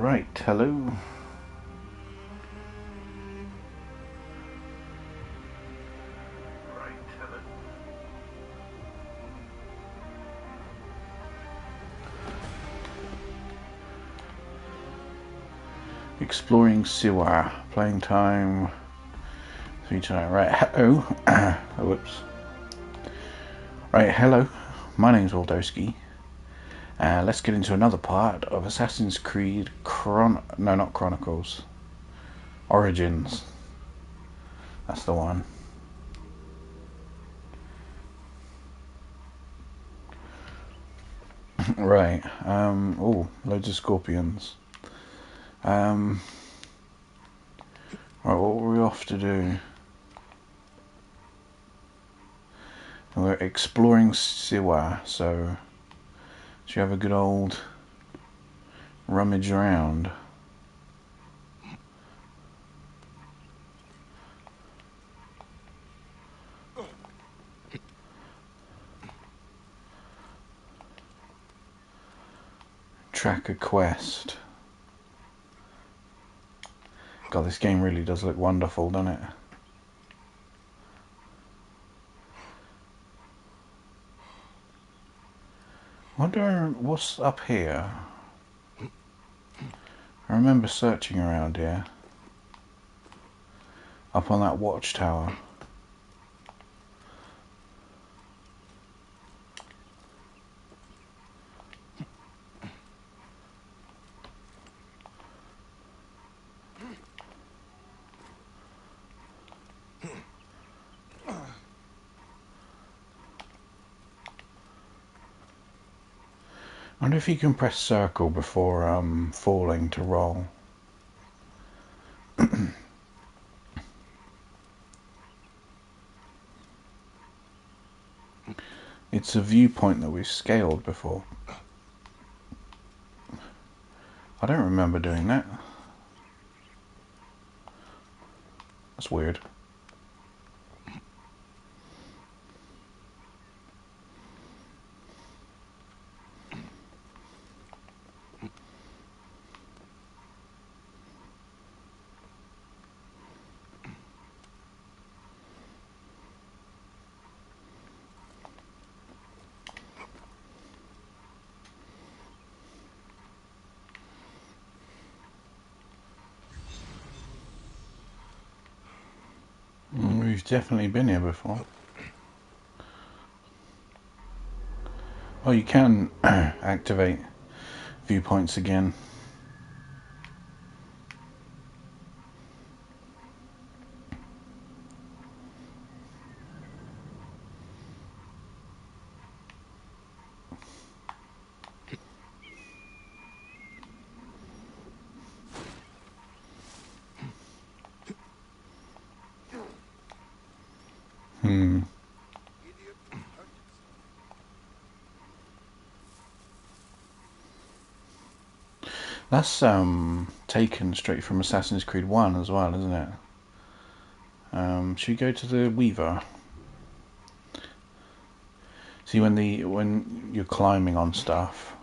Right, hello. Exploring Siwa. Playing time. 3 time. Right, hello. Oh, whoops. Right, hello. My name's Waldowski. Let's get into another part of Assassin's Creed No, not Chronicles. Origins. That's the one. Right. Oh, loads of scorpions. Right, what were we off to do? We're exploring Siwa, so should we have a good old rummage around? Track a quest. God, this game really does look wonderful, doesn't it? Wonder what's up here. I remember searching around here. Up on that watchtower. I wonder if you can press circle before falling to roll. It's a viewpoint that we've scaled before. I don't remember doing that. That's weird. We've definitely been here before. Oh, you can activate viewpoints again. That's taken straight from Assassin's Creed 1 as well, isn't it? Should we go to the Weaver? See, when you're climbing on stuff,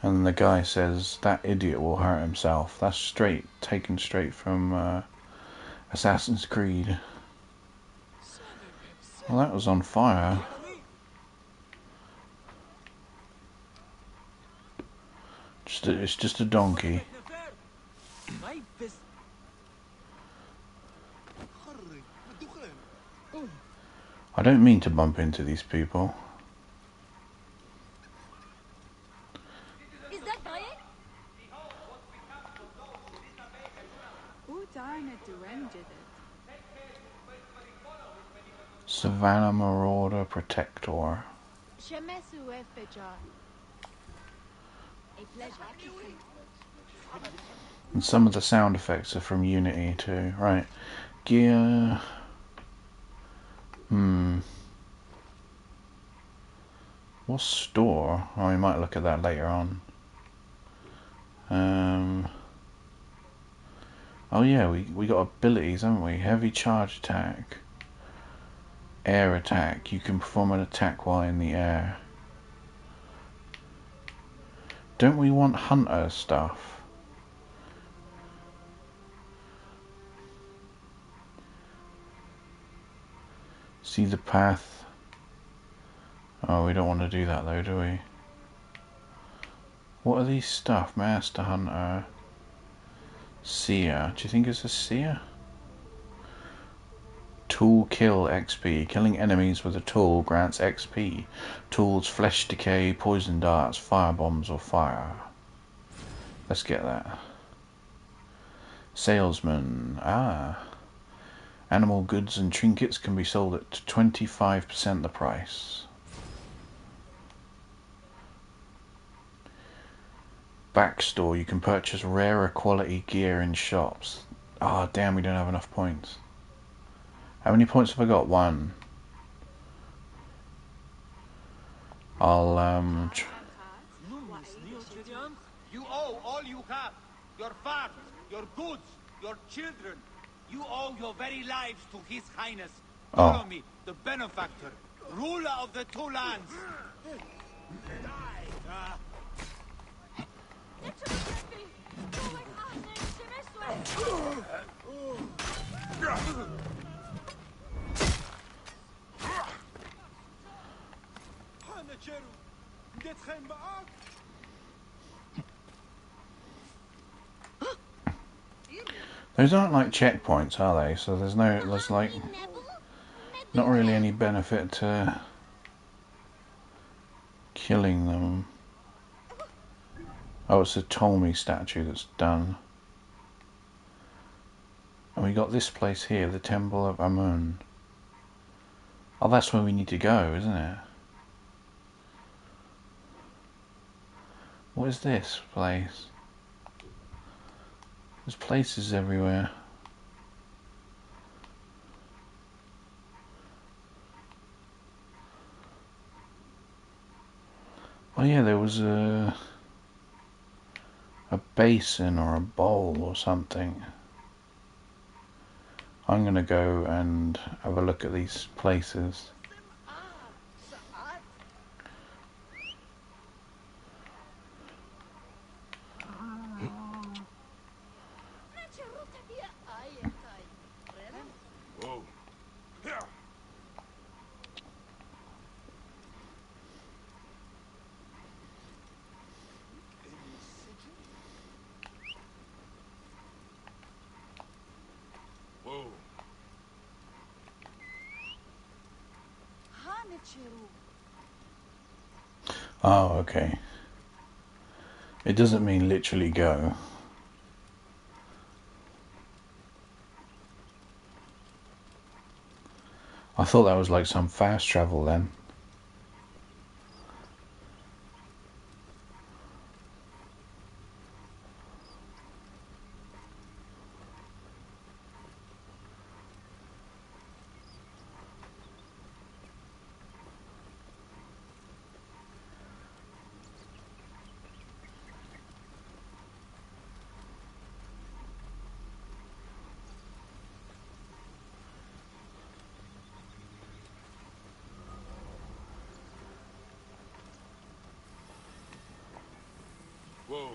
and the guy says that idiot will hurt himself. That's taken straight from Assassin's Creed. Well, that was on fire. It's just a donkey. I don't mean to bump into these people. Savannah Marauder Protector. And some of the sound effects are from Unity too. Right. Gear. What's store? Oh, we might look at that later on. Oh yeah, we got abilities, haven't we? Heavy charge attack. Air attack. You can perform an attack while in the air. Don't we want hunter stuff? See the path. Oh, we don't want to do that though, do we? What are these stuff? Master Hunter. Seer. Do you think it's a seer? Tool kill XP. Killing enemies with a tool grants XP. Tools, flesh decay, poison darts, fire bombs, or fire. Let's get that. Salesman. Ah. Animal goods and trinkets can be sold at 25% the price. Backstore. You can purchase rarer quality gear in shops. Ah, oh, damn, we don't have enough points. How many points have I got? 1. I'll You owe all you have. Your farms, your goods, your children. You owe your very lives to His Highness. Ptolemy, the benefactor, ruler of the two lands. Those aren't like checkpoints, are they? So there's like not really any benefit to killing them. Oh, it's a Ptolemy statue that's done. And we got this place here, the Temple of Amun. Oh, that's where we need to go, isn't it? What is this place? There's places everywhere. Oh yeah, there was a basin or a bowl or something. I'm gonna go and have a look at these places. Oh, okay. It doesn't mean literally go. I thought that was like some fast travel then. Whoa.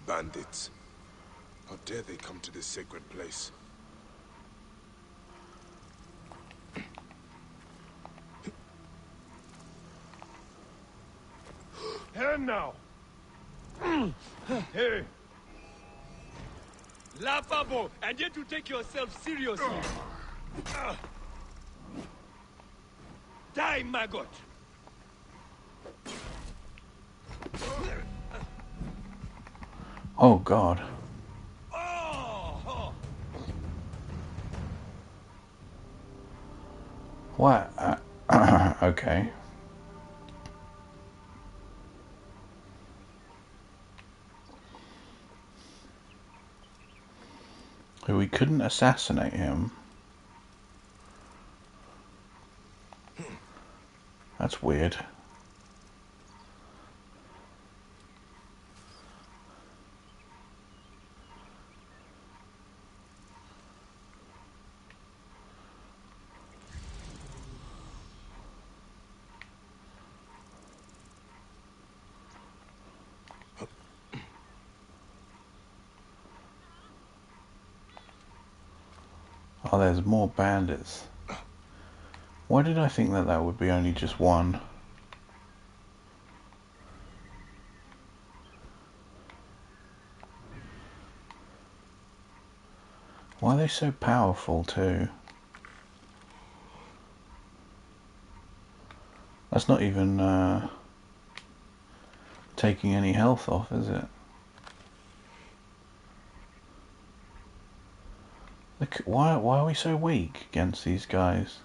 Bandits. How dare they come to this sacred place? Hand now! Hey! Laughable, and yet you take yourself seriously. Die, maggot! Oh God. Oh! What? Okay. We couldn't assassinate him. That's weird. Oh, there's more bandits. Why did I think that that would be only just one? Why are they so powerful too? That's not even taking any health off, is it? Look, why are we so weak against these guys?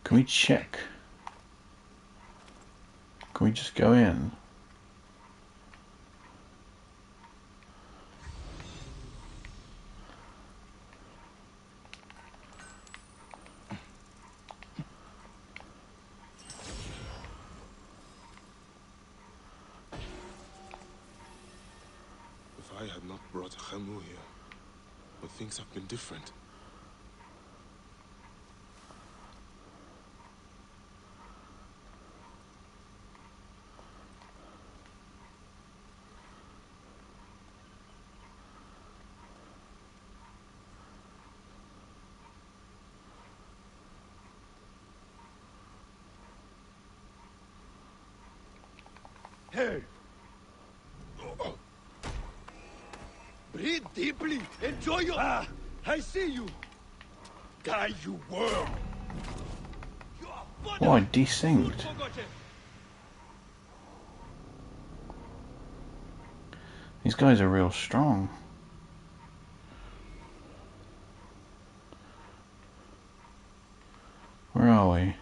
Can we check? Can we just go in? If I had not brought Khamu here, would things have been different? Hey! Breathe deeply. Enjoy your... Ah, I see you. Die, you worm. Oh, I desynced. These guys are real strong. Where are we?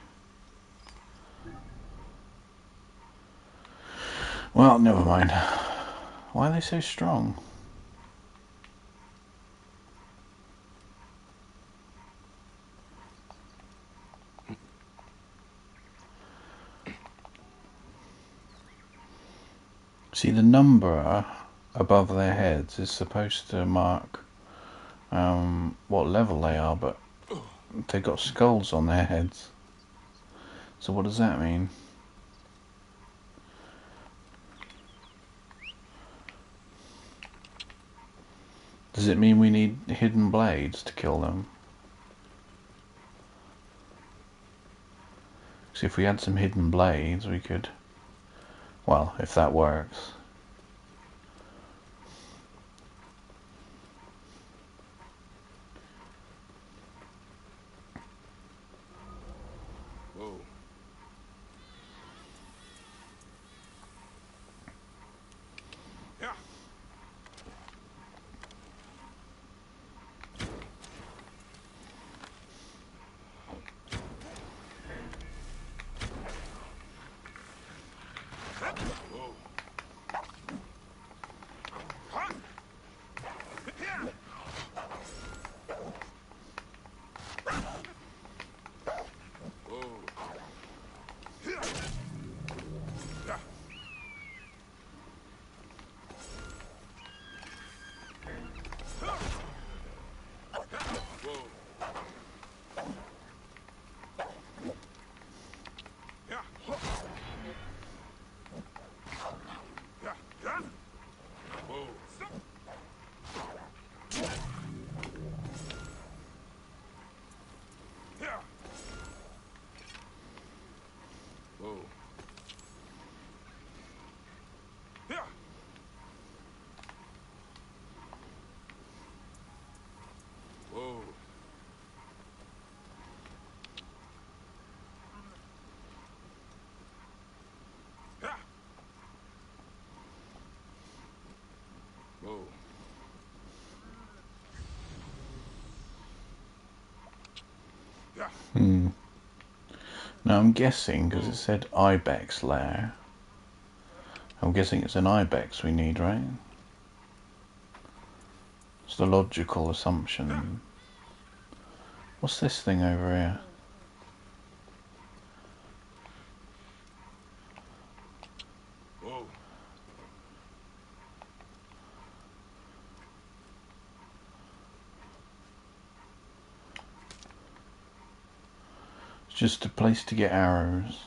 Well, never mind. Why are they so strong? See, the number above their heads is supposed to mark what level they are, but they've got skulls on their heads. So what does that mean? Does it mean we need hidden blades to kill them? Because if we had some hidden blades, we could... Well, if that works. Whoa. Yeah. Whoa. Whoa. Now I'm guessing, because it said Ibex lair, I'm guessing it's an Ibex we need, right? It's the logical assumption. What's this thing over here? Whoa. It's just a place to get arrows.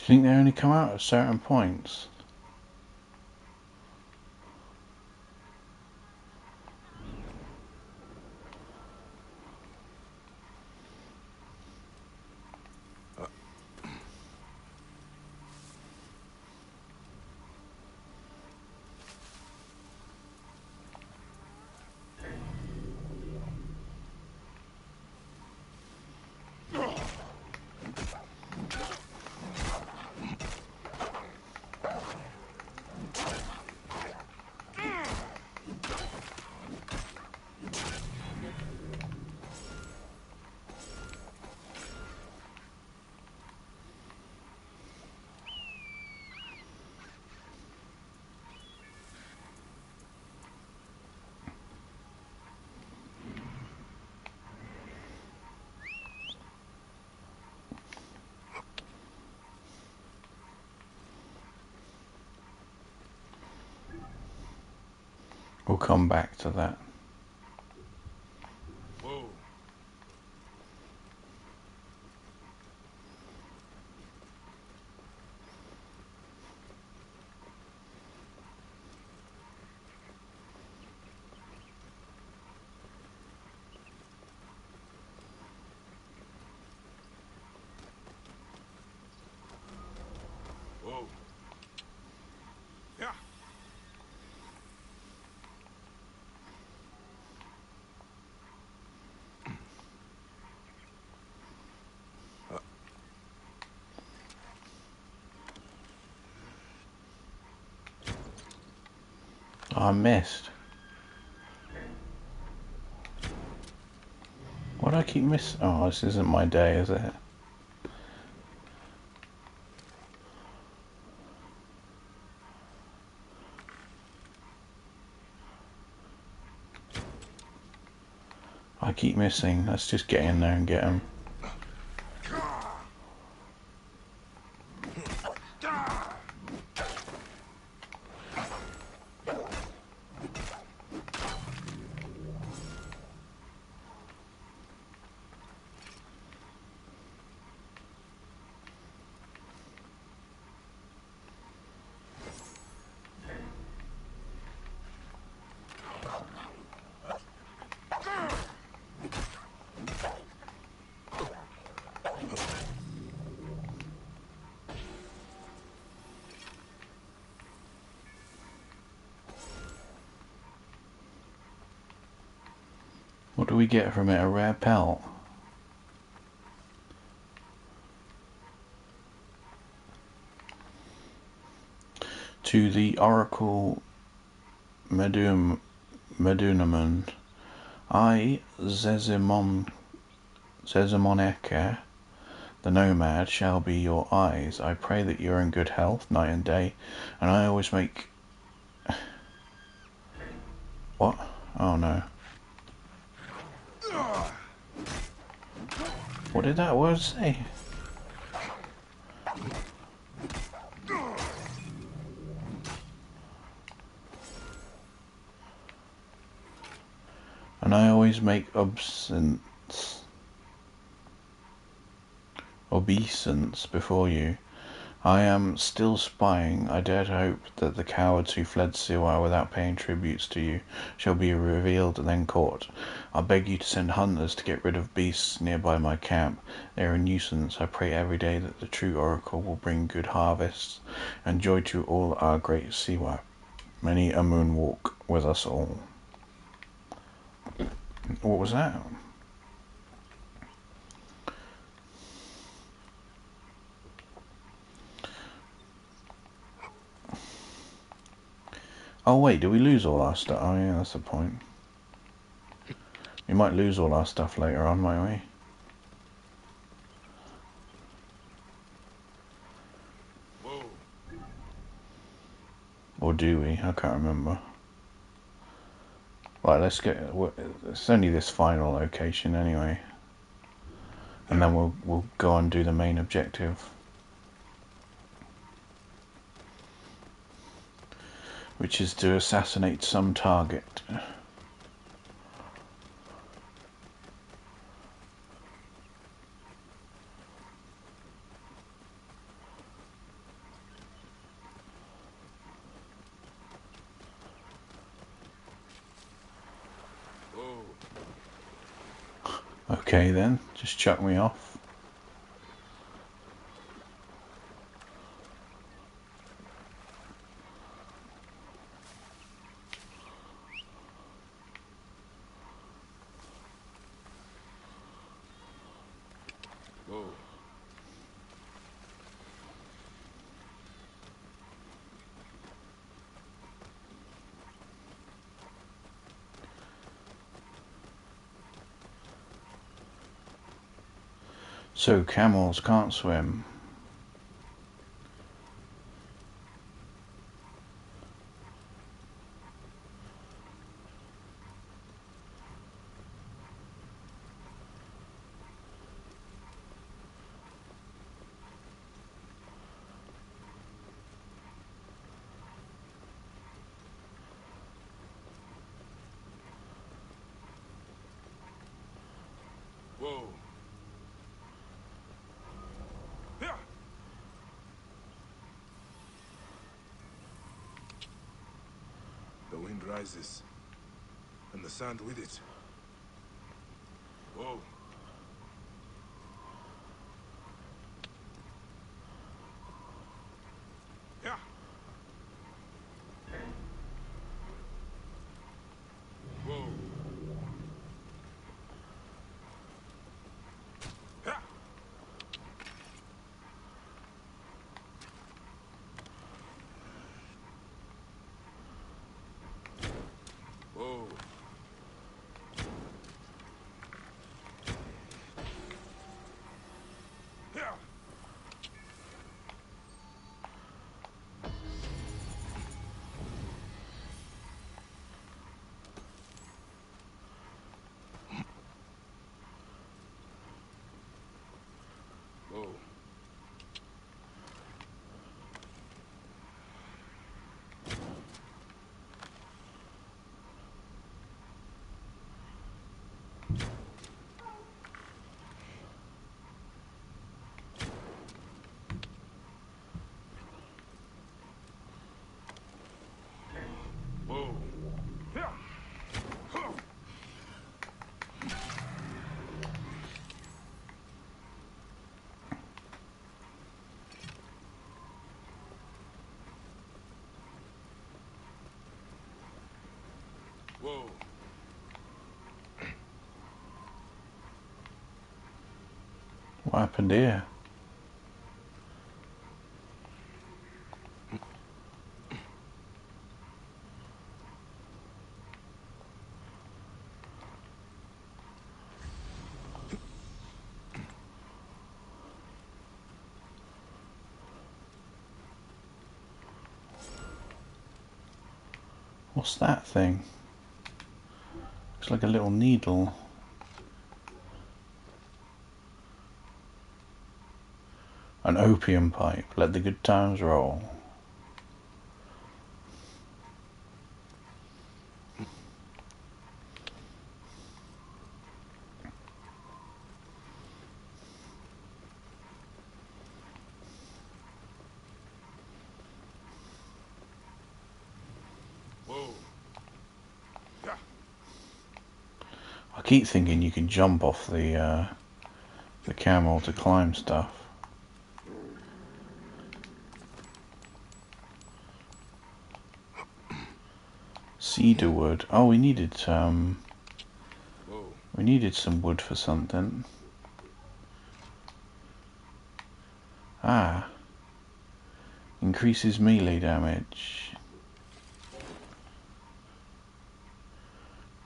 you think they only come out at certain points? We'll come back to that. Whoa. Whoa. Yeah. I missed. Why do I keep missing? Oh, this isn't my day, is it? I keep missing. Let's just get in there and get him. What do we get from it? A rare pelt? To the Oracle Medunamun, I, Zezemoneke, the Nomad, shall be your eyes. I pray that you're in good health night and day, and I always make... What? Oh no. What did that word say? And I always make obeisance before you. I am still spying. I dare to hope that the cowards who fled Siwa without paying tributes to you shall be revealed and then caught. I beg you to send hunters to get rid of beasts nearby my camp. They are a nuisance. I pray every day that the true oracle will bring good harvests and joy to all our great Siwa. Many a moon walk with us all. What was that? Oh wait, do we lose all our stuff? Oh yeah, that's the point. We might lose all our stuff later on, might we? Whoa. Or do we? I can't remember. Right, let's get... It's only this final location anyway. And then we'll go and do the main objective. Which is to assassinate some target. Okay then, just chuck me off. Whoa. So camels can't swim. Whoa. Yeah. The wind rises, and the sand with it. Whoa. Yeah. Whoa. Yeah. Whoa. Yeah. Whoa. Whoa. Yeah. Huh. Whoa. What happened here? What's that thing? Looks like a little needle. An opium pipe. Let the good times roll. Whoa. Yeah. I keep thinking you can jump off the camel to climb stuff. Cedar wood. Oh, we needed Whoa. some wood for something. Ah, increases melee damage.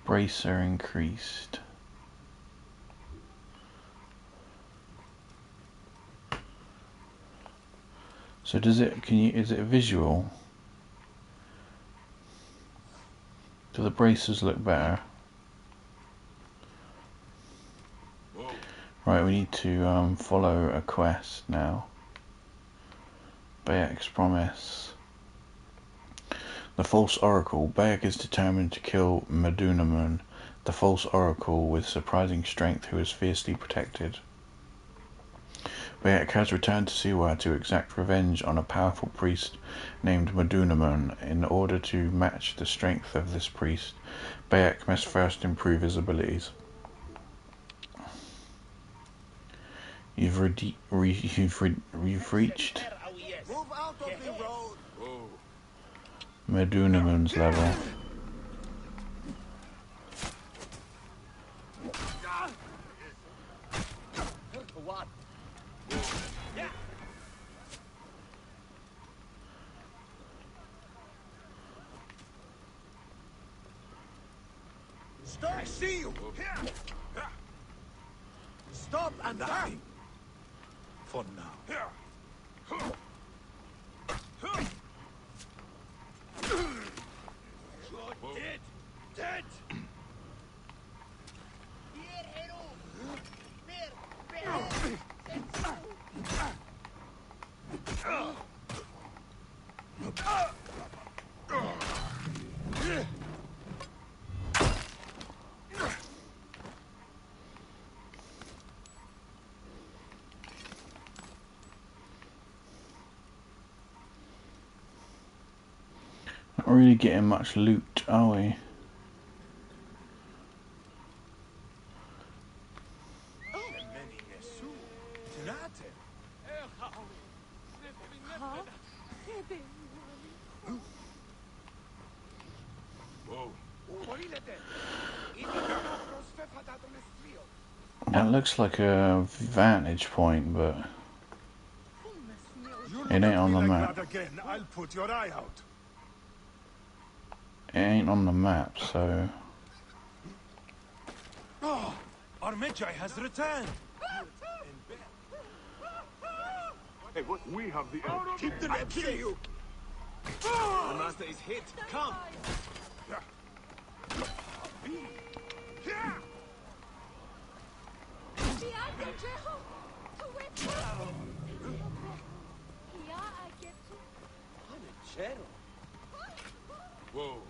Bracer increased. So is it a visual? Do the bracers look better? Whoa. Right, we need to follow a quest now. Bayek's promise. The false oracle. Bayek is determined to kill Medunamun, the false oracle with surprising strength who is fiercely protected. Bayek has returned to Siwa to exact revenge on a powerful priest named Medunamun. In order to match the strength of this priest, Bayek must first improve his abilities. You've reached Move out of the road. Medunamun's level. What? Stop! I see you! Stop and die! For now. You're dead! Dead! Not really getting much loot, are we? That looks like a vantage point, but it ain't on the map. I'll put your eye out. It ain't on the map, so... Oh, our Medjay has returned. Hey, what? We have the edge. Keep the red kill you. The master is hit. Come. Whoa.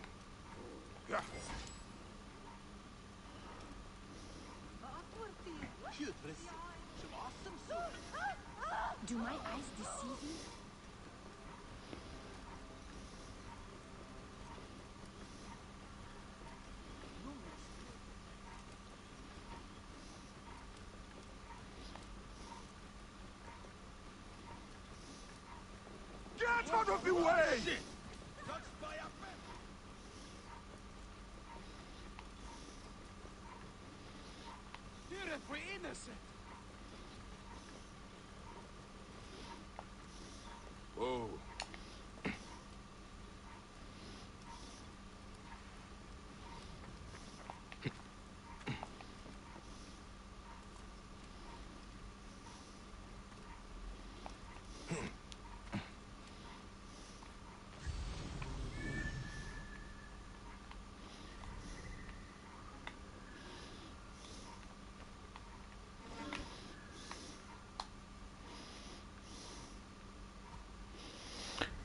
Do my eyes deceive me? Get out of the way! We're innocent. Whoa.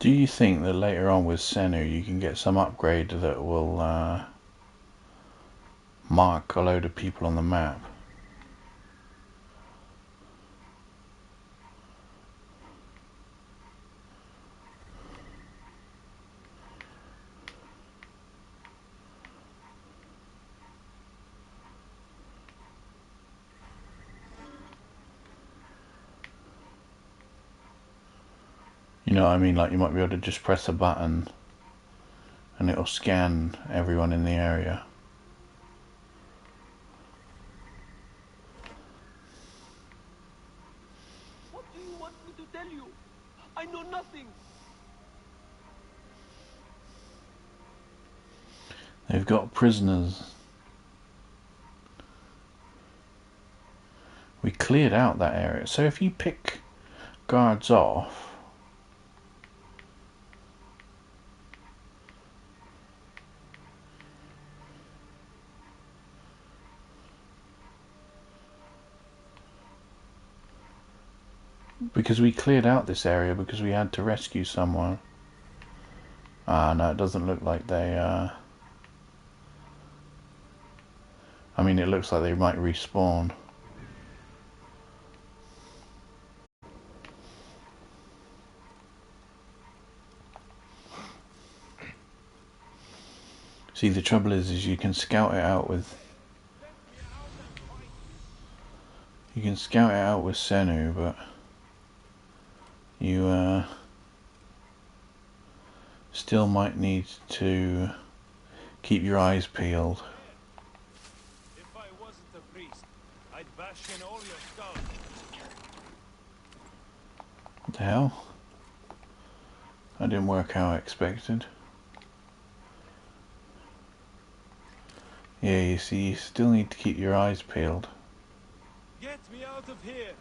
Do you think that later on with Senu you can get some upgrade that will mark a load of people on the map? You know what I mean? Like you might be able to just press a button and it'll scan everyone in the area. What do you want me to tell you? I know nothing. They've got prisoners. We cleared out that area. So if you pick guards off, because we cleared out this area because we had to rescue someone. No, it doesn't look like they I mean, it looks like they might respawn. See, the trouble is you can scout it out with... You can scout it out with Senu, but you still might need to keep your eyes peeled. If I wasn't a priest, I'd bash in all your skulls. What the hell? That didn't work how I expected. Yeah, you see, you still need to keep your eyes peeled. Get me out of here!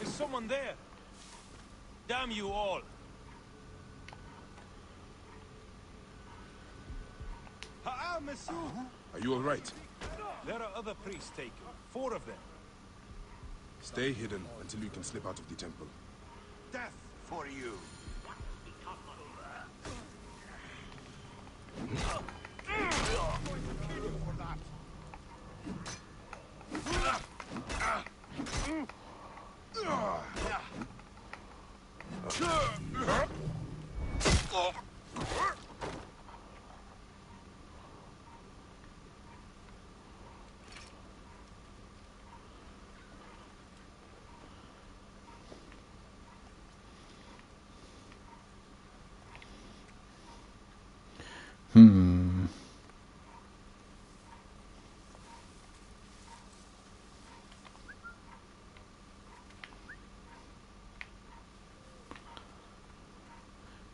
Is someone there? Damn you all! Ha-ah, monsieur! Are you all right? There are other priests taken. 4 of them. Stay hidden until you can slip out of the temple. Death for you.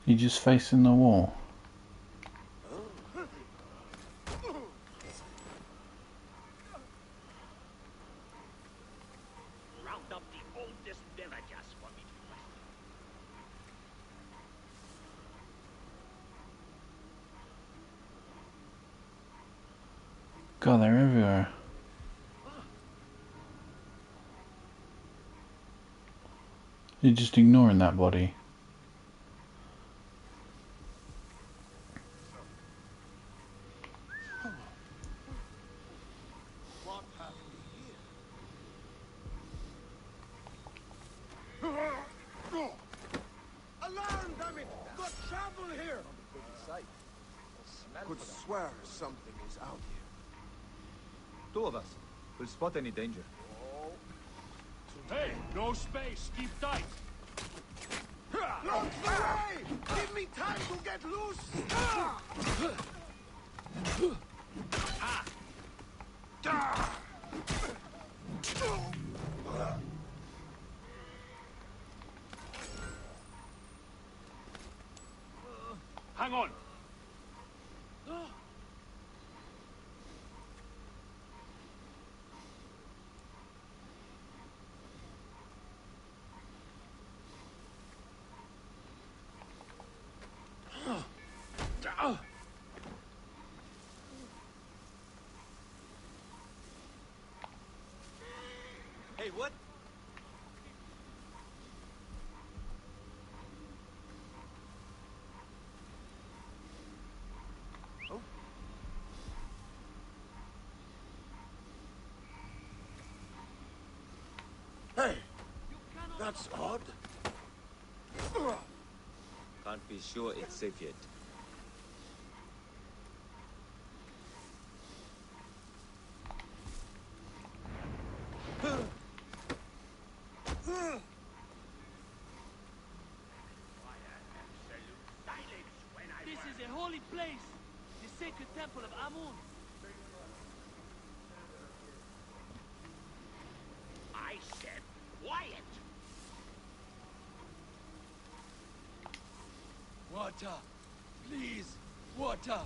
You're just facing the wall. Round up the oldest villagers for me to question. God, they're everywhere. You're just ignoring that body. What have we here? Alarm, damn it! Got trouble here! Could swear something is out here. 2 of us. We'll spot any danger. Hey, no space. Keep tight. Look away! Give me time to get loose! Hang on. Hey, what? Hey, that's odd. Can't be sure it's safe yet. This is a holy place, the sacred temple of Amun. I said quiet. Water! Please! Water!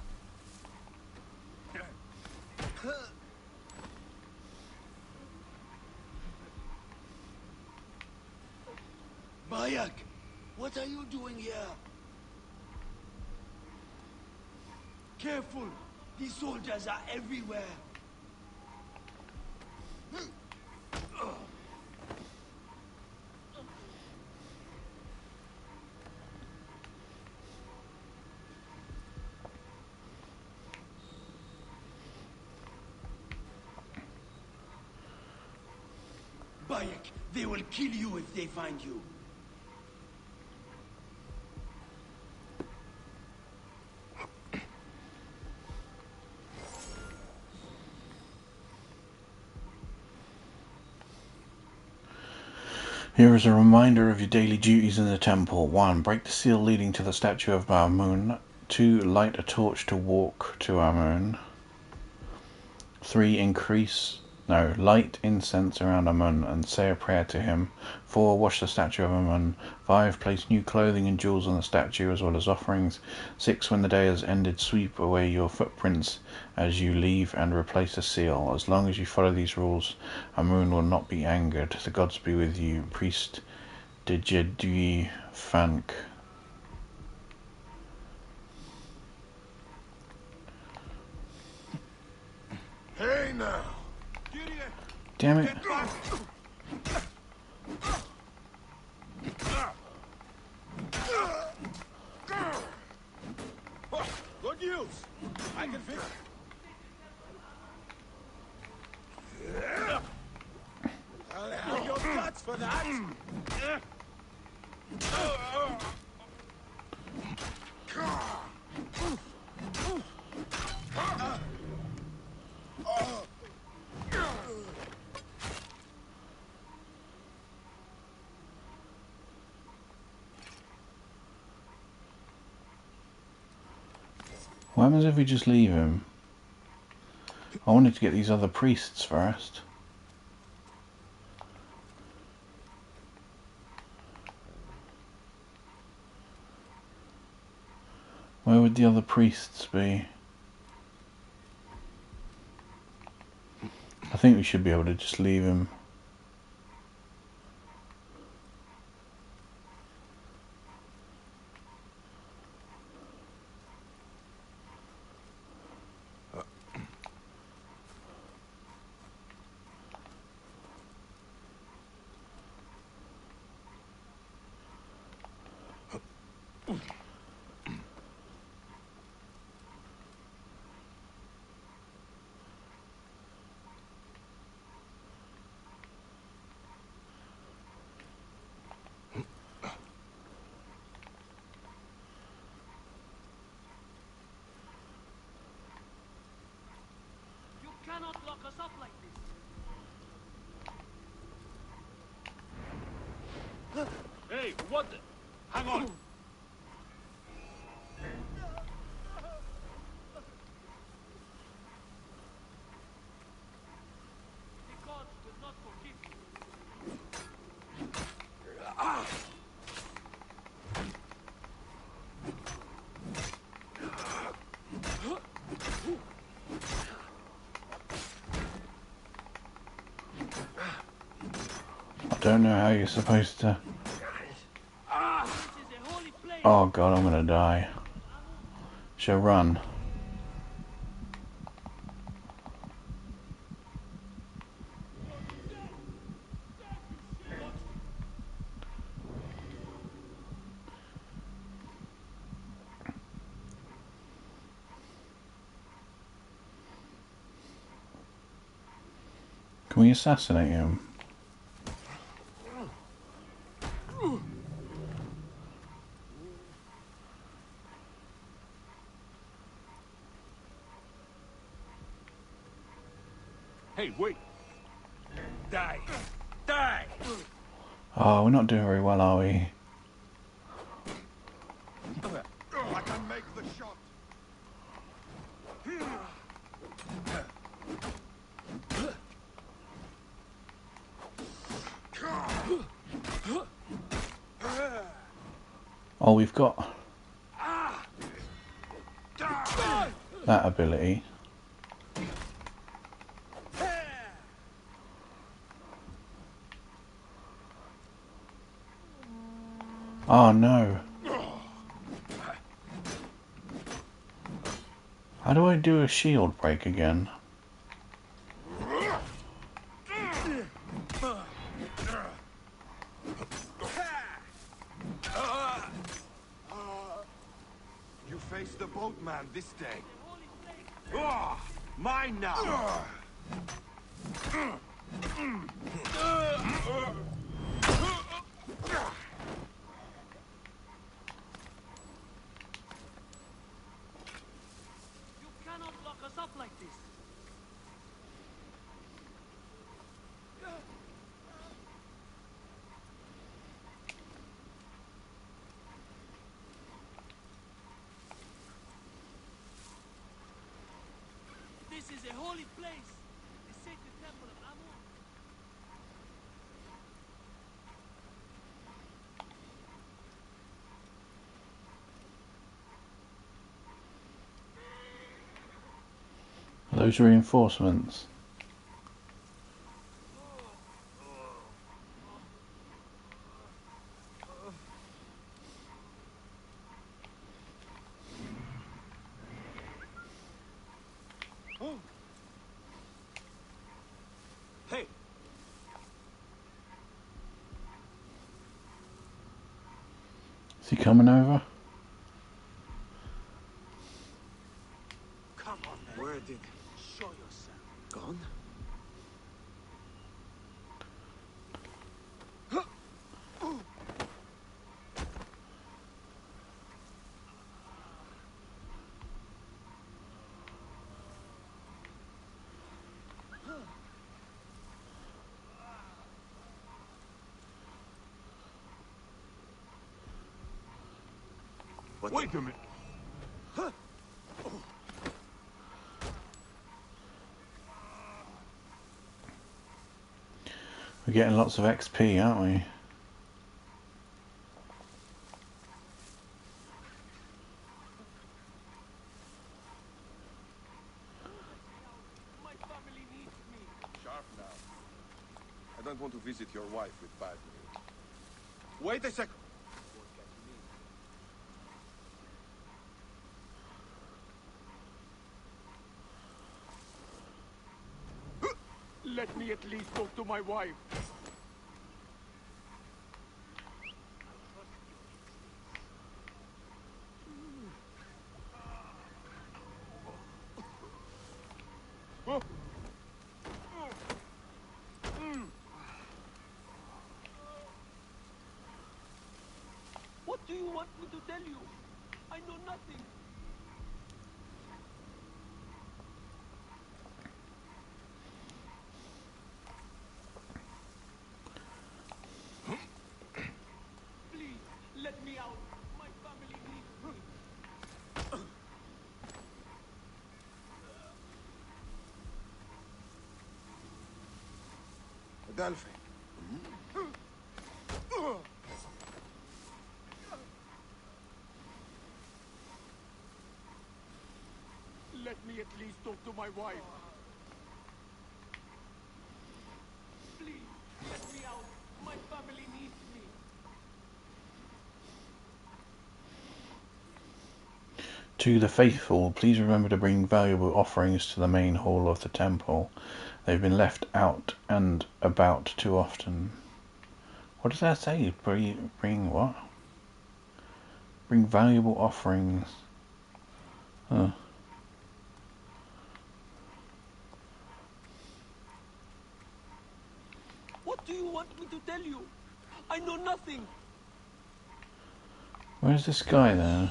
Bayek! What are you doing here? Careful! These soldiers are everywhere! Bayek, they will kill you if they find you. Here is a reminder of your daily duties in the temple. 1. Break the seal leading to the statue of Amun. 2. Light a torch to walk to Amun. 3. Light incense around Amun and say a prayer to him. 4. Wash the statue of Amun. 5. Place new clothing and jewels on the statue as well as offerings. 6. When the day has ended, sweep away your footprints as you leave and replace the seal. As long as you follow these rules, Amun will not be angered. The gods be with you. Priest Djedwi Fank. Hey now! Damn it. Good news! I can fix it. I'll have your guts for that! What happens if we just leave him? I wanted to get these other priests first. Where would the other priests be? I think we should be able to just leave him. You cannot lock us up like this. Hey, what the... Hang on! The gods will not forgive you. I don't know how you're supposed to... This is a holy place. Oh god, I'm gonna die. Shall run. Can we assassinate him? Hey, wait! Die! Die! Oh, we're not doing very well, are we? I can make the shot. Oh, we've got that ability. Oh no. How do I do a shield break again? You face the boatman this day. Mine now! You cannot lock us up like this. This is a holy place, the sacred temple of Amon. Those reinforcements. Hey! Is he coming over? Come on, man. Where did... Show yourself. Gone? Wait a minute. We're getting lots of XP, aren't we? My family needs me. Sharp now. I don't want to visit your wife with bad news. Wait a second. Let me at least talk to my wife. What do you want me to tell you? I know nothing. Please, let me out. My family needs me. Adelphi. Let me at least talk to my wife. Please, let me out. My family needs me. To the faithful, please remember to bring valuable offerings to the main hall of the temple. They've been left out and about too often. What does that say? Bring what? Bring valuable offerings. Huh. What do you want me to tell you? I know nothing. Where's this guy then?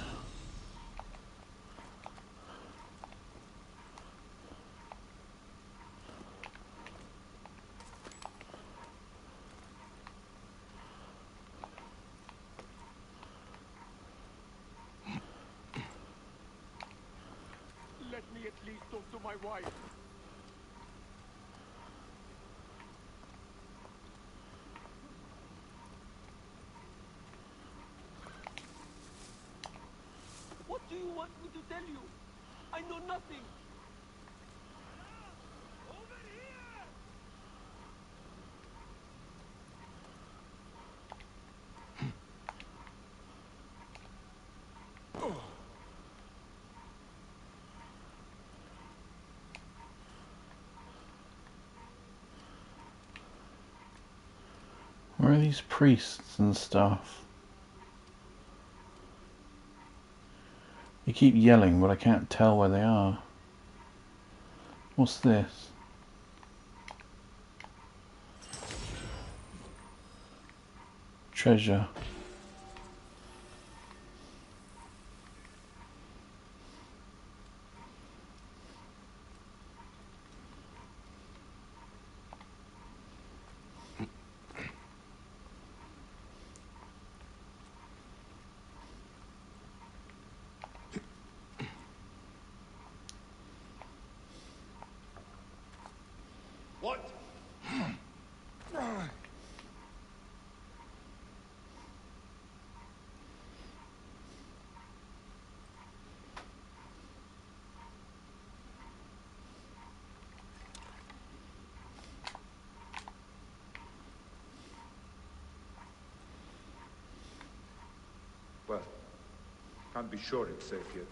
Let me at least talk to my wife. What do you want me to tell you? I know nothing. Over here! Where are these priests and stuff? You keep yelling, but I can't tell where they are. What's this? Treasure. What? Well, can't be sure it's safe yet.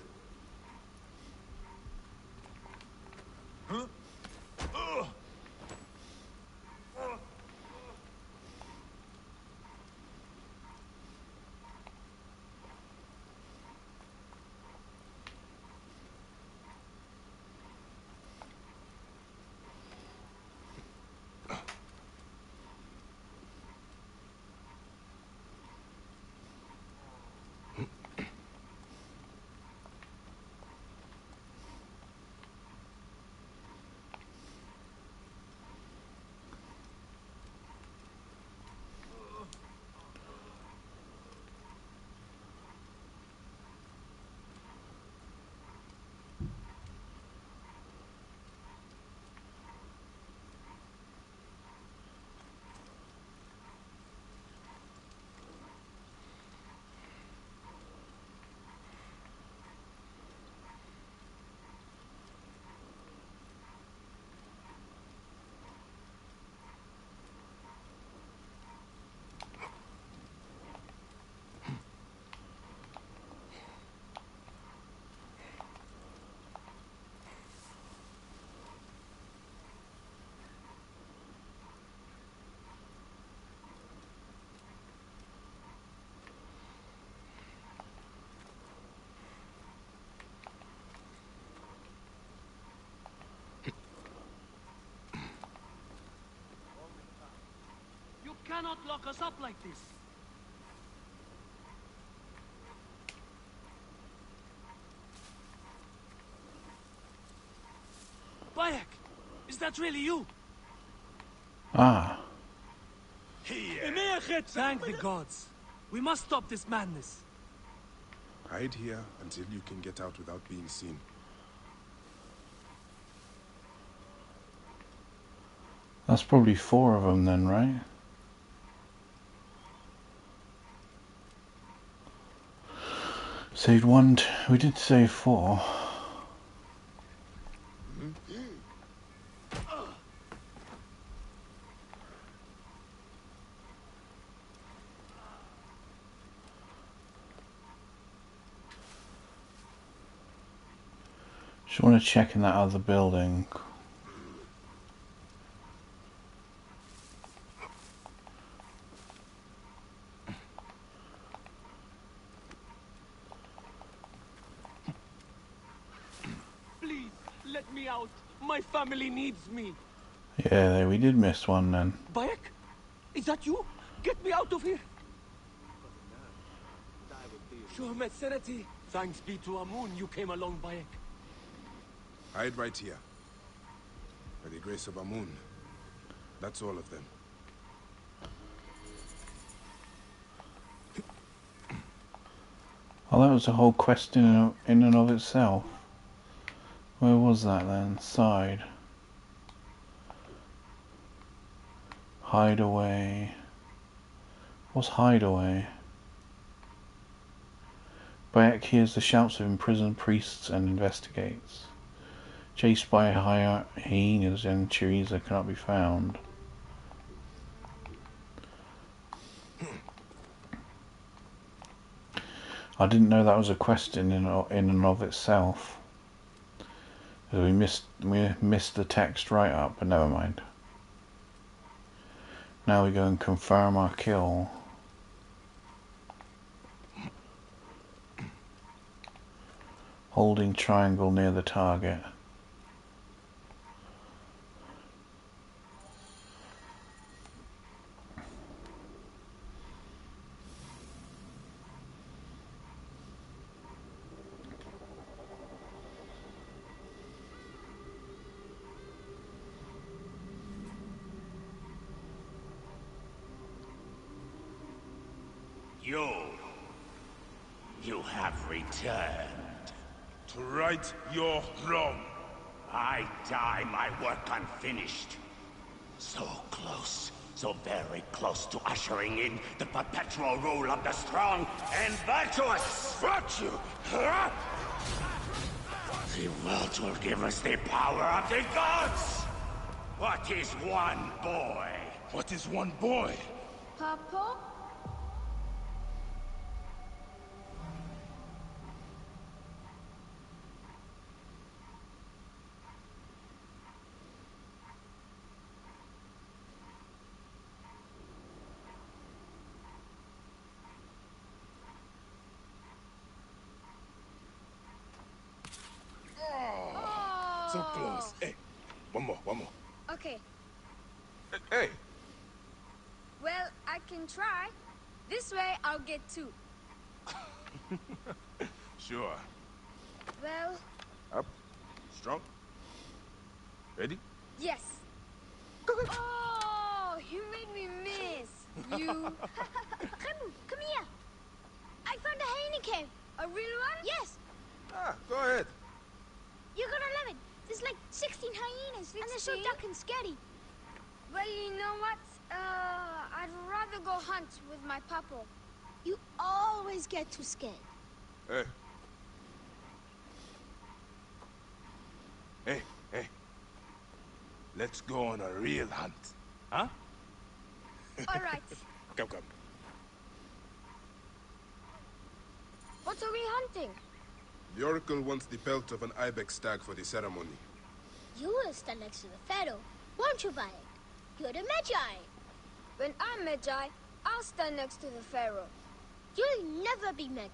You cannot lock us up like this. Bayek, is that really you? Ah. Thank the gods. We must stop this madness. Hide here until you can get out without being seen. That's probably 4 of them then, right? Saved 1, we did save 4. Just want to check in that other building. Please, let me out. My family needs me. Yeah, we did miss one then. Bayek? Is that you? Get me out of here. Sure, Metzenety. Thanks be to Amun you came along, Bayek. Hide right here. By the grace of Amun. That's all of them. Oh, that was a whole quest in and of itself. Where was that then? Side. Hideaway. What's hideaway? Bayek hears the shouts of imprisoned priests and investigates. Chased by hyenas and Chiriza cannot be found. I didn't know that was a quest in and of itself. We missed the text right up, but never mind. Now we go and confirm our kill. Holding triangle near the target. You have returned. To right your wrong. I die my work unfinished. So close. So very close to ushering in the perpetual rule of the strong and virtuous. Virtue! The world will give us the power of the gods! What is one boy? What is one boy? Papa? So close. Hey, one more. Okay. Hey! Well, I can try. This way, I'll get two. Sure. Well, Up. Strong. Ready? yes. Oh, you made me miss. You. Remu, come here. I found a hyena cave. A real one? Yes, Go ahead. you're gonna love it. There's like 16 hyenas, and they're so 16? dark and scary. Well, you know what? I'd rather go hunt with my papa. You always get too scared. Hey. Hey. Let's go on a real hunt. Huh? All right. Come. What are we hunting? The Oracle wants the pelt of an ibex stag for the ceremony. You will stand next to the pharaoh, won't you, Bayek? You're the Magi. When I'm Magi, I'll stand next to the pharaoh. You'll never be Magi.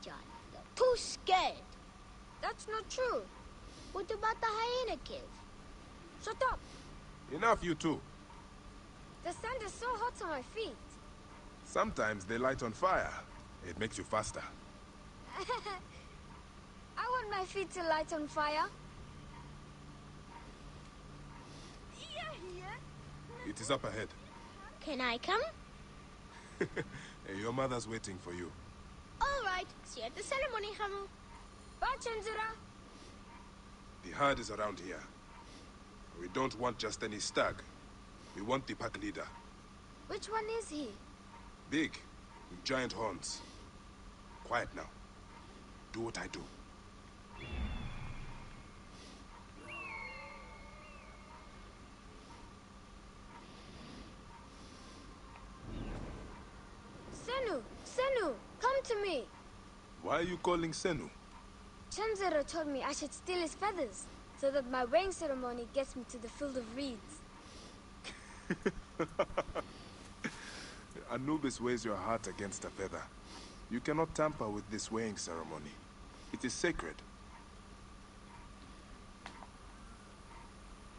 You're too scared. That's not true. What about the hyena cave? Shut up. Enough, you two. The sand is so hot on my feet. Sometimes they light on fire. It makes you faster. I want my feet to light on fire. It is up ahead. Can I come? Hey, your mother's waiting for you. All right. See you at the ceremony, Remu. Bye, Chenzira. The herd is around here. We don't want just any stag. We want the pack leader. Which one is he? Big, with giant horns. Quiet now. Do what I do. Senu, come to me. Why are you calling Senu? Chenzira told me I should steal his feathers, so that my weighing ceremony gets me to the field of reeds. Anubis weighs your heart against a feather. You cannot tamper with this weighing ceremony. It is sacred.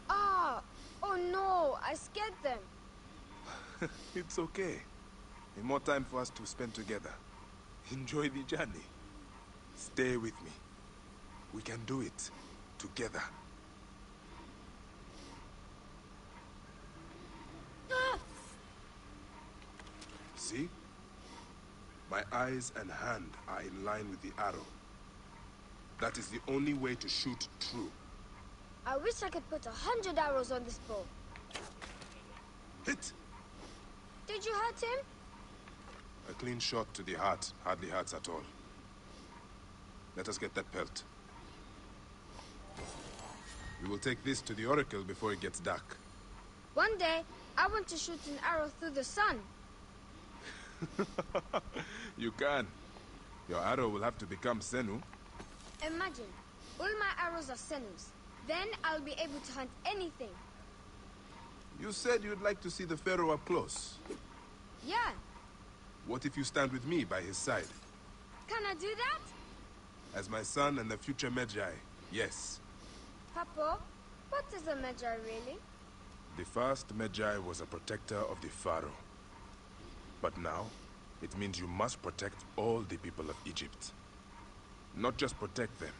Ah! Oh no, I scared them. It's okay. More time for us to spend together. Enjoy the journey. Stay with me. We can do it together. Ah! See? My eyes and hand are in line with the arrow. That is the only way to shoot true. I wish I could put 100 arrows on this bow. Hit! Did you hurt him? A clean shot to the heart hardly hurts at all. Let us get that pelt. We will take this to the Oracle before it gets dark. One day, I want to shoot an arrow through the sun. You can. Your arrow will have to become Senu. Imagine, all my arrows are Senus. Then I'll be able to hunt anything. You said you'd like to see the Pharaoh up close. Yeah. What if you stand with me by his side? Can I do that? As my son and the future Magi, yes. Papa, what is a Magi really? The first Magi was a protector of the Pharaoh. But now, it means you must protect all the people of Egypt. Not just protect them,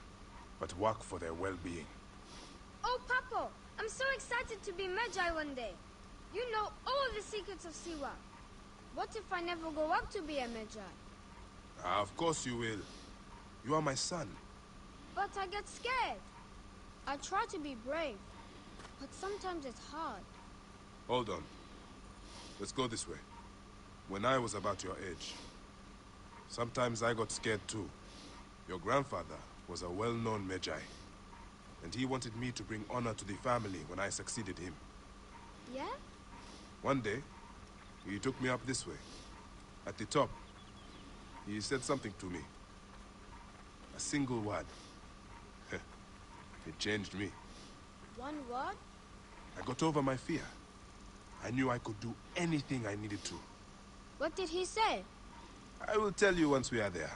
but work for their well-being. Oh, Papa, I'm so excited to be Magi one day. You know all the secrets of Siwa. What if I never go up to be a Magi? Of course you will. You are my son. But I get scared. I try to be brave, but sometimes it's hard. Hold on. Let's go this way. When I was about your age, sometimes I got scared too. Your grandfather was a well-known Medjay, and he wanted me to bring honor to the family when I succeeded him. Yeah? One day, he took me up this way. At the top, he said something to me. A single word. It changed me. One word? I got over my fear. I knew I could do anything I needed to. What did he say? I will tell you once we are there.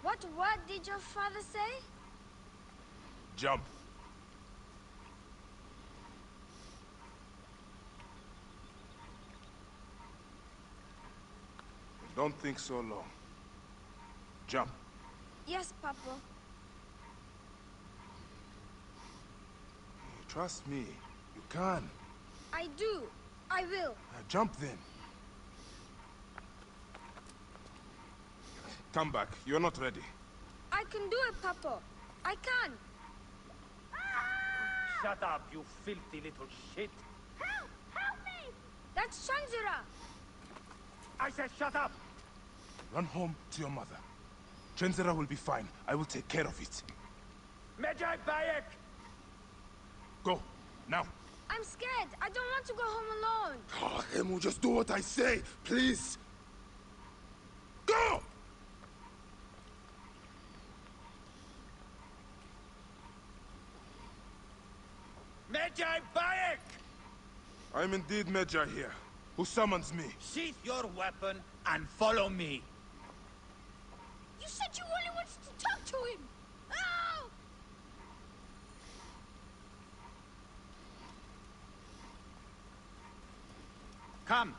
What word did your father say? Jump. Don't think so long. Jump. Yes, Papa. Trust me. You can. I do. I will. Jump then. Come back. You're not ready. I can do it, Papa. I can. Shut up, you filthy little shit. Help! Help me! That's Shanjira. I said shut up! Run home to your mother. Trenzera will be fine. I will take care of it. Medjay Bayek! Go. Now. I'm scared. I don't want to go home alone. Oh, Emu, just do what I say, please. Go! Medjay Bayek! I'm indeed Medjay here. Who summons me? Sheath your weapon and follow me. You said you only wanted to talk to him! Oh! Come.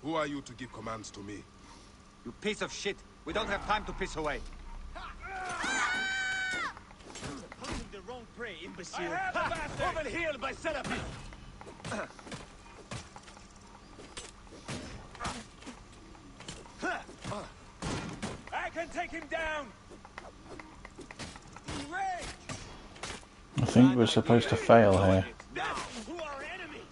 Who are you to give commands to me? You piece of shit. We don't have time to piss away. Hunting the wrong prey, imbecile. Over healed by Serapis. I can take him down. I think we're supposed to fail here. Now, who are enemies?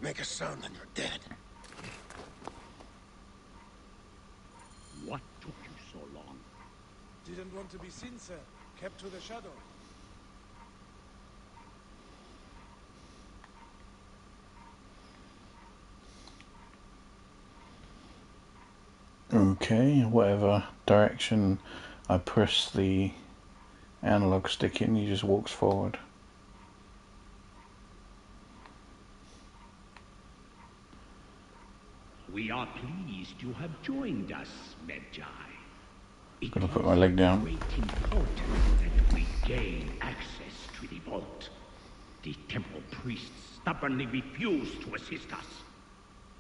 Make a sound and you're dead. What took you so long? Didn't want to be seen, sir. Kept to the shadow. Okay, whatever direction I press the analog stick in, he just walks forward. We are pleased you have joined us, Medjay. It Gonna put my leg down. is of great importance that we gain access to the vault. The temple priests stubbornly refuse to assist us.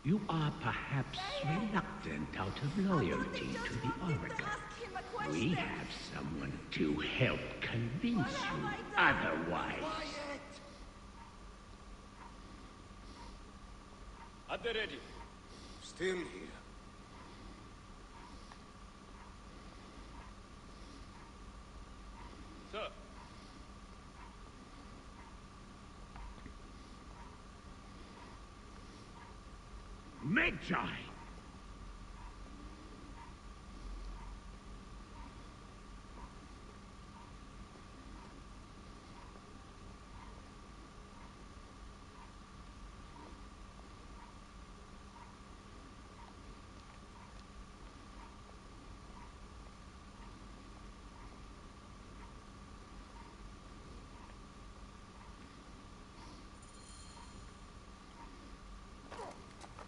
You are perhaps reluctant out of loyalty to the Oracle. We have someone to help convince you otherwise. At the ready. Still here. Sir. Medjay!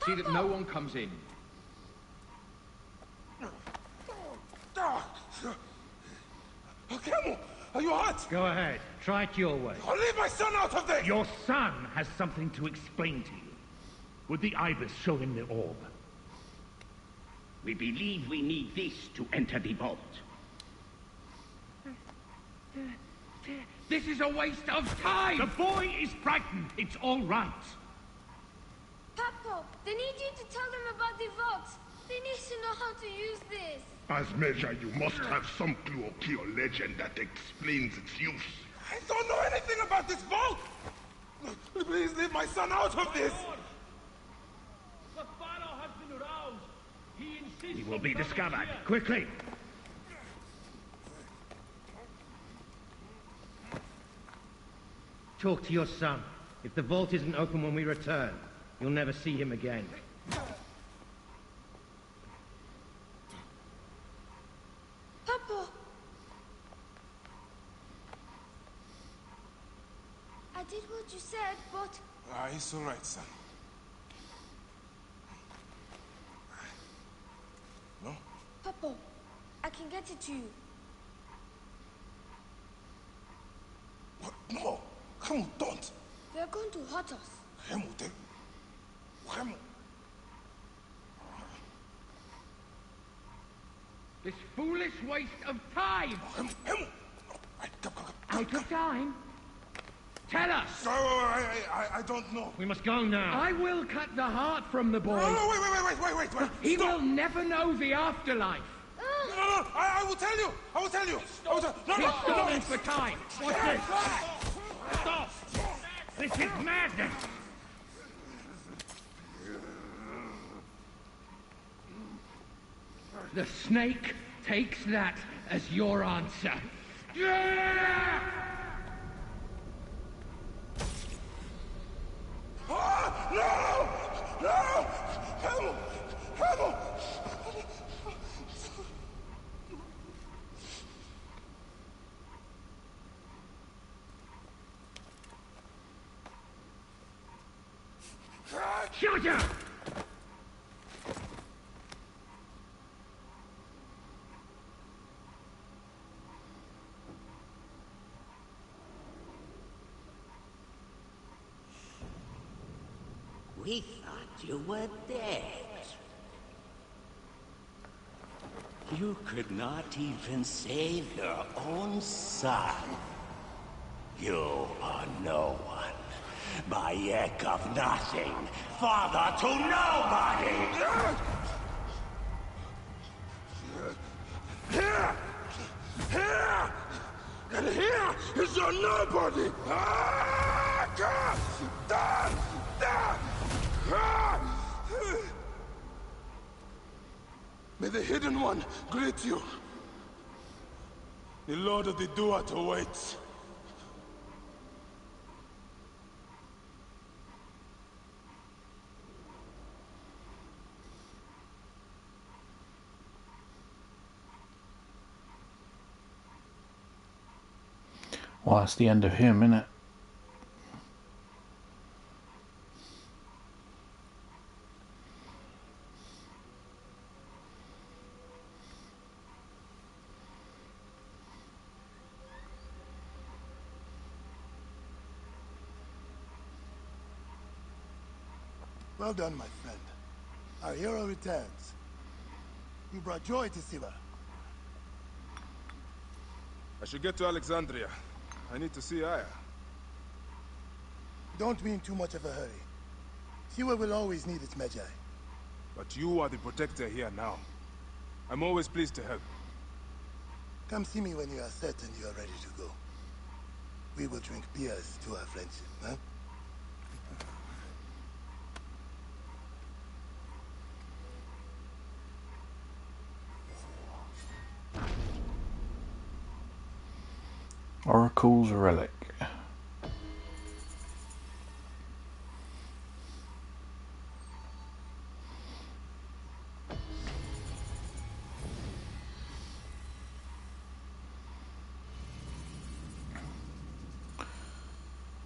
See that no one comes in. Camel, are you hurt? Go ahead. Try it your way. I'll leave my son out of this! Your son has something to explain to you. Would the Ibis show him the orb? We believe we need this to enter the vault. This is a waste of time! The boy is frightened. It's all right. Papa, they need you to tell them about the vault. They need to know how to use this. As Medjay, you must have some clue or key or legend that explains its use. I don't know anything about this vault! Please leave my son out of this! The Pharaoh has been aroused. He insists He will be discovered. Quickly! Talk to your son. If the vault isn't open when we return, you'll never see him again. Papa! I did what you said, but... It's all right, son. No? Papa, I can get it to you. What? No! Hemu, don't! They're going to hurt us. Hemu, Hemu! This foolish waste of time! Hemu! Out of time? Tell us! No, I don't know. We must go now. I will cut the heart from the boy. No, wait. He Stop. will never know the afterlife. No, I will tell you. I will tell you. He's stalling for time. What's this? Stop! This is madness! The snake takes that as your answer. No! Hemu! Shut up! We thought you were dead. You could not even save your own son. You are no one. Bayek of nothing. Father to nobody! Here! And here is your nobody! May the Hidden One greet you. The Lord of the Duat awaits. Well, that's the end of him, isn't it? Well done, my friend. Our hero returns. You brought joy to Siwa. I should get to Alexandria. I need to see Aya. Don't be in too much of a hurry. Siwa will always need its Medjay. But you are the protector here now. I'm always pleased to help. Come see me when you are certain you are ready to go. We will drink beers to our friendship, huh? Oracle's Relic.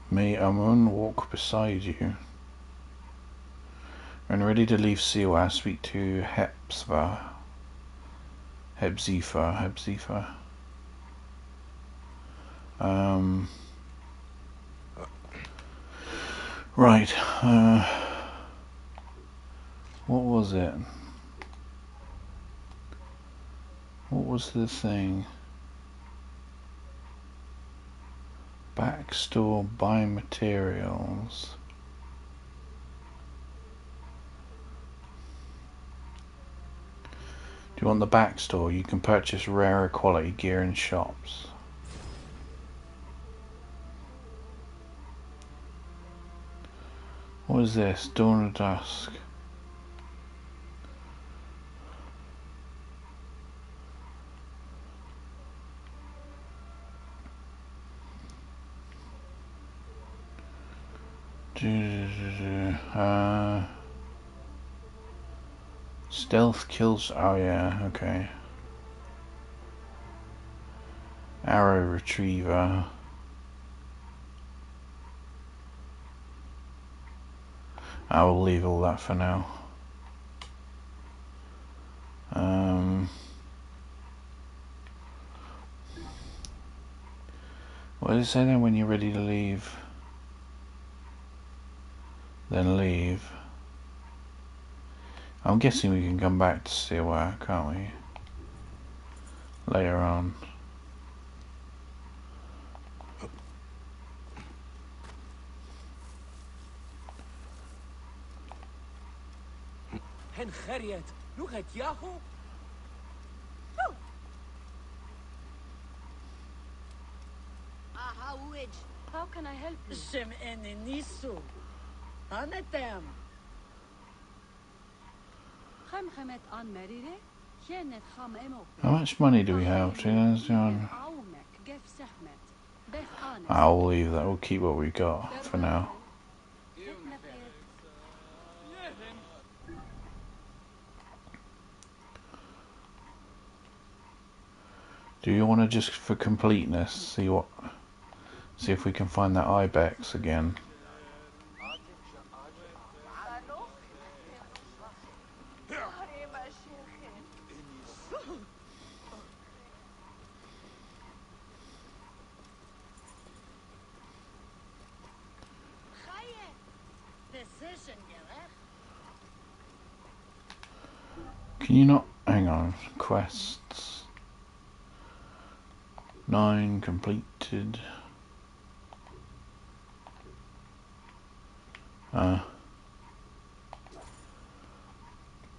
May Amun walk beside you. When ready to leave Siwa, speak to Hepzibah. Right. What was it? What was the thing? Backstore, buy materials. Do you want the backstore? You can purchase rarer quality gear in shops. What is this? Dawn of Dusk. Stealth kills. Oh yeah, okay. Arrow retriever. I will leave all that for now. What does it say then when you're ready to leave? Then leave. I'm guessing we can come back to Siwa, can't we? Later on. Hen Harriet, look at Yahoo. How can I help you? Shem Enenisu. Anatem. How much money do we have? I'll leave that. We'll keep what we got for now. Do you want to just, for completeness, see if we can find that ibex again? Can you not? Hang on. Quests. 9 completed.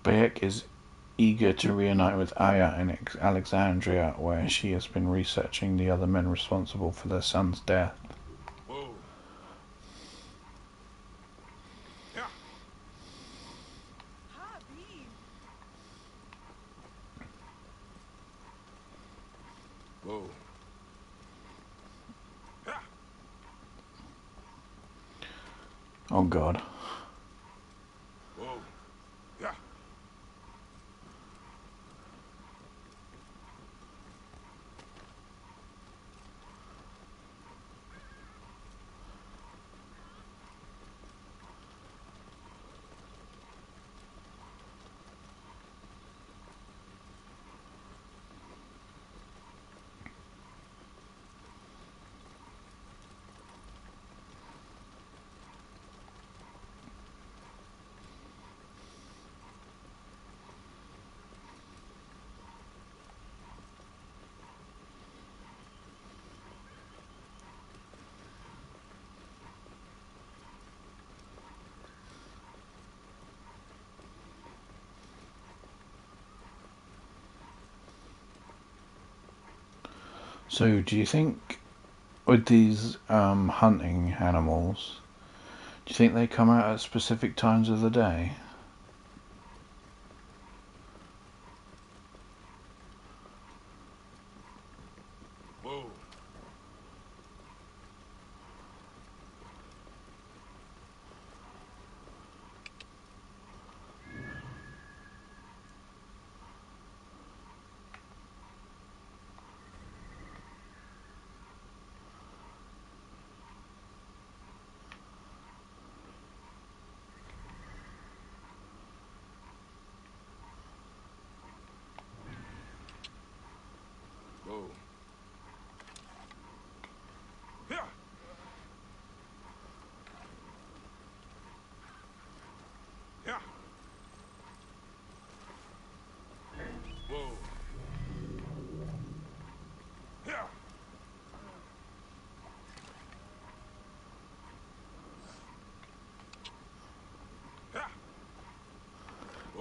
Bayek is eager to reunite with Aya in Alexandria, where she has been researching the other men responsible for their son's death. Whoa. Yeah. Whoa. Yeah. Oh God. Whoa. Yeah. So, do you think with these hunting animals, do you think they come out at specific times of the day? Whoa.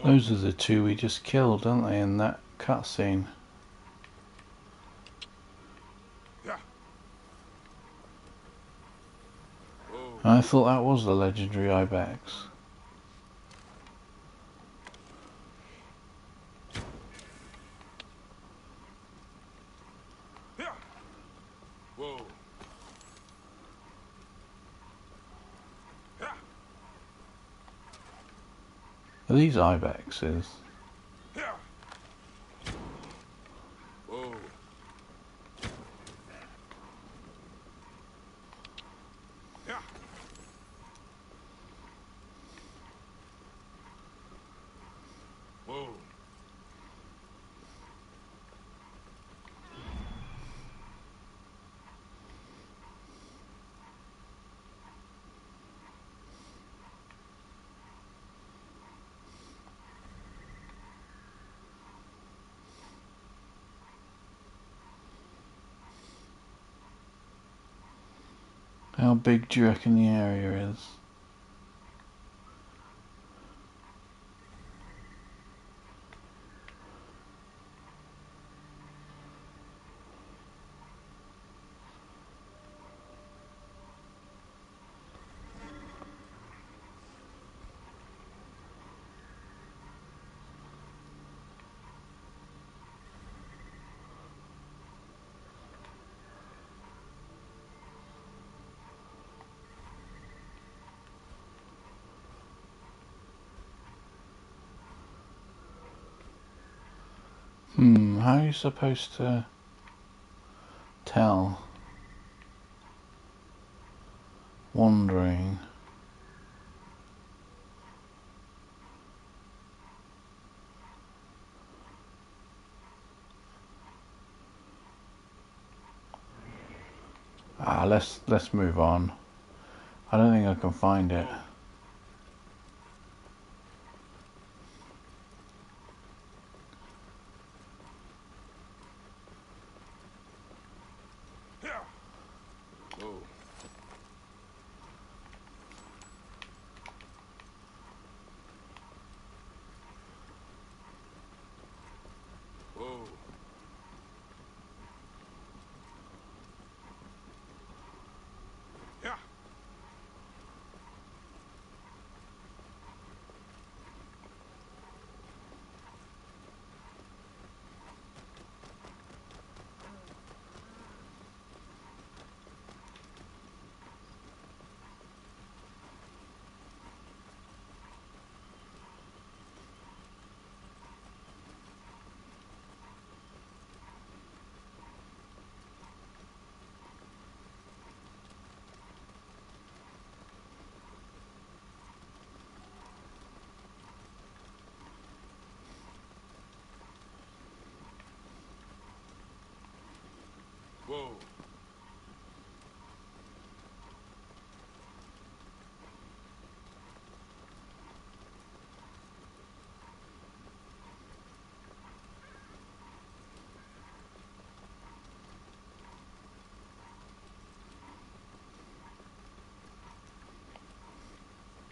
Those are the two we just killed, aren't they, in that cutscene? Yeah. Whoa. I thought that was the legendary Ibex. Yeah. Whoa. Yeah. Are these Ibexes? Yeah. Whoa. Yeah. Whoa. How big do you reckon the area is? How are you supposed to tell? Wandering. Let's move on. I don't think I can find it. Whoa. Whoa. Yeah. Whoa.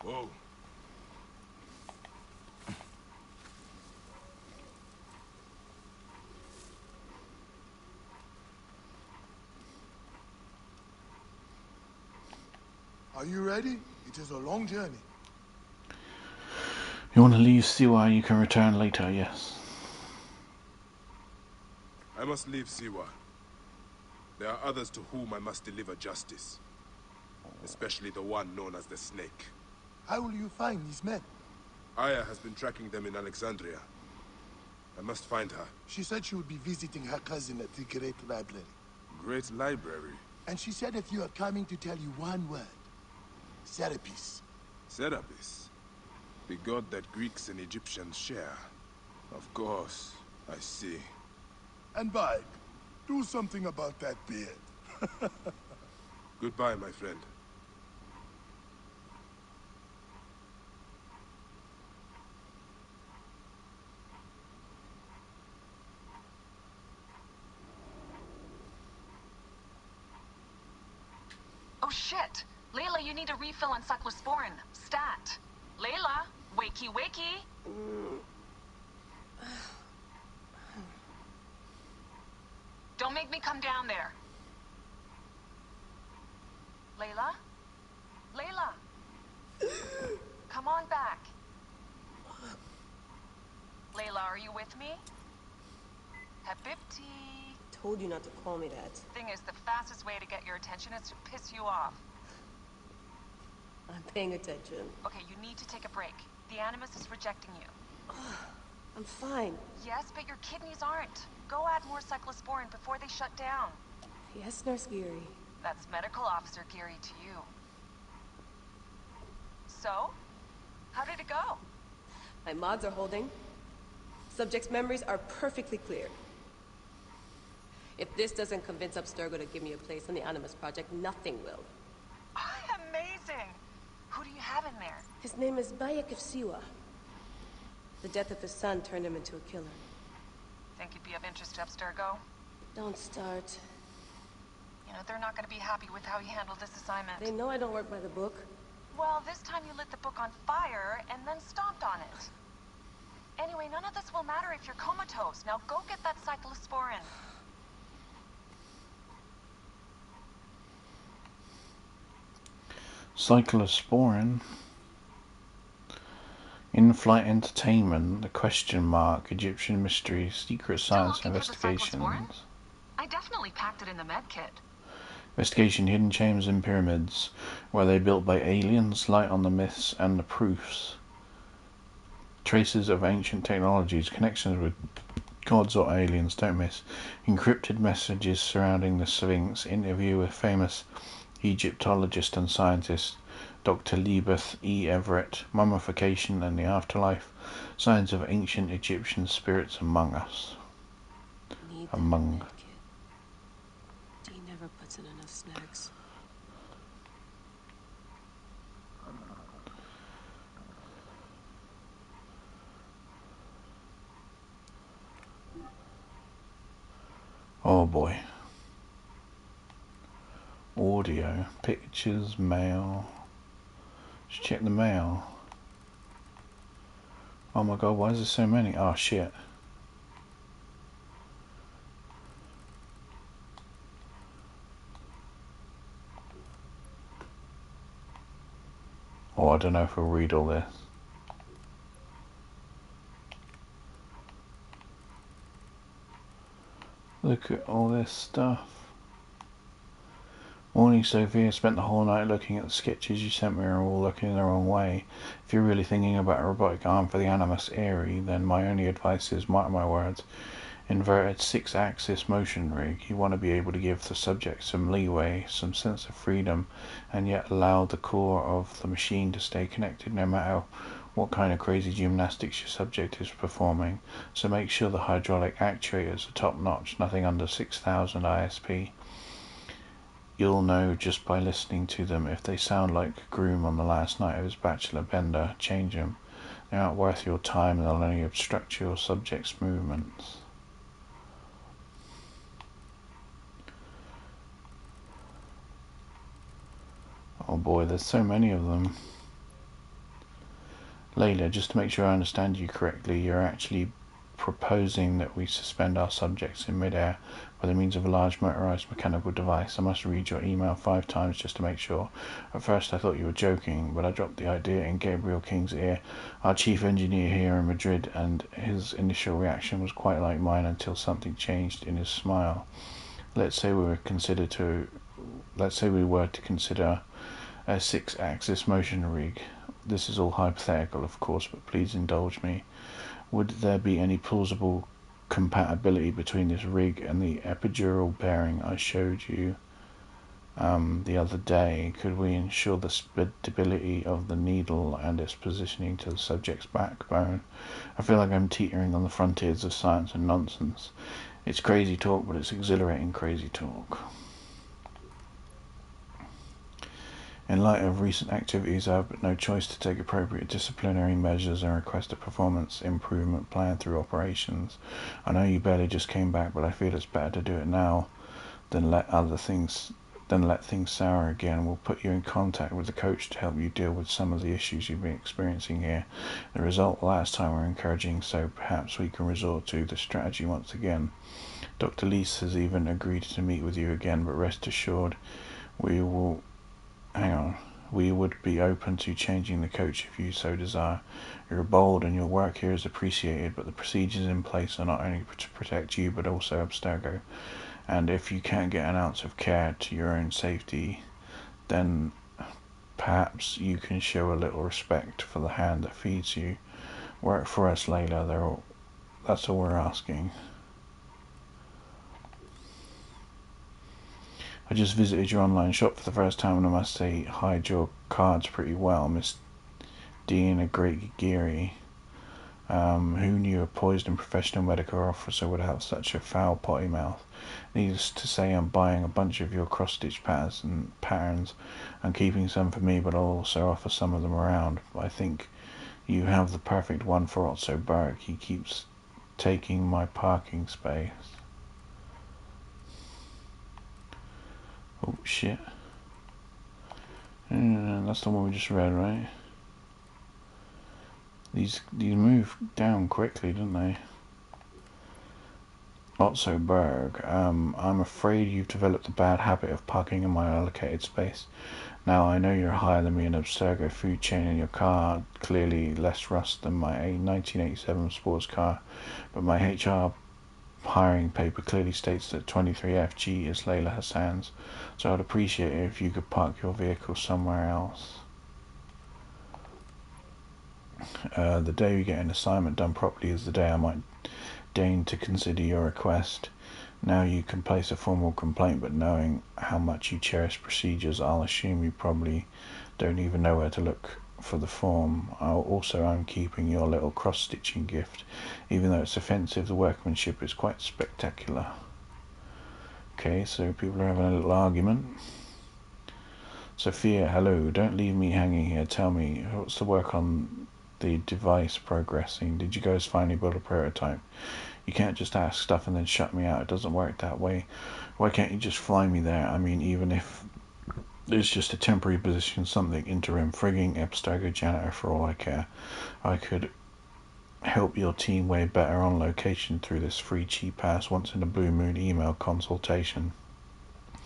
Whoa. Are you ready? It is a long journey. You want to leave Siwa, you can return later, yes. I must leave Siwa. There are others to whom I must deliver justice. Especially the one known as the Snake. How will you find these men? Aya has been tracking them in Alexandria. I must find her. She said she would be visiting her cousin at the Great Library. Great Library? And she said if you are coming to tell you one word. Serapis. Serapis? The god that Greeks and Egyptians share. Of course, I see. And Bike, do something about that beard. Goodbye, my friend. Oh shit! Layla, you need a refill on cyclosporin. Stat. Layla? Wakey, wakey. Don't make me come down there. Layla? Layla? Come on back. Layla, are you with me? Habibti. Told you not to call me that. Thing is, the fastest way to get your attention is to piss you off. I'm paying attention. Okay, you need to take a break. The Animus is rejecting you. I'm fine. Yes, but your kidneys aren't. Go add more cyclosporin before they shut down. Yes, Nurse Geary. That's Medical Officer Geary to you. So? How did it go? My mods are holding. Subject's memories are perfectly clear. If this doesn't convince Abstergo to give me a place on the Animus Project, nothing will. Amazing! Who do you have in there? His name is Bayek of Siwa. The death of his son turned him into a killer. Think you'd be of interest to Abstergo? Don't start. You know, they're not going to be happy with how you handled this assignment. They know I don't work by the book. Well, this time you lit the book on fire and then stomped on it. Anyway, none of this will matter if you're comatose. Now go get that cyclosporin. Cyclosporin. In-flight entertainment, the question mark, Egyptian mysteries, secret science investigations. I definitely packed it in the med kit. Investigation, hidden chambers and pyramids. Were they built by aliens? Light on the myths and the proofs. Traces of ancient technologies, connections with gods or aliens, don't miss. Encrypted messages surrounding the Sphinx. Interview with famous Egyptologist and scientist Dr. Lebeth E. Everett. Mummification and the afterlife. Signs of ancient Egyptian spirits among us. Among. Dee never puts in enough snacks. Oh boy. Audio, pictures, mail. Let's check the mail. Oh my god, why is there so many? Oh shit. Oh, I don't know if we'll read all this. Look at all this stuff. Morning, Sophia. Spent the whole night looking at the sketches you sent me, are all looking the wrong way. If you're really thinking about a robotic arm for the Animus Aerie, then my only advice is, mark my words, inverted 6-axis motion rig. You want to be able to give the subject some leeway, some sense of freedom, and yet allow the core of the machine to stay connected no matter what kind of crazy gymnastics your subject is performing. So make sure the hydraulic actuators are top notch, nothing under 6000 ISP. You'll know just by listening to them. If they sound like Groom on the last night of his bachelor bender, change them. They aren't worth your time and they'll only obstruct your subject's movements. Oh boy, there's so many of them. Layla, just to make sure I understand you correctly, you're actually proposing that we suspend our subjects in midair by the means of a large motorized mechanical device. I must read your email 5 times just to make sure. At first I thought you were joking, but I dropped the idea in Gabriel King's ear, our chief engineer here in Madrid, and his initial reaction was quite like mine until something changed in his smile. Let's say we were to consider a 6-axis motion rig. This is all hypothetical, of course, but please indulge me. Would there be any plausible compatibility between this rig and the epidural bearing I showed you the other day? Could we ensure the stability of the needle and its positioning to the subject's backbone? I feel like I'm teetering on the frontiers of science and nonsense. It's crazy talk, but it's exhilarating crazy talk. In light of recent activities, I have no choice to take appropriate disciplinary measures and request a performance improvement plan through operations. I know you barely just came back, but I feel it's better to do it now than then let things sour again. We'll put you in contact with the coach to help you deal with some of the issues you've been experiencing here. The result last time were encouraging, so perhaps we can resort to the strategy once again. Dr. Leese has even agreed to meet with you again, but rest assured, we would be open to changing the coach if you so desire. You're bold and your work here is appreciated, but the procedures in place are not only to protect you, but also Abstergo. And if you can't get an ounce of care to your own safety, then perhaps you can show a little respect for the hand that feeds you. Work for us, Layla. That's all we're asking. I just visited your online shop for the first time, and I must say, hide your cards pretty well, Miss Dean, Great Geary. Who knew a poised and professional medical officer would have such a foul potty mouth? Needless to say, I'm buying a bunch of your cross-stitch patterns and keeping some for me, but I'll also offer some of them around. I think you have the perfect one for Otto Berg. He keeps taking my parking space. Oh shit. That's the one we just read, right? These move down quickly, don't they? Otto Berg, I'm afraid you've developed the bad habit of parking in my allocated space. Now, I know you're higher than me in Abstergo food chain, and your car clearly less rust than my 1987 sports car, but my HR hiring paper clearly states that 23FG is Layla Hassan's, so I'd appreciate it if you could park your vehicle somewhere else. The day we get an assignment done properly is the day I might deign to consider your request. Now you can place a formal complaint, but knowing how much you cherish procedures, I'll assume you probably don't even know where to look for the form. I'm keeping your little cross-stitching gift. Even though it's offensive, the workmanship is quite spectacular. Okay, so people are having a little argument. Sophia, hello, don't leave me hanging here. Tell me, what's the work on the device progressing? Did you guys finally build a prototype? You can't just ask stuff and then shut me out. It doesn't work that way. Why can't you just fly me there? I mean, even if it's just a temporary position, something interim, frigging Abstergo janitor for all I care. I could help your team way better on location through this free cheap ass once in a blue moon email consultation.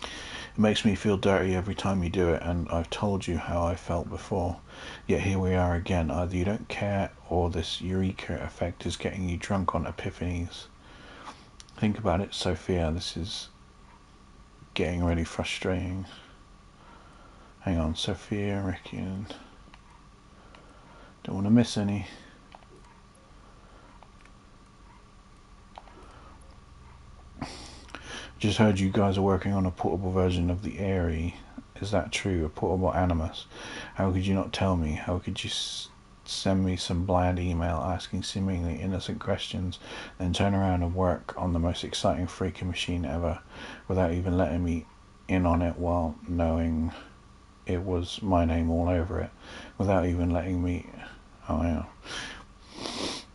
It makes me feel dirty every time you do it, and I've told you how I felt before. Yet here we are again. Either you don't care, or this eureka effect is getting you drunk on epiphanies. Think about it, Sophia. This is getting really frustrating. Hang on, Sophia, Ricky, don't want to miss any. Just heard you guys are working on a portable version of the Aerie. Is that true? A portable Animus? How could you not tell me? How could you send me some bland email asking seemingly innocent questions, then turn around and work on the most exciting freaking machine ever without even letting me in on it, while knowing it was my name all over it, without even letting me... Oh, yeah.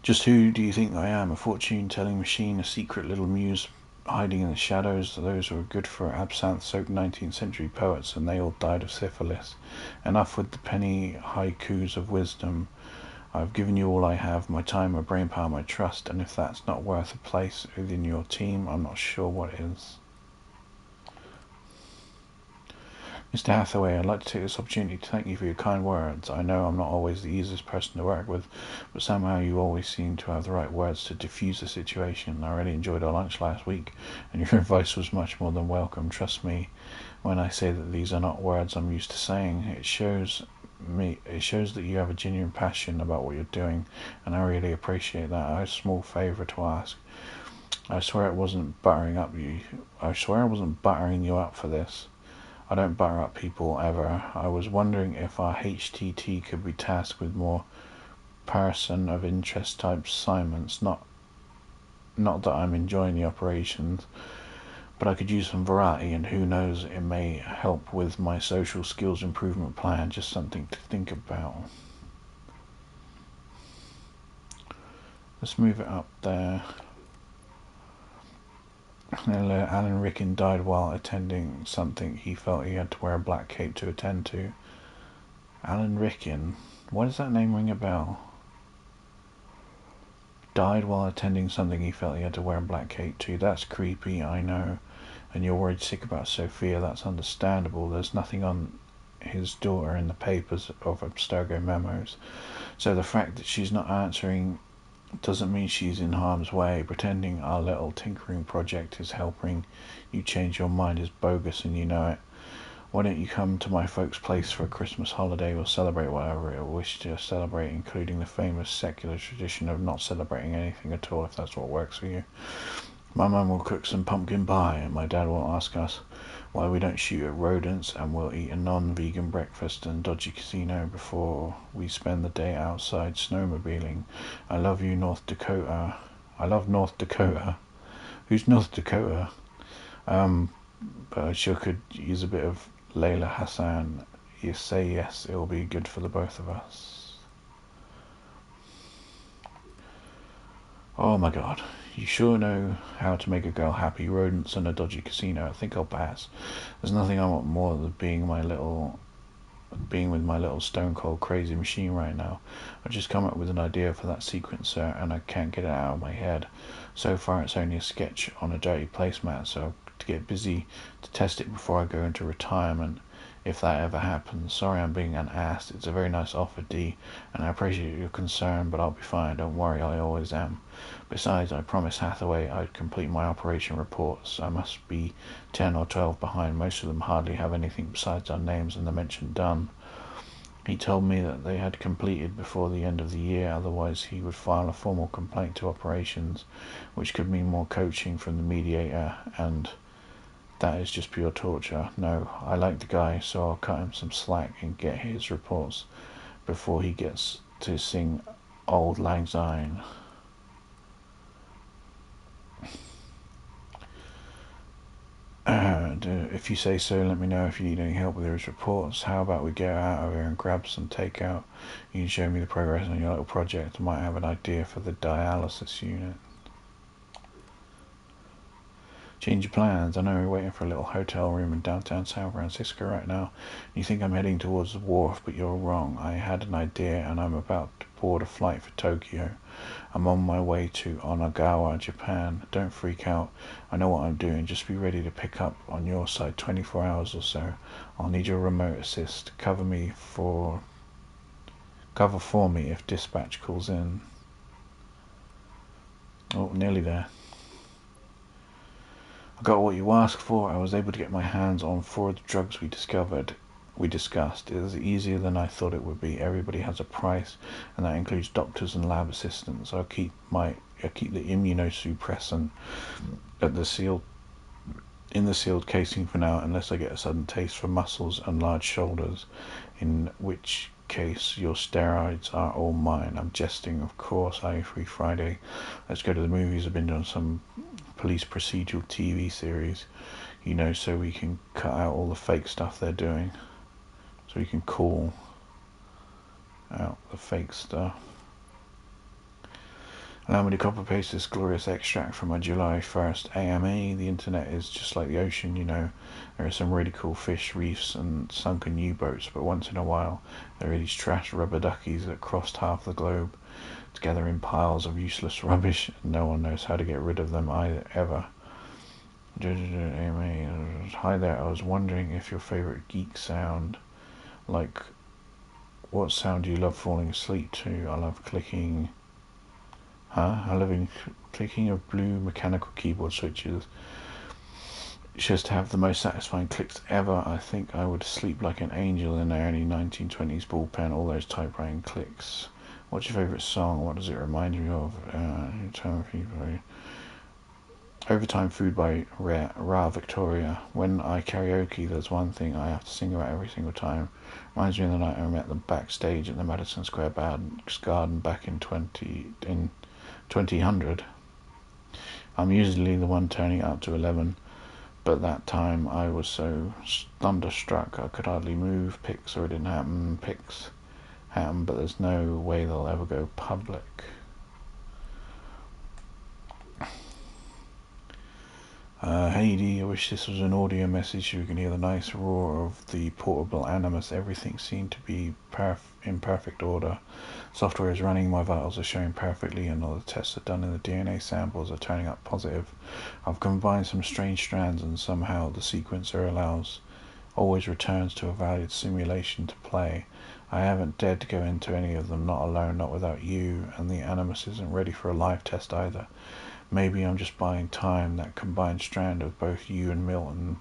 Just who do you think I am? A fortune-telling machine, a secret little muse hiding in the shadows? Those were good for absinthe-soaked 19th century poets, and they all died of syphilis. Enough with the penny haikus of wisdom. I've given you all I have, my time, my brain power, my trust, and if that's not worth a place within your team, I'm not sure what is. Mr. Hathaway, I'd like to take this opportunity to thank you for your kind words. I know I'm not always the easiest person to work with, but somehow you always seem to have the right words to diffuse the situation. I really enjoyed our lunch last week, and your advice was much more than welcome. Trust me when I say that these are not words I'm used to saying. It shows that you have a genuine passion about what you're doing, and I really appreciate that. I have a small favour to ask. I swear I wasn't buttering you up for this. I don't butter up people ever. I was wondering if our HTT could be tasked with more person of interest type assignments. Not that I'm enjoying the operations, but I could use some variety, and who knows, it may help with my social skills improvement plan. Just something to think about. Let's move it up there. Alan Rickon died while attending something he felt he had to wear a black cape to attend to. Alan Rickon? Why does that name ring a bell? Died while attending something he felt he had to wear a black cape to. That's creepy, I know. And you're worried sick about Sophia, that's understandable. There's nothing on his daughter in the papers of Abstergo memos. So the fact that she's not answering doesn't mean she's in harm's way. Pretending our little tinkering project is helping you change your mind is bogus and you know it. Why don't you come to my folks' place for a Christmas holiday? We'll celebrate whatever you wish to celebrate, including the famous secular tradition of not celebrating anything at all, if that's what works for you. My mum will cook some pumpkin pie, and my dad will ask us why we don't shoot at rodents, and we'll eat a non-vegan breakfast and dodgy casino before we spend the day outside snowmobiling. I love you, North Dakota. I love North Dakota. Who's North Dakota? But I sure could use a bit of Layla Hassan. You say yes, it'll be good for the both of us. Oh my god. You sure know how to make a girl happy. Rodents and a dodgy casino. I think I'll pass. There's nothing I want more than being with my little stone cold crazy machine right now. I've just come up with an idea for that sequencer and I can't get it out of my head. So far it's only a sketch on a dirty placemat, so to get busy to test it before I go into retirement, if that ever happens. Sorry I'm being an ass. It's a very nice offer, D, and I appreciate your concern, but I'll be fine. Don't worry, I always am. Besides, I promised Hathaway I'd complete my operation reports. I must be 10 or 12 behind. Most of them hardly have anything besides our names and the mention done. He told me that they had completed before the end of the year, otherwise he would file a formal complaint to operations, which could mean more coaching from the mediator, and that is just pure torture. No, I like the guy, so I'll cut him some slack and get his reports before he gets to sing Auld Lang Syne. If you say so, let me know if you need any help with those reports. How about we get out of here and grab some takeout? You can show me the progress on your little project. I might have an idea for the dialysis unit. Change your plans. I know you're waiting for a little hotel room in downtown San Francisco right now. You think I'm heading towards the wharf, but you're wrong. I had an idea and I'm about to board a flight for Tokyo. I'm on my way to Onagawa, Japan. Don't freak out. I know what I'm doing. Just be ready to pick up on your side 24 hours or so. I'll need your remote assist. Cover for me if dispatch calls in. Oh, nearly there. I got what you asked for. I was able to get my hands on 4 of the drugs we discussed. It was easier than I thought it would be. Everybody has a price, and that includes doctors and lab assistants. I'll keep the immunosuppressant in the sealed casing for now, unless I get a sudden taste for muscles and large shoulders, in which case your steroids are all mine. I'm jesting, of course. Free Friday. Let's go to the movies. I've been doing some police procedural TV series, so we can cut out all the fake stuff they're doing, so we can call out the fake stuff. Allow me to copy paste this glorious extract from my July 1st AMA. The internet is just like the ocean, There are some really cool fish, reefs and sunken U-boats, but once in a while there are these trash rubber duckies that crossed half the globe together in piles of useless rubbish, and no one knows how to get rid of them either, ever. Hi there, I was wondering if your favourite geek sound, like, what sound do you love falling asleep to? I love clicking of blue mechanical keyboard switches. Just have the most satisfying clicks ever. I think I would sleep like an angel in the early 1920s ball pen, all those typewriting clicks. What's your favourite song? What does it remind you of? Overtime Food by Ra Victoria. When I karaoke, there's one thing I have to sing about every single time. Reminds me of the night I met them backstage at the Madison Square Garden back in 2000. I'm usually the one turning it up to 11, but that time I was so thunderstruck I could hardly move. Pics, or it didn't happen. Pics happen, but there's no way they'll ever go public. Hey Dee, I wish this was an audio message so we can hear the nice roar of the portable Animus. Everything seemed to be in perfect order. Software is running, my vitals are showing perfectly, and all the tests are done, and the DNA samples are turning up positive. I've combined some strange strands, and somehow the sequencer always returns to a valid simulation to play. I haven't dared to go into any of them, not alone, not without you, and the Animus isn't ready for a live test either. Maybe I'm just buying time. That combined strand of both you and Milton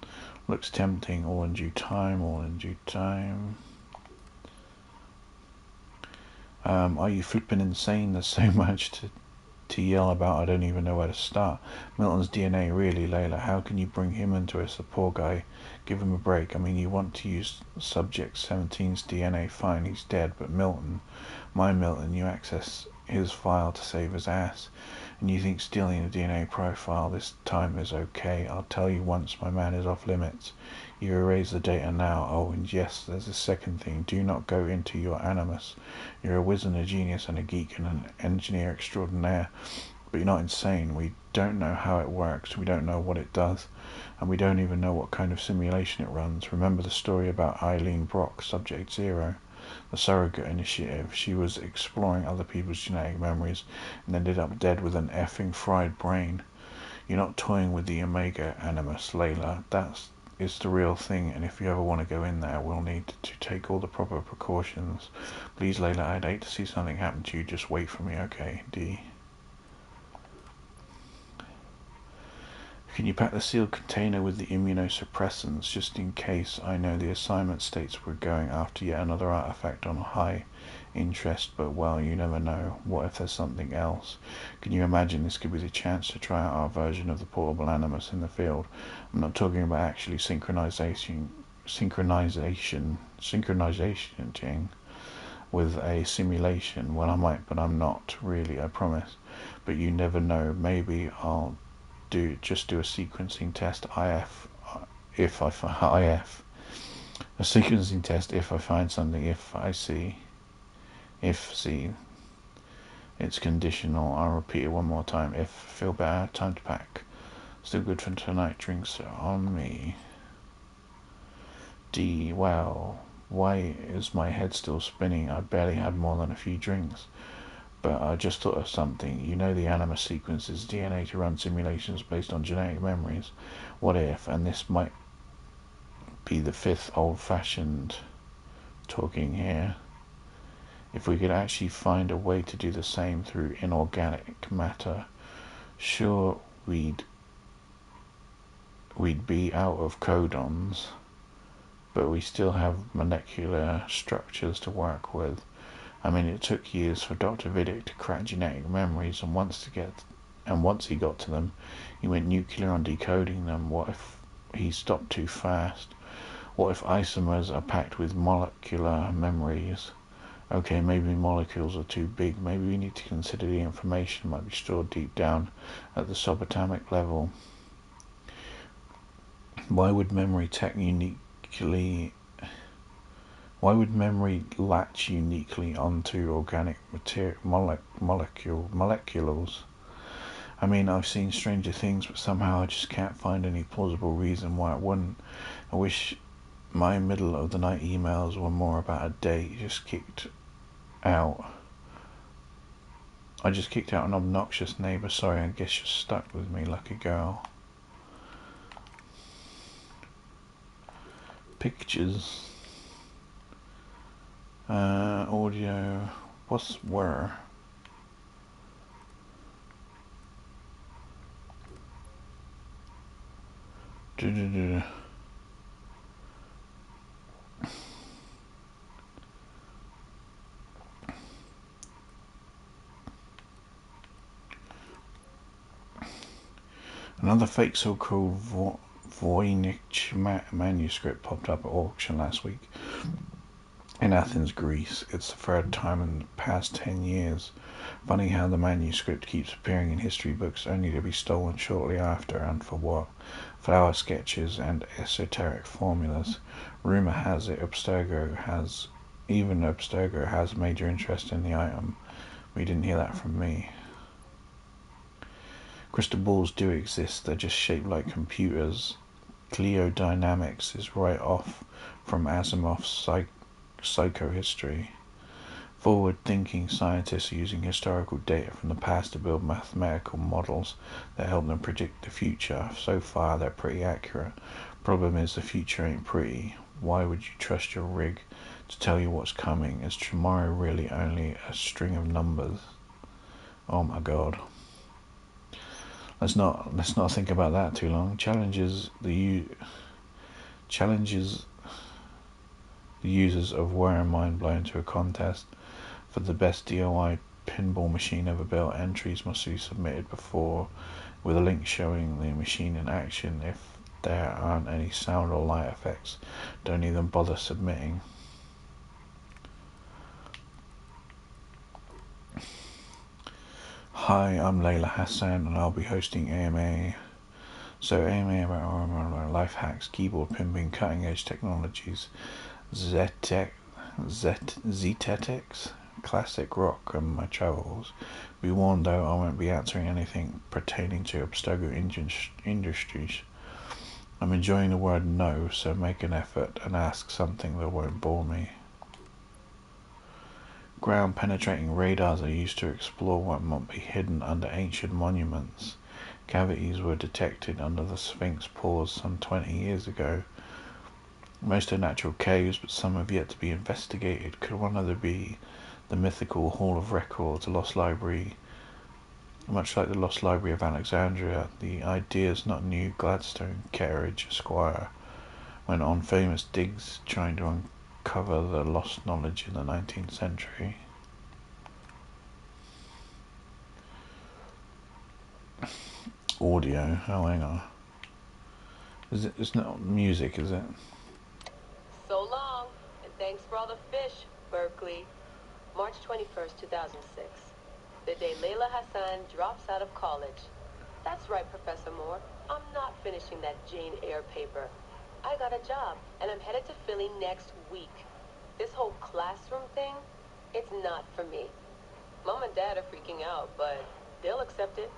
looks tempting. All in due time, all in due time. Are you flipping insane? There's so much to yell about, I don't even know where to start. Milton's DNA, really, Layla? How can you bring him into us? The poor guy. Give him a break. I mean, you want to use Subject 17's DNA, fine, he's dead, but Milton, my Milton, you access his file to save his ass, and you think stealing the DNA profile this time is okay. I'll tell you once, my man is off limits. You erase the data now. Oh, and yes, there's a second thing. Do not go into your Animus. You're a wizard, a genius, and a geek, and an engineer extraordinaire, but you're not insane. We don't know how it works, we don't know what it does, and we don't even know what kind of simulation it runs. Remember the story about Eileen Brock, Subject 0? The Surrogate Initiative. She was exploring other people's genetic memories and ended up dead with an effing fried brain. You're not toying with the Omega Animus, Layla. That is the real thing, and if you ever want to go in there, we'll need to take all the proper precautions. Please, Layla, I'd hate to see something happen to you. Just wait for me, okay? D. Can you pack the sealed container with the immunosuppressants, just in case? I know the assignment states we're going after yet another artifact on high interest, but well, you never know. What if there's something else? Can you imagine this could be the chance to try out our version of the portable Animus in the field? I'm not talking about actually synchronization with a simulation. Well, I might, but I'm not really, I promise. But you never know. Maybe I'll just do a sequencing test a sequencing test if I find something. If it's conditional. I'll repeat it one more time. If feel better, time to pack. Still good for tonight. Drinks are on me. D. Well, why is my head still spinning? I barely had more than a few drinks. But I just thought of something. You know the Animus sequences DNA to run simulations based on genetic memories. What if, and this might be the fifth old-fashioned talking here, if we could actually find a way to do the same through inorganic matter? Sure, we'd be out of codons, but we still have molecular structures to work with. I mean, it took years for Dr. Vidic to crack genetic memories, and once he got to them, he went nuclear on decoding them. What if he stopped too fast? What if isomers are packed with molecular memories? Okay, maybe molecules are too big. Maybe we need to consider the information might be stored deep down at the subatomic level. Why would memory latch uniquely onto organic molecules? I mean, I've seen stranger things, but somehow I just can't find any plausible reason why it wouldn't. I wish my middle of the night emails were more about a date. I just kicked out an obnoxious neighbour. Sorry, I guess you're stuck with me, lucky girl. Pictures. Audio. What's where? Another fake so-called Voynich manuscript popped up at auction last week in Athens, Greece. It's the third time in the past 10 years. Funny how the manuscript keeps appearing in history books only to be stolen shortly after, and for what? Flower sketches and esoteric formulas. Rumour has it Abstergo has major interest in the item. We didn't hear that from me. Crystal balls do exist, they're just shaped like computers. Cleodynamics is right off from Asimov's psychohistory. Forward-thinking scientists are using historical data from the past to build mathematical models that help them predict the future. So far, they're pretty accurate. Problem is, the future ain't pretty. Why would you trust your rig to tell you what's coming? Is tomorrow really only a string of numbers? Oh my god. Let's not think about that too long. Challenges the users of Where and Mind Blown to a contest for the best DIY pinball machine ever built. Entries must be submitted before, with a link showing the machine in action. If there aren't any sound or light effects, don't even bother submitting. Hi, I'm Layla Hassan and I'll be hosting AMA. So AMA about life hacks, keyboard pimping, cutting edge technologies, Zetetics, classic rock, and my travels. Be warned though, I won't be answering anything pertaining to Abstergo Industries. I'm enjoying the word no, so make an effort and ask something that won't bore me. Ground-penetrating radars are used to explore what might be hidden under ancient monuments. Cavities were detected under the Sphinx pause some 20 years ago. Most are natural caves, but some have yet to be investigated. Could one of them be the mythical Hall of Records, the Lost Library? Much like the Lost Library of Alexandria, the idea is not new. Gladstone, Ketteridge, Esquire went on famous digs trying to uncover the lost knowledge in the 19th century. Audio, oh hang on. It's not music, is it? So long, and thanks for all the fish, Berkeley. March 21st, 2006. The day Layla Hassan drops out of college. That's right, Professor Moore. I'm not finishing that Jane Eyre paper. I got a job, and I'm headed to Philly next week. This whole classroom thing, it's not for me. Mom and Dad are freaking out, but they'll accept it.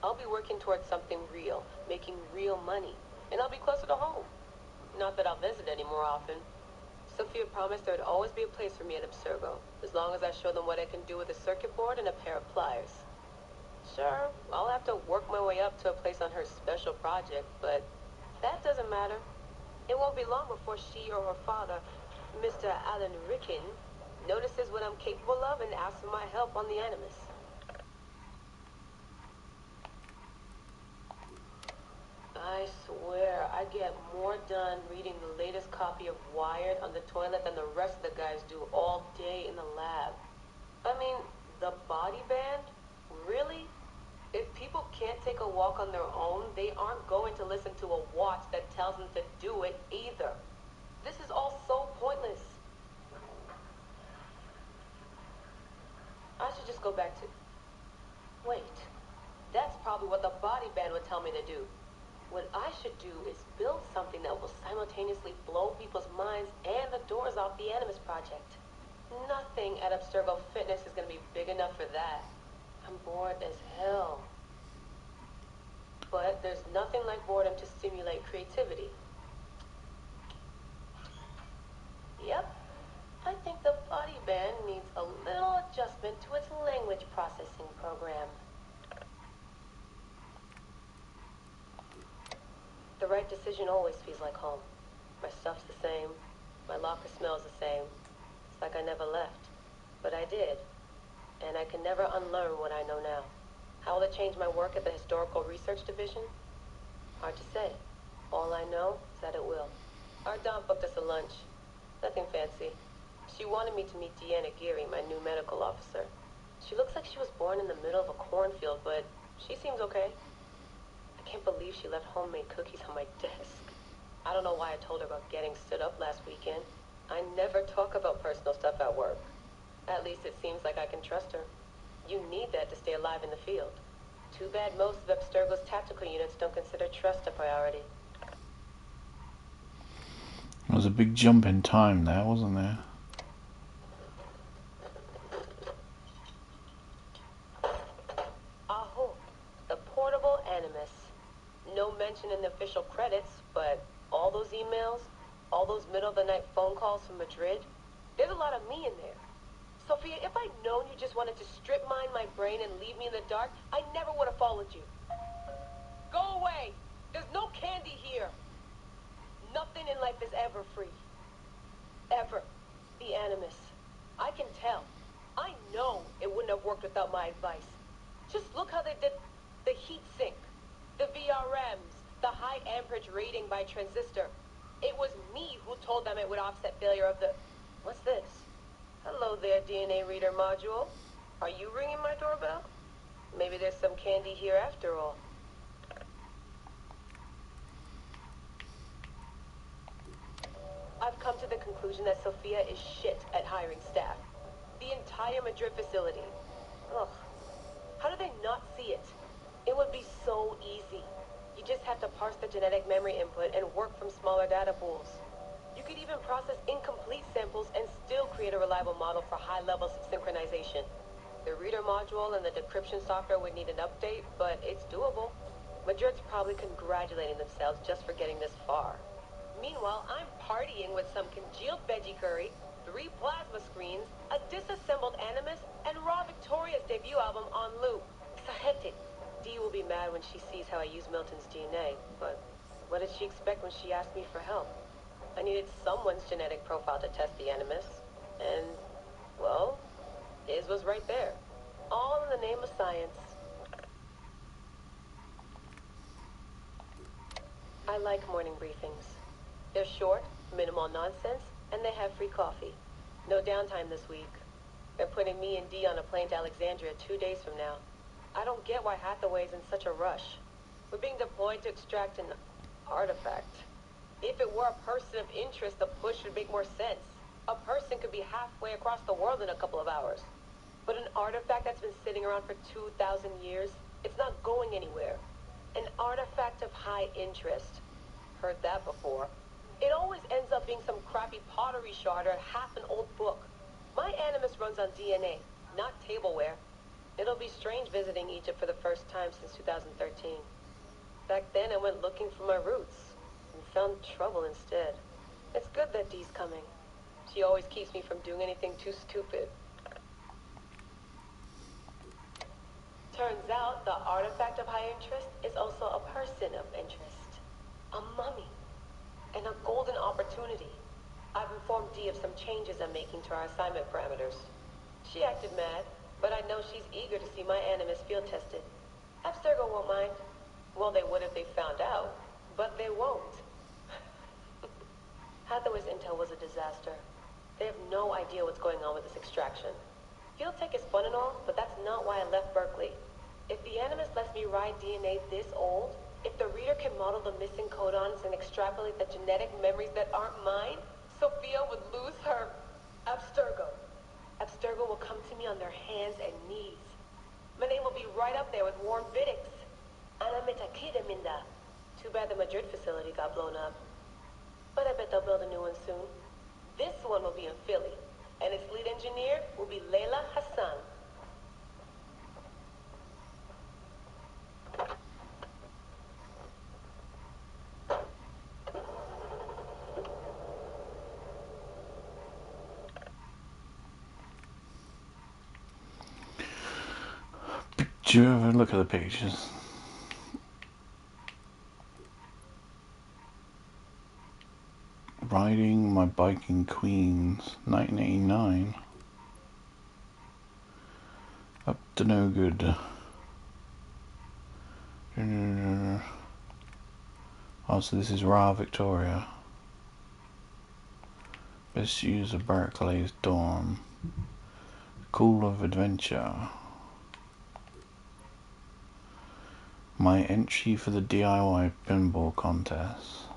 I'll be working towards something real, making real money, and I'll be closer to home. Not that I'll visit any more often. Sophia promised there'd always be a place for me at Abstergo, as long as I show them what I can do with a circuit board and a pair of pliers. Sure, I'll have to work my way up to a place on her special project, but that doesn't matter. It won't be long before she or her father, Mr. Alan Ricken, notices what I'm capable of and asks for my help on the Animus. I swear, I get more done reading the latest copy of Wired on the toilet than the rest of the guys do all day in the lab. I mean, the body band? Really? If people can't take a walk on their own, they aren't going to listen to a watch that tells them to do it either. This is all so pointless. I should just go back to... Wait. That's probably what the body band would tell me to do. What I should do is build something that will simultaneously blow people's minds and the doors off the Animus Project. Nothing at Abstergo Fitness is going to be big enough for that. I'm bored as hell. But there's nothing like boredom to stimulate creativity. Yep. I think the body band needs a little adjustment to its language processing program. The right decision always feels like home. My stuff's the same. My locker smells the same. It's like I never left. But I did. And I can never unlearn what I know now. How will it change my work at the Historical Research Division? Hard to say. All I know is that it will. Our Dom booked us a lunch. Nothing fancy. She wanted me to meet Deanna Geary, my new medical officer. She looks like she was born in the middle of a cornfield, but she seems okay. I can't believe she left homemade cookies on my desk. I don't know why I told her about getting stood up last weekend. I never talk about personal stuff at work. At least it seems like I can trust her. You need that to stay alive in the field. Too bad most of Abstergo's tactical units don't consider trust a priority. There was a big jump in time there, wasn't there? Aho, the portable no mention in the official credits, but all those emails, all those middle-of-the-night phone calls from Madrid, there's a lot of me in there. Sophia, if I'd known you just wanted to strip mine my brain and leave me in the dark, I never would have followed you. Go away! There's no candy here! Nothing in life is ever free. Ever. The Animus. I can tell. I know it wouldn't have worked without my advice. Just look how they did the heat sink, the VRMs, the high amperage rating by transistor. It was me who told them it would offset failure of the... What's this? Hello there, DNA reader module. Are you ringing my doorbell? Maybe there's some candy here after all. I've come to the conclusion that Sophia is shit at hiring staff. The entire Madrid facility. Ugh. How do they not see it? It would be so easy. You just have to parse the genetic memory input and work from smaller data pools. You could even process incomplete samples and still create a reliable model for high levels of synchronization. The reader module and the decryption software would need an update, but it's doable. Madrid's probably congratulating themselves just for getting this far. Meanwhile, I'm partying with some congealed veggie curry, 3 plasma screens, a disassembled Animus, and Raw Victoria's debut album on loop. It's hectic. Dee will be mad when she sees how I use Milton's DNA, but what did she expect when she asked me for help? I needed someone's genetic profile to test the Animus, and, well, his was right there. All in the name of science. I like morning briefings. They're short, minimal nonsense, and they have free coffee. No downtime this week. They're putting me and Dee on a plane to Alexandria 2 days from now. I don't get why Hathaway's in such a rush. We're being deployed to extract an artifact. If it were a person of interest, the push would make more sense. A person could be halfway across the world in a couple of hours. But an artifact that's been sitting around for 2,000 years, it's not going anywhere. An artifact of high interest. Heard that before. It always ends up being some crappy pottery shard or half an old book. My Animus runs on DNA, not tableware. It'll be strange visiting Egypt for the first time since 2013. Back then I went looking for my roots and found trouble instead. It's good that Dee's coming. She always keeps me from doing anything too stupid. Turns out the artifact of high interest is also a person of interest. A mummy. And a golden opportunity. I've informed Dee of some changes I'm making to our assignment parameters. She acted mad, but I know she's eager to see my Animus field tested. Abstergo won't mind. Well, they would if they found out, but they won't. Hathaway's intel was a disaster. They have no idea what's going on with this extraction. Field tech is fun and all, but that's not why I left Berkeley. If the Animus lets me ride DNA this old, if the reader can model the missing codons and extrapolate the genetic memories that aren't mine, Sophia would lose her Abstergo. Abstergo will come to me on their hands and knees. My name will be right up there with Warren Vidick's. Ana Metakida Minda. Too bad the Madrid facility got blown up. But I bet they'll build a new one soon. This one will be in Philly, and its lead engineer will be Layla Hassan. Do you ever look at the pictures? Riding my bike in Queens, 1989. Up to no good. Oh, so this is Raw Victoria. Best use of Berkeley's dorm. Call of Adventure. My entry for the DIY pinball contest.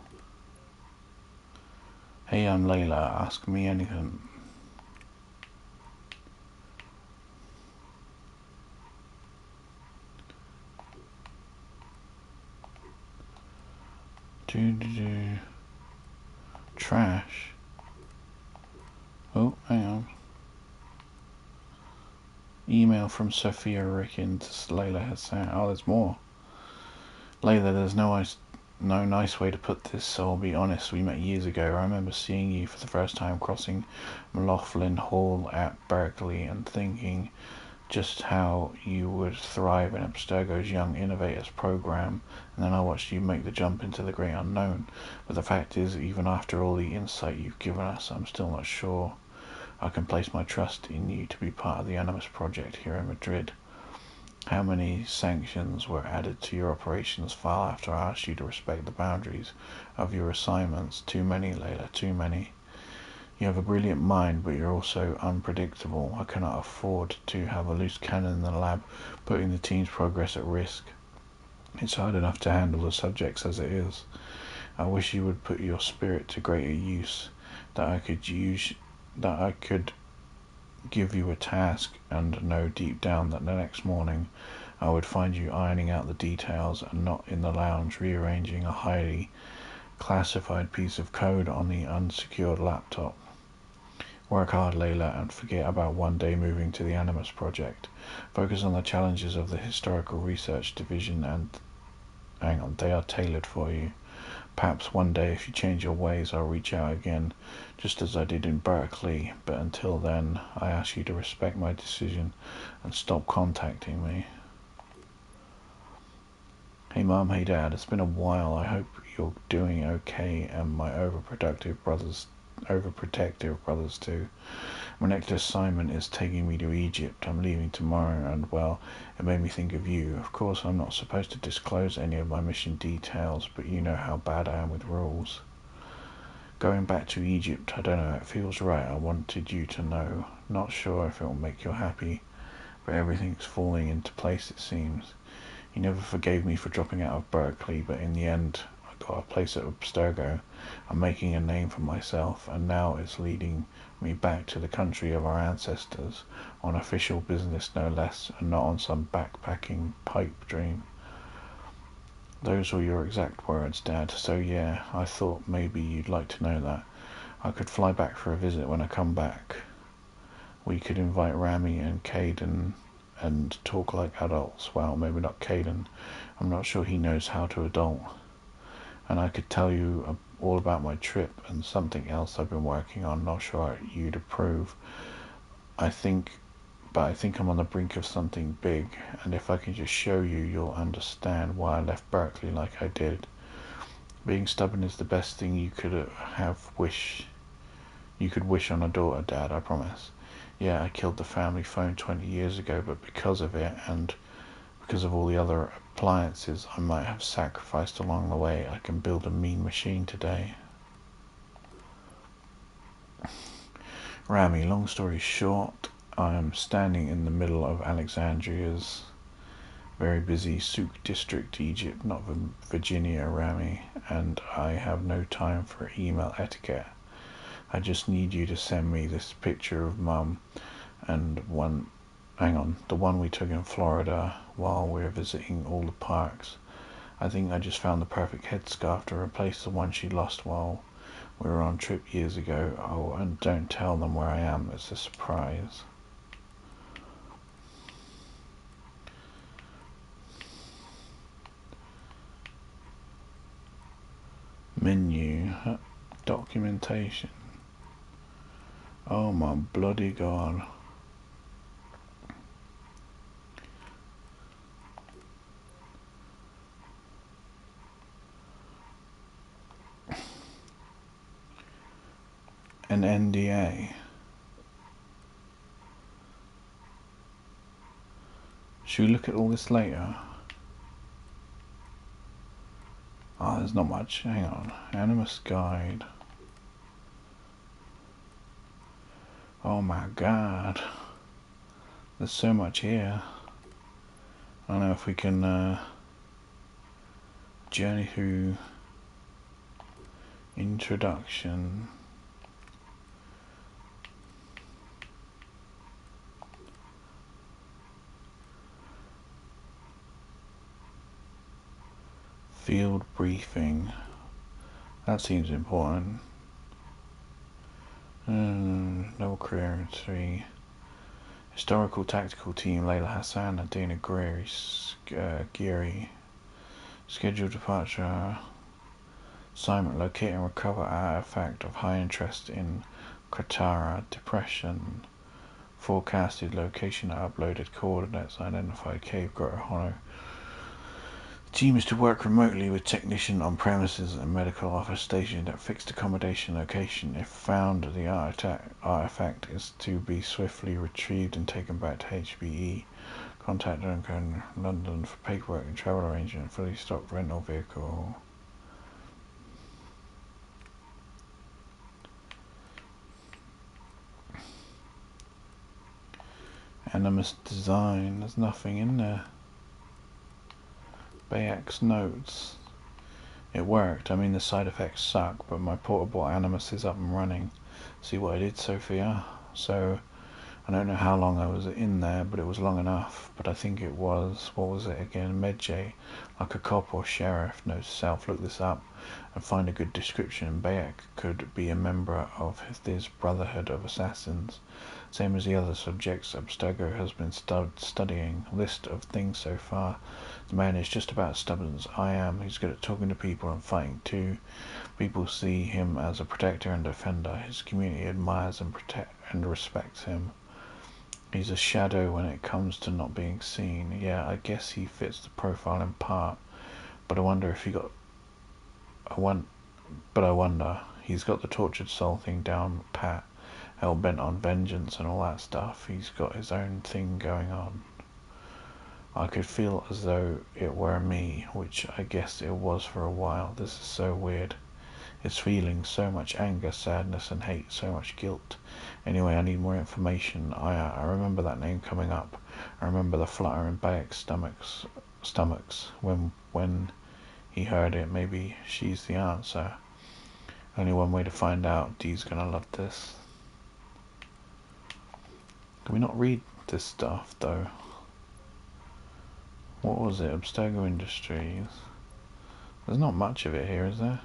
Hey, I'm Layla. Ask me anything. Trash. Oh, hang on. Email from Sophia Ricken to Layla Hassan. Oh, there's more. Layla, there's no nice way to put this, so I'll be honest. We met years ago. I remember seeing you for the first time crossing M'Laughlin Hall at Berkeley and thinking just how you would thrive in Abstergo's Young Innovators program, and then I watched you make the jump into the great unknown. But the fact is, even after all the insight you've given us, I'm still not sure I can place my trust in you to be part of the Animus Project here in Madrid. How many sanctions were added to your operations file after I asked you to respect the boundaries of your assignments? Too many, Layla, too many. You have a brilliant mind, but you're also unpredictable. I cannot afford to have a loose cannon in the lab, putting the team's progress at risk. It's hard enough to handle the subjects as it is. I wish you would put your spirit to greater use, that I could give you a task and know deep down that the next morning I would find you ironing out the details and not in the lounge rearranging a highly classified piece of code on the unsecured laptop. Work hard, Layla, and forget about one day moving to the Animus Project. Focus on the challenges of the Historical Research Division and... Hang on, they are tailored for you. Perhaps one day, if you change your ways, I'll reach out again, just as I did in Berkeley, but until then, I ask you to respect my decision and stop contacting me. Hey Mum, hey Dad, it's been a while. I hope you're doing okay, and my overprotective brothers too. My next assignment is taking me to Egypt. I'm leaving tomorrow, and well, it made me think of you. Of course, I'm not supposed to disclose any of my mission details, but you know how bad I am with rules. Going back to Egypt, I don't know, it feels right. I wanted you to know. Not sure if it will make you happy, but everything's falling into place, it seems. You never forgave me for dropping out of Berkeley, but in the end, I got a place at Abstergo. I'm making a name for myself, and now it's leading me back to the country of our ancestors, on official business no less, and not on some backpacking pipe dream. Those were your exact words, Dad, so yeah, I thought maybe you'd like to know that. I could fly back for a visit when I come back. We could invite Rami and Caden and talk like adults. Well, maybe not Caden. I'm not sure he knows how to adult. And I could tell you all about my trip and something else I've been working on. Not sure you'd approve. I think I'm on the brink of something big, and if I can just show you, you'll understand why I left Berkeley like I did. Being stubborn is the best thing you could wish on a daughter, Dad, I promise. Yeah, I killed the family phone 20 years ago, but because of it, and because of all the other appliances I might have sacrificed along the way, I can build a mean machine today. Rami, long story short, I am standing in the middle of Alexandria's very busy Souk district, Egypt, not Virginia, Rami, and I have no time for email etiquette. I just need you to send me this picture of Mum and the one we took in Florida while we were visiting all the parks. I think I just found the perfect headscarf to replace the one she lost while we were on trip years ago. Oh, and don't tell them where I am, it's a surprise. Menu, documentation. Oh my bloody god. An NDA. Should we look at all this later? Oh, there's not much. Hang on. Animus Guide. Oh my god. There's so much here. I don't know if we can journey through introduction. Field briefing. That seems important. Level career 3. Historical tactical team, Layla Hassan, Adina Geary. Scheduled departure. Assignment: locate and recover artifact of high interest in Kratara Depression. Forecasted location, uploaded coordinates, identified cave, grotto, hollow. The team is to work remotely with technician on premises and medical office stationed at fixed accommodation location. If found, the artifact is to be swiftly retrieved and taken back to HBE. Contact Duncan London for paperwork and travel arrangement. Fully stocked rental vehicle. Animus design. There's nothing in there. Bayek's notes. It worked. I mean, the side effects suck, but my portable Animus is up and running. See what I did, Sophia? So, I don't know how long I was in there, but it was long enough. But I think it was, what was it again? Medjay, like a cop or sheriff, knows self. Look this up and find a good description. Bayek could be a member of this Brotherhood of Assassins. Same as the other subjects Abstergo has been studying. List of things so far. The man is just about as stubborn as I am. He's good at talking to people and fighting too. People see him as a protector and defender. His community admires and respects him. He's a shadow when it comes to not being seen. Yeah, I guess he fits the profile in part. But I wonder if he got... I wonder. He's got the tortured soul thing down pat. Hell-bent on vengeance and all that stuff. He's got his own thing going on. I could feel as though it were me, which I guess it was for a while. This is so weird. His feelings, so much anger, sadness and hate, so much guilt. Anyway, I need more information. I remember that name coming up. I remember the flutter in Bayek's stomachs when he heard it. Maybe she's the answer. Only one way to find out. Dee's gonna love this. Can we not read this stuff though? What was it? Abstergo Industries. There's not much of it here, is there?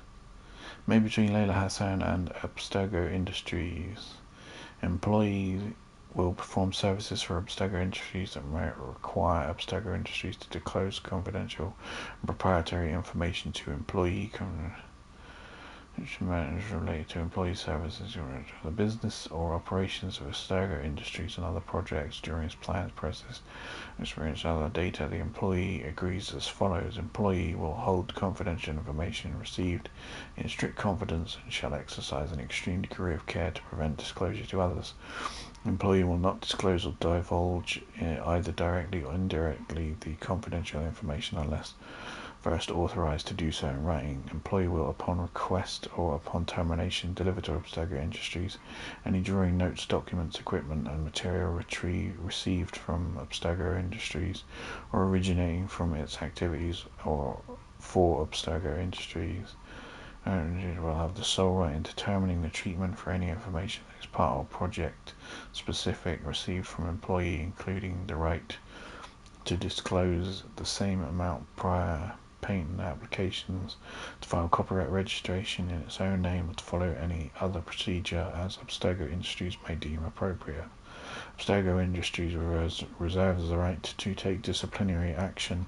Made between Layla Hassan and Abstergo Industries. Employees will perform services for Abstergo Industries that may require Abstergo Industries to disclose confidential and proprietary information to employee matters related to employee services, the business or operations of Abstergo Industries and other projects during its plans process, experience other data. The employee agrees as follows. Employee will hold confidential information received in strict confidence and shall exercise an extreme degree of care to prevent disclosure to others. Employee will not disclose or divulge either directly or indirectly the confidential information unless first authorized to do so in writing. Employee will, upon request or upon termination, deliver to Abstergo Industries any drawing, notes, documents, equipment, and material received from Abstergo Industries or originating from its activities or for Abstergo Industries. And will have the sole right in determining the treatment for any information that is part or project specific received from employee, including the right to disclose the same amount prior patent applications, to file copyright registration in its own name, and to follow any other procedure as Abstergo Industries may deem appropriate. Abstergo Industries reserves the right to take disciplinary action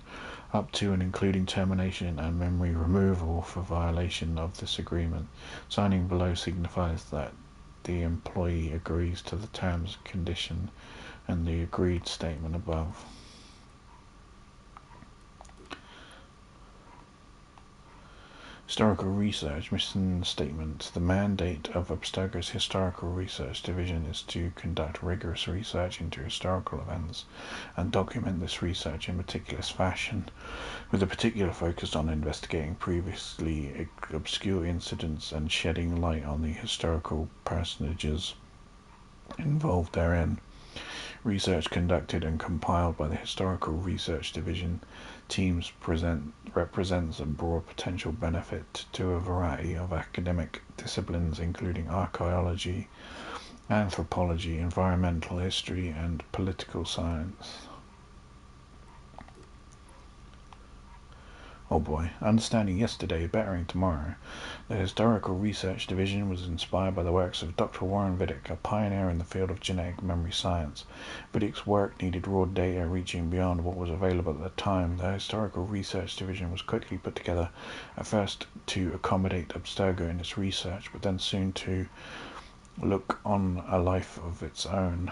up to and including termination and memory removal for violation of this agreement. Signing below signifies that the employee agrees to the terms and condition and the agreed statement above. Historical research mission statement. The mandate of Abstergo's Historical Research Division is to conduct rigorous research into historical events and document this research in meticulous fashion, with a particular focus on investigating previously obscure incidents and shedding light on the historical personages involved therein. Research conducted and compiled by the Historical Research Division teams represents a broad potential benefit to a variety of academic disciplines, including archaeology, anthropology, environmental history, and political science. Oh boy. Understanding yesterday, bettering tomorrow. The Historical Research Division was inspired by the works of Dr. Warren Vidic, a pioneer in the field of genetic memory science. Vidic's work needed raw data reaching beyond what was available at the time. The Historical Research Division was quickly put together, at first to accommodate Abstergo in its research, but then soon to look on a life of its own.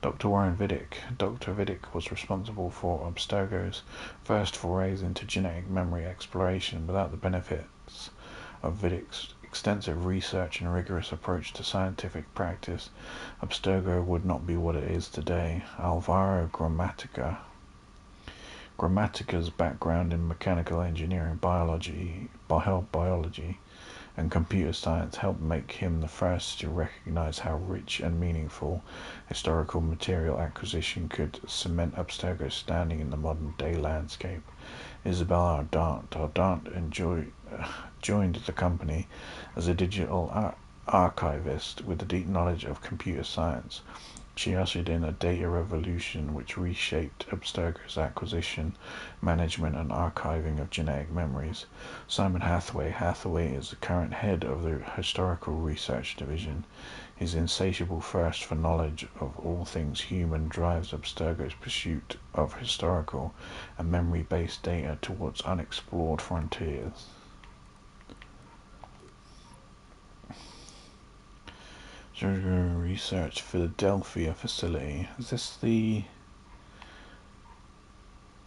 Dr. Warren Vidic. Dr. Vidic was responsible for Abstergo's first forays into genetic memory exploration. Without the benefits of Vidic's extensive research and rigorous approach to scientific practice, Abstergo would not be what it is today. Alvaro Grammatica's background in mechanical engineering, biology, and computer science helped make him the first to recognize how rich and meaningful historical material acquisition could cement Abstergo's standing in the modern-day landscape. Isabelle Ardant joined the company as a digital archivist with a deep knowledge of computer science. She ushered in a data revolution which reshaped Abstergo's acquisition, management and archiving of genetic memories. Simon Hathaway. Hathaway is the current head of the Historical Research Division. His insatiable thirst for knowledge of all things human drives Abstergo's pursuit of historical and memory-based data towards unexplored frontiers. Research Philadelphia facility. Is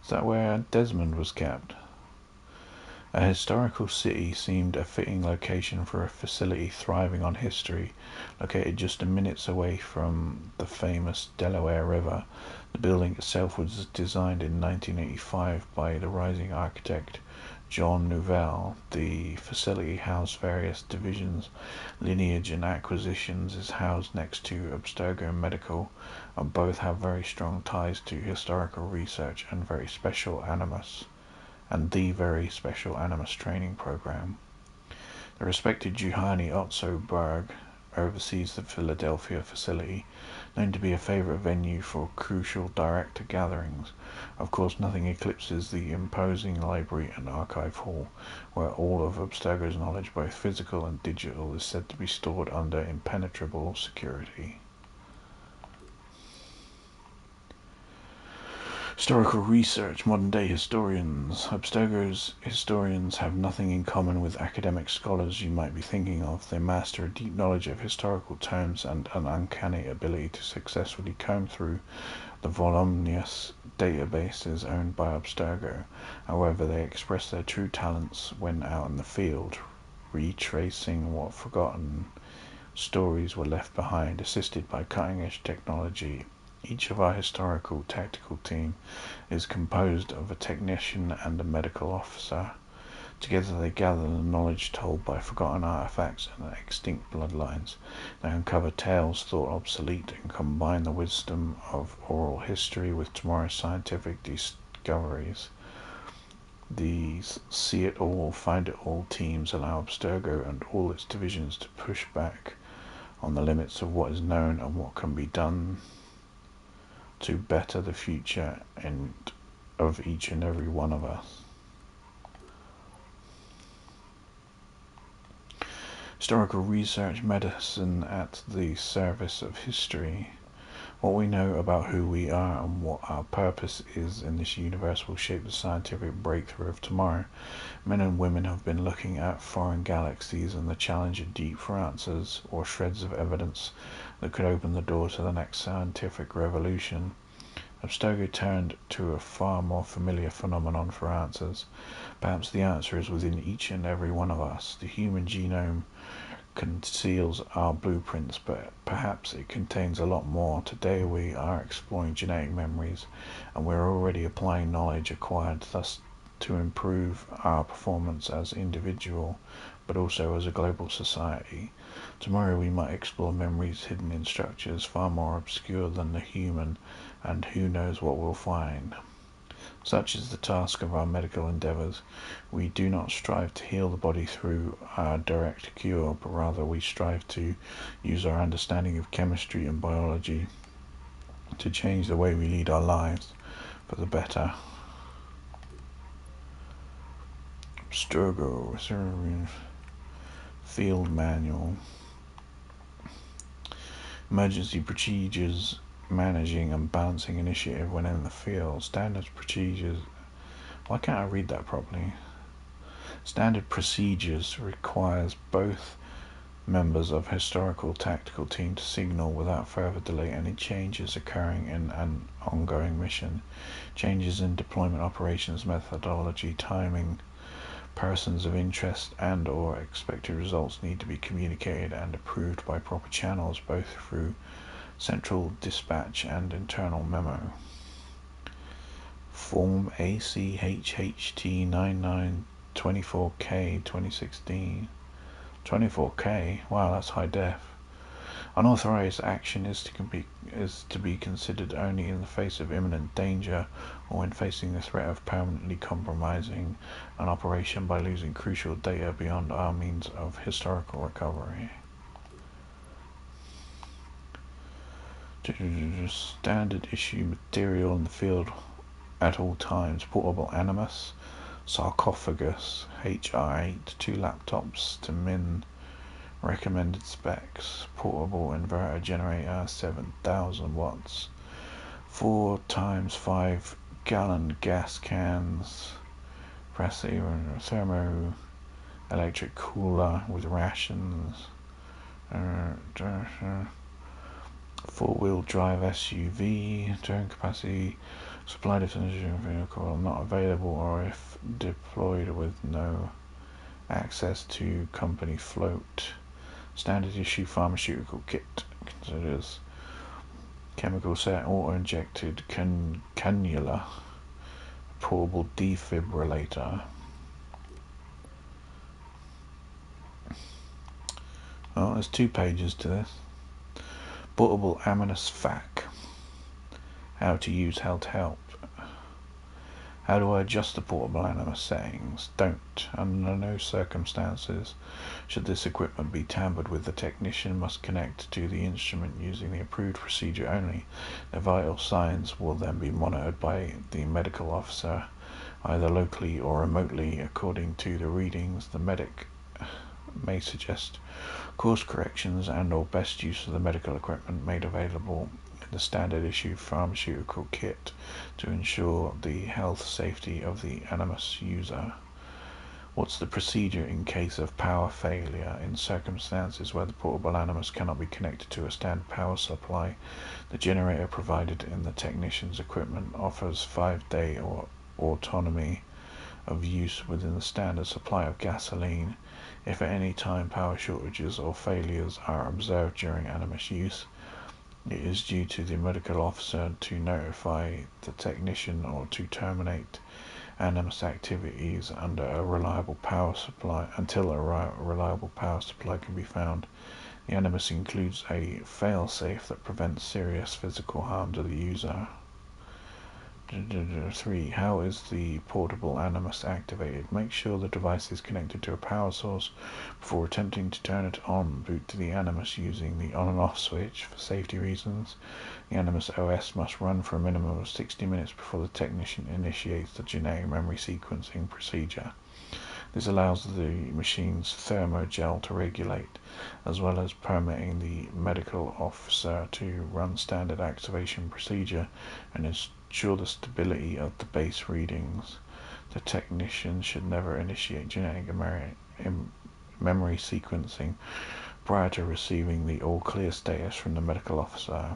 that where Desmond was kept? A historical city seemed a fitting location for a facility thriving on history. Located just a minutes away from the famous Delaware River, the building itself was designed in 1985 by the rising architect John Nouvel. The facility housed various divisions. Lineage and Acquisitions is housed next to Abstergo Medical, and both have very strong ties to historical research and the very special Animus training program. The respected Juhani Otso Berg oversees the Philadelphia facility, known to be a favorite venue for crucial director gatherings. Of course, nothing eclipses the imposing library and archive hall, where all of Abstergo's knowledge, both physical and digital, is said to be stored under impenetrable security. Historical research. Modern-day historians. Abstergo's historians have nothing in common with academic scholars you might be thinking of. They master a deep knowledge of historical terms and an uncanny ability to successfully comb through the voluminous databases owned by Abstergo. However, they express their true talents when out in the field, retracing what forgotten stories were left behind, assisted by cutting-edge technology. Each of our historical tactical team is composed of a technician and a medical officer. Together they gather the knowledge told by forgotten artifacts and extinct bloodlines. They uncover tales thought obsolete and combine the wisdom of oral history with tomorrow's scientific discoveries. These see-it-all, find-it-all teams allow Abstergo and all its divisions to push back on the limits of what is known and what can be done to better the future of each and every one of us. Historical research, medicine at the service of history. What we know about who we are and what our purpose is in this universe will shape the scientific breakthrough of tomorrow. Men and women have been looking at foreign galaxies and the challenge are deep for answers or shreds of evidence that could open the door to the next scientific revolution. Abstergo turned to a far more familiar phenomenon for answers. Perhaps the answer is within each and every one of us. The human genome conceals our blueprints, but perhaps it contains a lot more. Today we are exploring genetic memories, and we're already applying knowledge acquired thus to improve our performance as individual, but also as a global society. Tomorrow we might explore memories hidden in structures far more obscure than the human, and who knows what we'll find. Such is the task of our medical endeavors. We do not strive to heal the body through our direct cure, but rather we strive to use our understanding of chemistry and biology to change the way we lead our lives for the better. Sturgo, Field Manual. Emergency procedures, managing and balancing initiative when in the field. Standard procedures. Why can't I read that properly? Standard procedures requires both members of historical tactical team to signal without further delay any changes occurring in an ongoing mission. Changes in deployment operations, methodology, timing, persons of interest and or expected results need to be communicated and approved by proper channels, both through central dispatch and internal memo. Form ACHHT 9924K 2016. 24K? Wow, that's high def. Unauthorized action is to be considered only in the face of imminent danger or when facing the threat of permanently compromising an operation by losing crucial data beyond our means of historical recovery. Standard issue material in the field at all times. Portable Animus, sarcophagus, HR8, 2 laptops to min. Recommended specs: portable inverter generator, 7,000 watts, 4 times 5 gallon gas cans, thermo electric cooler with rations, 4-wheel drive SUV, towing capacity, supply definition vehicle not available or if deployed with no access to company float. Standard issue pharmaceutical kit considers chemical set, auto-injected cannula, portable defibrillator. Oh, there's 2 pages to this. Portable Animus FAQ. How to use, how to help. How do I adjust the portable Animus settings? Don't. Under no circumstances should this equipment be tampered with. The technician must connect to the instrument using the approved procedure only. The vital signs will then be monitored by the medical officer, either locally or remotely. According to the readings, the medic may suggest course corrections and or best use of the medical equipment made available in the standard issue pharmaceutical kit to ensure the health safety of the Animus user. What's the procedure in case of power failure? In circumstances where the portable Animus cannot be connected to a standard power supply, the generator provided in the technician's equipment offers 5-day or autonomy of use within the standard supply of gasoline. If at any time power shortages or failures are observed during Animus use, it is due to the medical officer to notify the technician or to terminate Animus activities under a reliable power supply until a reliable power supply can be found. The Animus includes a fail-safe that prevents serious physical harm to the user. 3. How is the portable Animus activated? Make sure the device is connected to a power source before attempting to turn it on. Boot to the Animus using the on and off switch. For safety reasons, the Animus OS must run for a minimum of 60 minutes before the technician initiates the genetic memory sequencing procedure. This allows the machine's thermogel to regulate, as well as permitting the medical officer to run standard activation procedure and ensure the stability of the base readings. The technician should never initiate genetic memory sequencing prior to receiving the all-clear status from the medical officer.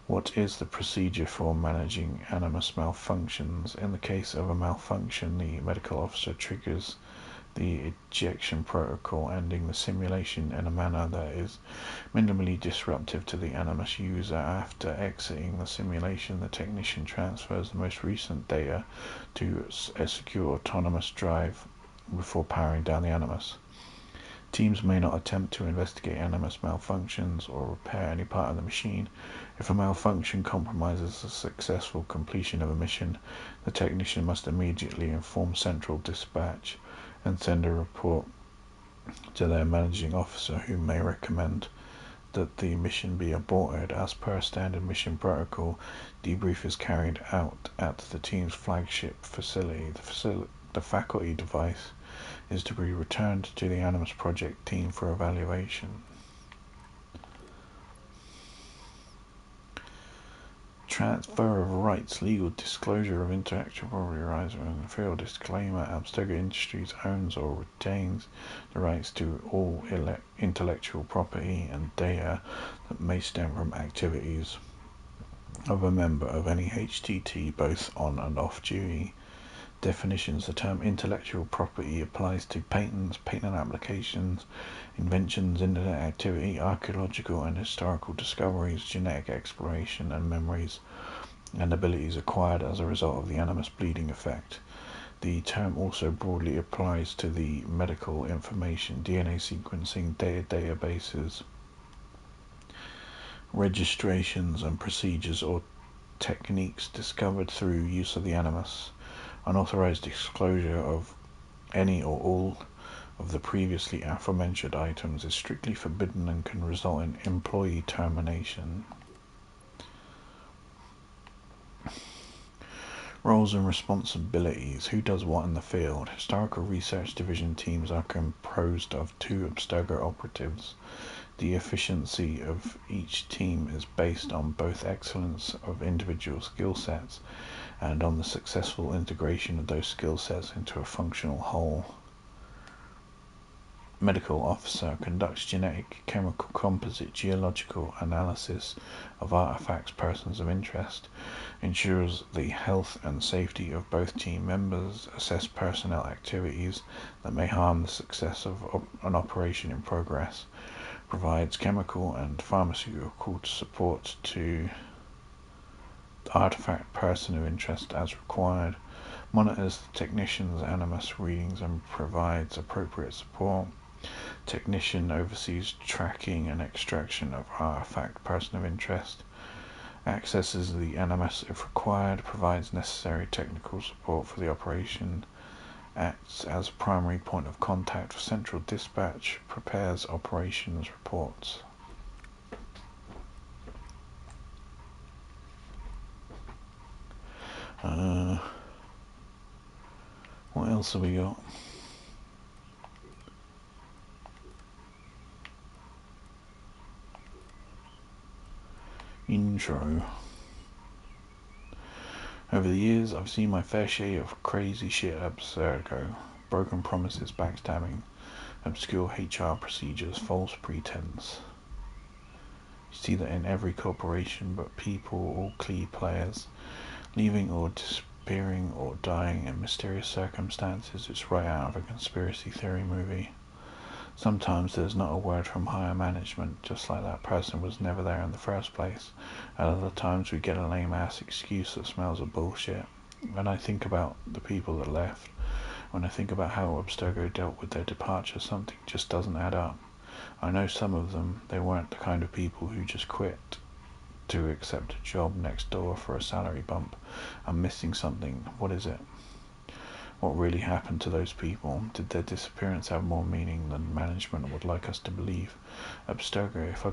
What is the procedure for managing Animus malfunctions? In the case of a malfunction, the medical officer triggers the ejection protocol, ending the simulation in a manner that is minimally disruptive to the Animus user. After exiting the simulation, the technician transfers the most recent data to a secure autonomous drive before powering down the Animus. Teams may not attempt to investigate Animus malfunctions or repair any part of the machine. If a malfunction compromises the successful completion of a mission, the technician must immediately inform Central Dispatch and send a report to their managing officer, who may recommend that the mission be aborted. As per standard mission protocol, debrief is carried out at the team's flagship facility. the faculty device is to be returned to the Animus Project team for evaluation. Transfer of rights, legal disclosure of intellectual property rights in the field. Disclaimer: Abstergo Industries owns or retains the rights to all intellectual property and data that may stem from activities of a member of any HTT, both on and off duty. Definitions: the term intellectual property applies to patents, patent applications, inventions, internet activity, archaeological and historical discoveries, genetic exploration, and memories and abilities acquired as a result of the Animus bleeding effect. The term also broadly applies to the medical information, DNA sequencing, databases, registrations and procedures or techniques discovered through use of the Animus. Unauthorized disclosure of any or all of the previously aforementioned items is strictly forbidden and can result in employee termination. Roles and responsibilities. Who does what in the field? Historical Research Division teams are composed of 2 Abstergo operatives. The efficiency of each team is based on both excellence of individual skill sets and on the successful integration of those skill sets into a functional whole. Medical Officer conducts genetic, chemical, composite, geological analysis of artifacts, persons of interest, ensures the health and safety of both team members, assess personnel activities that may harm the success of an operation in progress, provides chemical and pharmaceutical support to the artifact person of interest as required, monitors the technician's Animus readings and provides appropriate support. Technician oversees tracking and extraction of artifact person of interest, accesses the Animus if required, provides necessary technical support for the operation, acts as a primary point of contact for central dispatch, prepares operations reports. What else have we got? Intro. Over the years, I've seen my fair share of crazy shit at Abstergo. Broken promises, backstabbing, obscure HR procedures, false pretense. You see that in every corporation, but people, all key players, leaving or disappearing or dying in mysterious circumstances. It's right out of a conspiracy theory movie. Sometimes there's not a word from higher management, just like that person was never there in the first place. At other times we get a lame-ass excuse that smells of bullshit. When I think about the people that left, when I think about how Abstergo dealt with their departure, something just doesn't add up. I know some of them, they weren't the kind of people who just quit to accept a job next door for a salary bump. I'm missing something. What is it? What really happened to those people? Did their disappearance have more meaning than management would like us to believe? Abstergo, if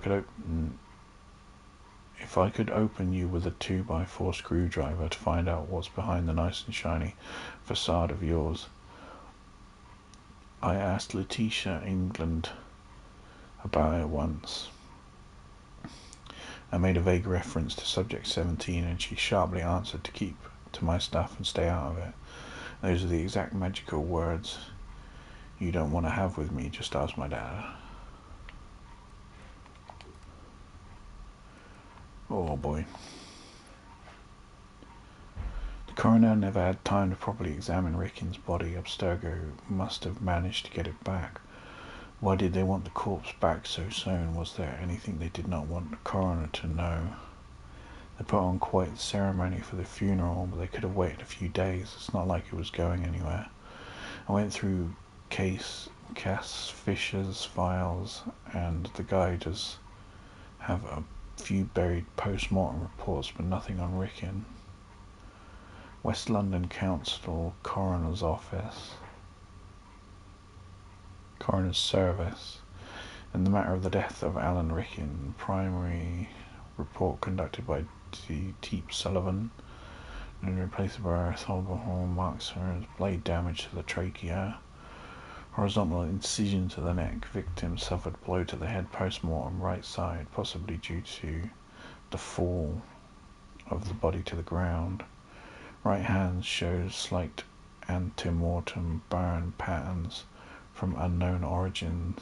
I could open you with a 2x4 screwdriver to find out what's behind the nice and shiny facade of yours. I asked Letitia England about it once. I made a vague reference to Subject 17 and she sharply answered to keep to my stuff and stay out of it. Those are the exact magical words you don't want to have with me, just ask my dad. Oh boy. The coroner never had time to properly examine Rickin's body. Abstergo must have managed to get it back. Why did they want the corpse back so soon? Was there anything they did not want the coroner to know? They put on quite the ceremony for the funeral, but they could have waited a few days. It's not like it was going anywhere. I went through Cass Fisher's files, and the guy does have a few buried post-mortem reports, but nothing on Rickin. West London Council Coroner's Office. Coroner's Service. In the matter of the death of Alan Rickin, primary report conducted by Teep Sullivan. and replaced by orthogonal marks or blade damage to the trachea. Horizontal incision to the neck. Victim suffered blow to the head post-mortem right side, possibly due to the fall of the body to the ground. Right hand shows slight ante-mortem burn patterns from unknown origins.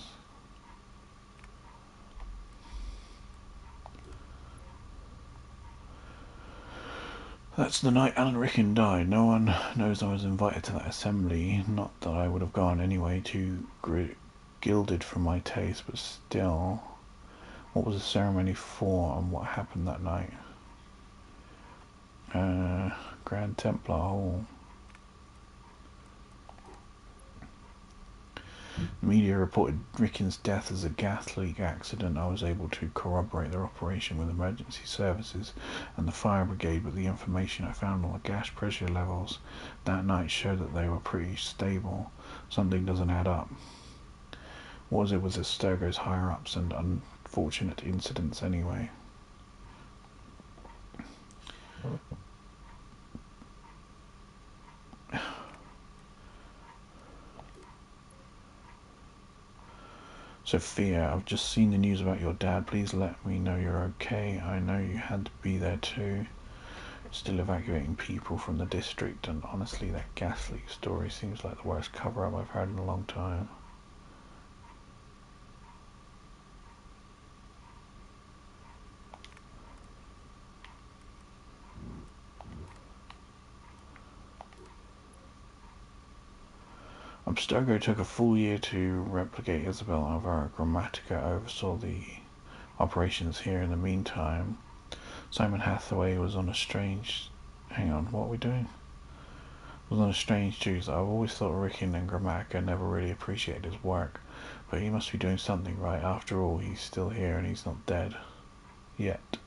That's the night Alan Rickon died. No one knows I was invited to that assembly. Not that I would have gone anyway, too gilded for my taste, but still. What was the ceremony for and what happened that night? Grand Templar Hall. The media reported Rickon's death as a gas leak accident. I was able to corroborate their operation with emergency services and the fire brigade, but the information I found on the gas pressure levels that night showed that they were pretty stable. Something doesn't add up. What was it with Abstergo's higher-ups and unfortunate incidents anyway? Sophia, I've just seen the news about your dad. Please let me know you're okay. I know you had to be there too. Still evacuating people from the district, and honestly that gas leak story seems like the worst cover-up I've heard in a long time. Abstergo took a full year to replicate Isabel Alvaro. Grammatica oversaw the operations here. In the meantime, Simon Hathaway was on a strange... Hang on, what are we doing? Was on a strange juice. I've always thought Rickon and Grammatica never really appreciated his work, but he must be doing something right. After all, he's still here and he's not dead. Yet.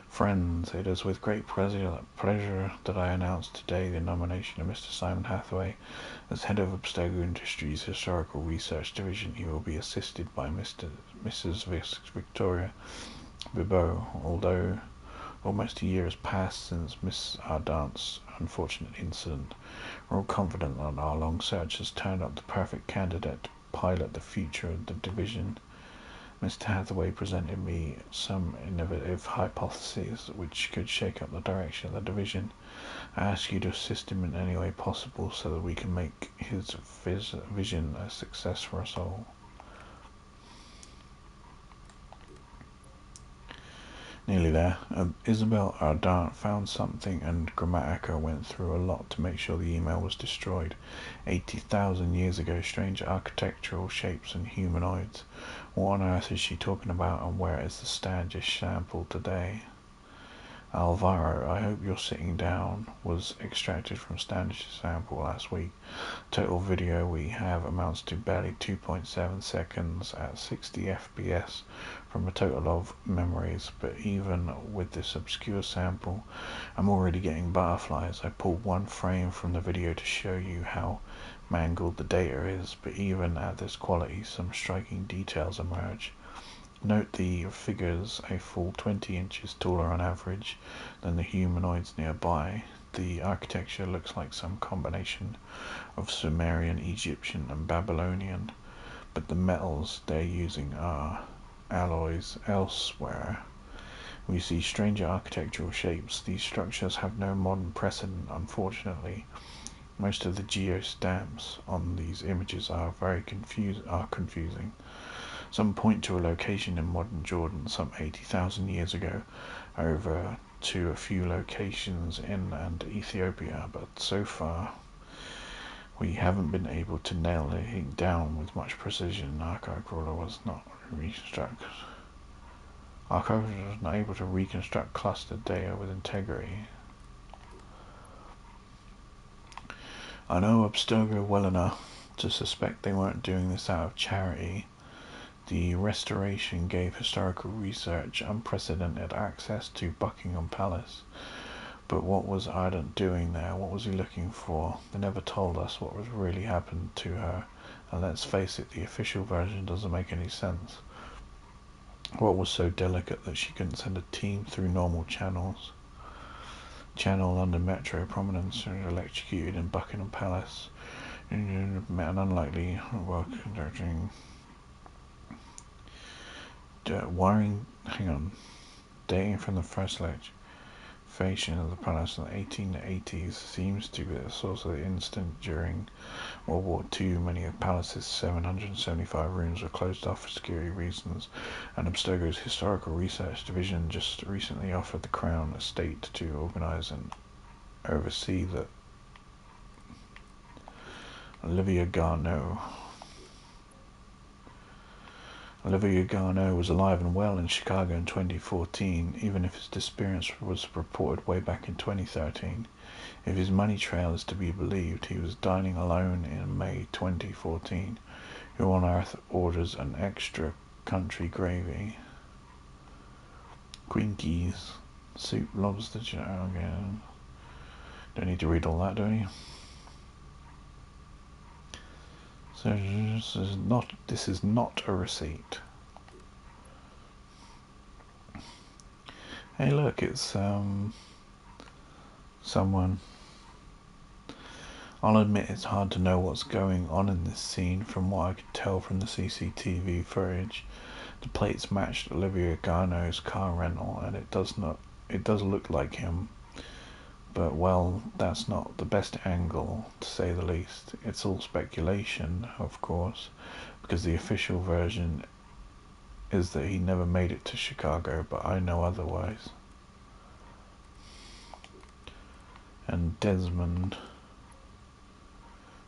Friends, it is with great pleasure that I announce today the nomination of Mr. Simon Hathaway as head of Abstergo Industries Historical Research Division. He will be assisted by Mrs. Victoria Bibot. Although almost a year has passed since Miss Ardant's unfortunate incident, we're all confident that our long search has turned up the perfect candidate to pilot the future of the division. Mr. Hathaway presented me some innovative hypotheses which could shake up the direction of the division. I ask you to assist him in any way possible so that we can make his vision a success for us all. Nearly there. Isabel Ardant found something and Grammatica went through a lot to make sure the email was destroyed. 80,000 years ago, strange architectural shapes and humanoids. What on earth is she talking about, and where is the Standish sample today? Alvaro, I hope you're sitting down, was extracted from Standish's sample last week. Total video we have amounts to barely 2.7 seconds at 60 FPS from a total of memories, but even with this obscure sample, I'm already getting butterflies. I pulled one frame from the video to show you how mangled the data is, but even at this quality, some striking details emerge. Note the figures a full 20 inches taller on average than the humanoids nearby. The architecture looks like some combination of Sumerian, Egyptian and Babylonian, but the metals they're using are alloys elsewhere. We see stranger architectural shapes. These structures have no modern precedent, unfortunately. Most of the geostamps on these images are confusing. Some point to a location in modern Jordan some 80,000 years ago, over to a few locations in and Ethiopia, but so far we haven't been able to nail anything down with much precision. Archive Crawler was not able to reconstruct clustered data with integrity. I know Abstergo well enough to suspect they weren't doing this out of charity. The restoration gave historical research unprecedented access to Buckingham Palace. But what was Ardant doing there? What was he looking for? They never told us what was really happened to her. And let's face it, the official version doesn't make any sense. What was so delicate that she couldn't send a team through normal channels? Channel London Metro prominence electrocuted in Buckingham Palace. Met an unlikely work conducting wiring. Hang on, dating from the first electrification of the palace in the 1880s seems to be the source of the incident. During World War II, many of the palace's 775 rooms were closed off for security reasons, and Abstergo's Historical Research Division just recently offered the Crown Estate to organise and oversee the Olivia Garneau. Olivia Garneau was alive and well in Chicago in 2014, even if his disappearance was reported way back in 2013. If his money trail is to be believed, he was dining alone in May 2014. Who on earth orders an extra country gravy? Quinkies, soup, lobster, again. Don't need to read all that, do we? So this is not a receipt. Hey, look, it's someone. I'll admit it's hard to know what's going on in this scene. From what I could tell from the CCTV footage, the plates matched Olivia Garneau's car rental, and it does look like him. But, well, that's not the best angle, to say the least. It's all speculation, of course, because the official version is that he never made it to Chicago, but I know otherwise. And Desmond...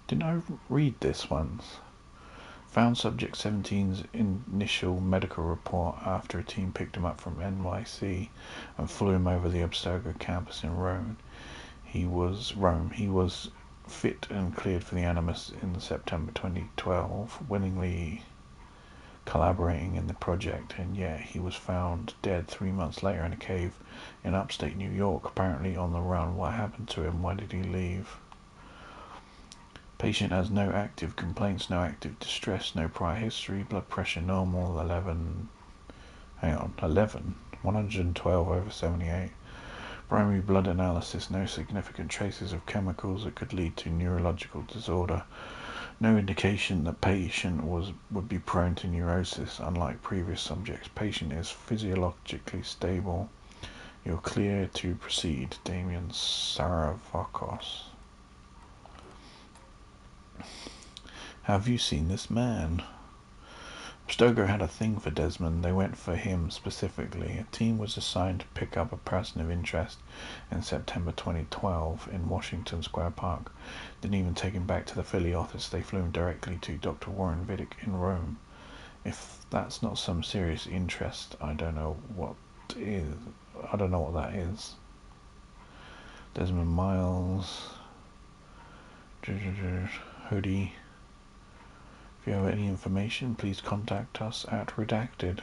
Didn't I read this once? Found Subject 17's initial medical report after a team picked him up from NYC and flew him over the Abstergo campus in Rome. He was fit and cleared for the Animus in September 2012, willingly collaborating in the project, and yet he was found dead 3 months later in a cave in upstate New York, apparently on the run. What happened to him? Why did he leave? Patient has no active complaints, no active distress, no prior history, blood pressure normal, 112/78. Primary blood analysis, no significant traces of chemicals that could lead to neurological disorder. No indication that patient would be prone to neurosis, unlike previous subjects. Patient is physiologically stable. You're clear to proceed. Damien Saravakos. Have you seen this man? Abstergo had a thing for Desmond. They went for him specifically. A team was assigned to pick up a person of interest in September 2012 in Washington Square Park. Didn't even take him back to the Philly office. They flew him directly to Dr. Warren Vidic in Rome. If that's not some serious interest, I don't know what is. I don't know what that is. Desmond Miles. Hoodie. If you have any information, please contact us at Redacted.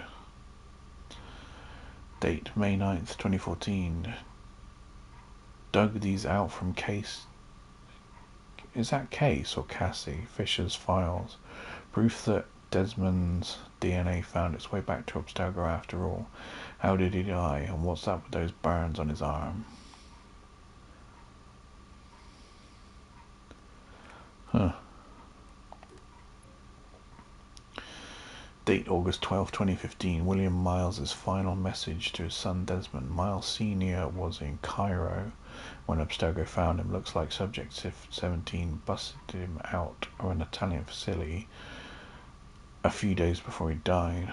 Date May 9th, 2014. Dug these out from Case. Is that Case or Cassie? Fisher's files. Proof that Desmond's DNA found its way back to Abstergo after all. How did he die? And what's up with those burns on his arm? Huh. Date August 12, 2015. William Miles's final message to his son Desmond. Miles Sr. was in Cairo when Abstergo found him. Looks like Subject 17 busted him out of an Italian facility a few days before he died.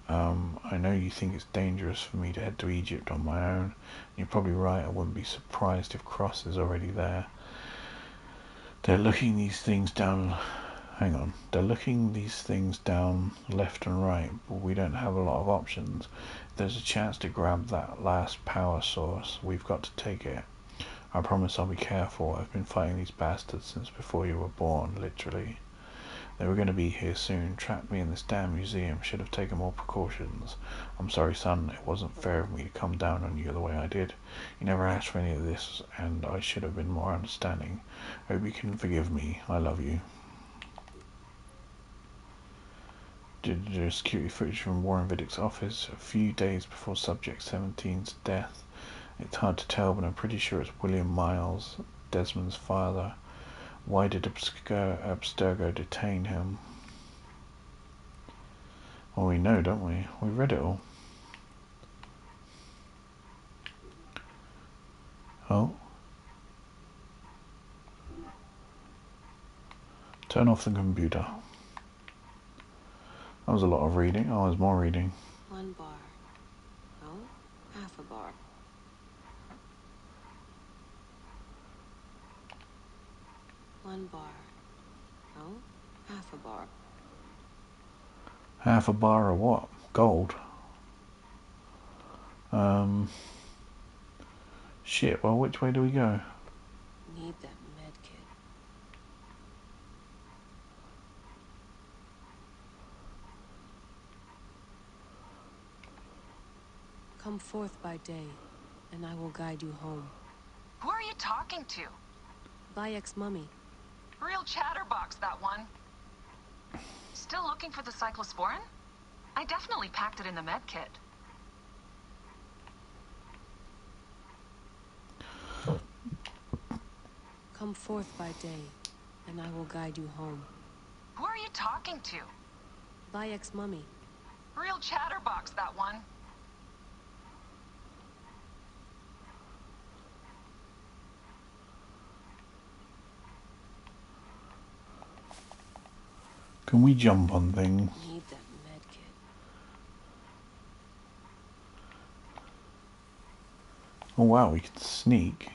I know you think it's dangerous for me to head to Egypt on my own. You're probably right. I wouldn't be surprised if Cross is already there. They're looking these things down left and right, but we don't have a lot of options. If there's a chance to grab that last power source, we've got to take it. I promise I'll be careful. I've been fighting these bastards since before you were born, literally. They were going to be here soon, trapped me in this damn museum. Should have taken more precautions. I'm sorry, son. It wasn't fair of me to come down on you the way I did. You never asked for any of this, and I should have been more understanding. Hope you can forgive me. I love you. Did security footage from Warren Vidic's office a few days before Subject 17's death. It's hard to tell, but I'm pretty sure it's William Miles, Desmond's father. Why did Abstergo detain him? Well, we know, don't we? We read it all. Oh. Turn off the computer. That was a lot of reading. Oh, there's more reading. 1 bar. Oh, half a bar. One bar. Oh, half a bar. Half a bar of what? Gold. Shit, well, which way do we go? Need that med kit. Come forth by day, and I will guide you home. Who are you talking to? Bayek's mummy. Real chatterbox, that one. Still looking for the cyclosporin? I definitely packed it in the med kit. Come forth by day, and I will guide you home. Who are you talking to? Bayek's mummy. Real chatterbox, that one. Can we jump on things? Need that med kit. Oh wow, we can sneak.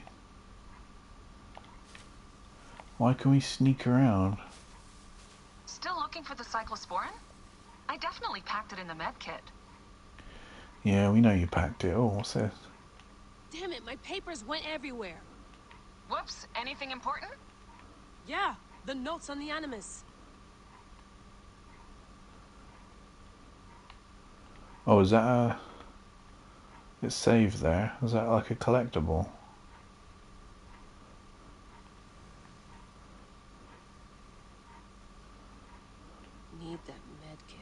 Why can we sneak around? Still looking for the cyclosporin? I definitely packed it in the med kit. Yeah, we know you packed it. Oh, what's this? Damn it, my papers went everywhere. Whoops, anything important? Yeah, the notes on the Animus. Oh, is that a... It's saved there. Is that like a collectible? Need that med kit.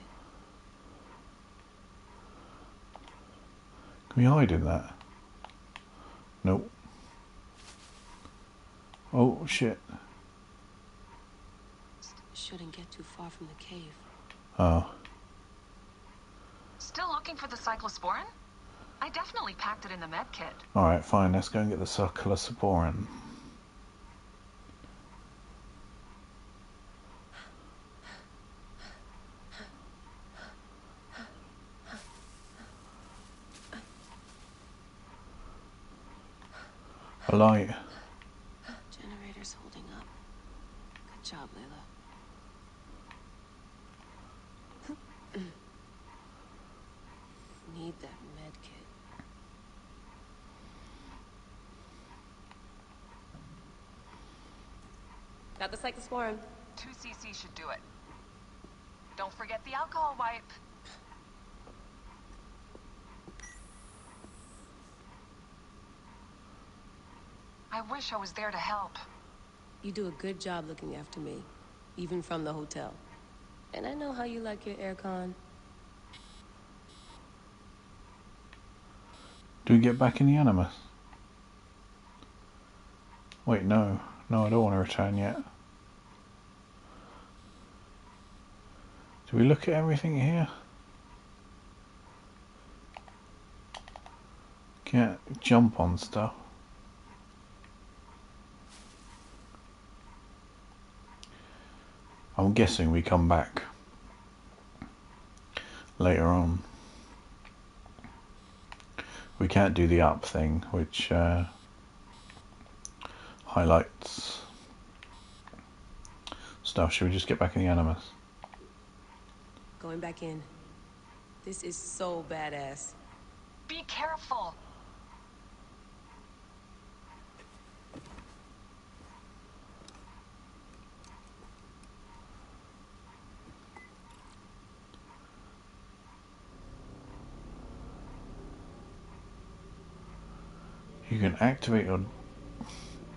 Can we hide in that? Nope. Oh, shit. Shouldn't get too far from the cave. Oh. Still looking for the cyclosporin? I definitely packed it in the med kit. Alright, fine. Let's go and get the cyclosporin. A light. Generator's holding up. Good job, Layla. Need that med kit. Got the cyclosporin. 2 cc should do it. Don't forget the alcohol wipe. I wish I was there to help. You do a good job looking after me, even from the hotel. And I know how you like your aircon. Do we get back in the Animus? Wait, no. No, I don't want to return yet. Do we look at everything here? Can't jump on stuff. I'm guessing we come back later on. We can't do the up thing, which highlights stuff. Should we just get back in the Animus? Going back in. This is so badass. Be careful. You can activate your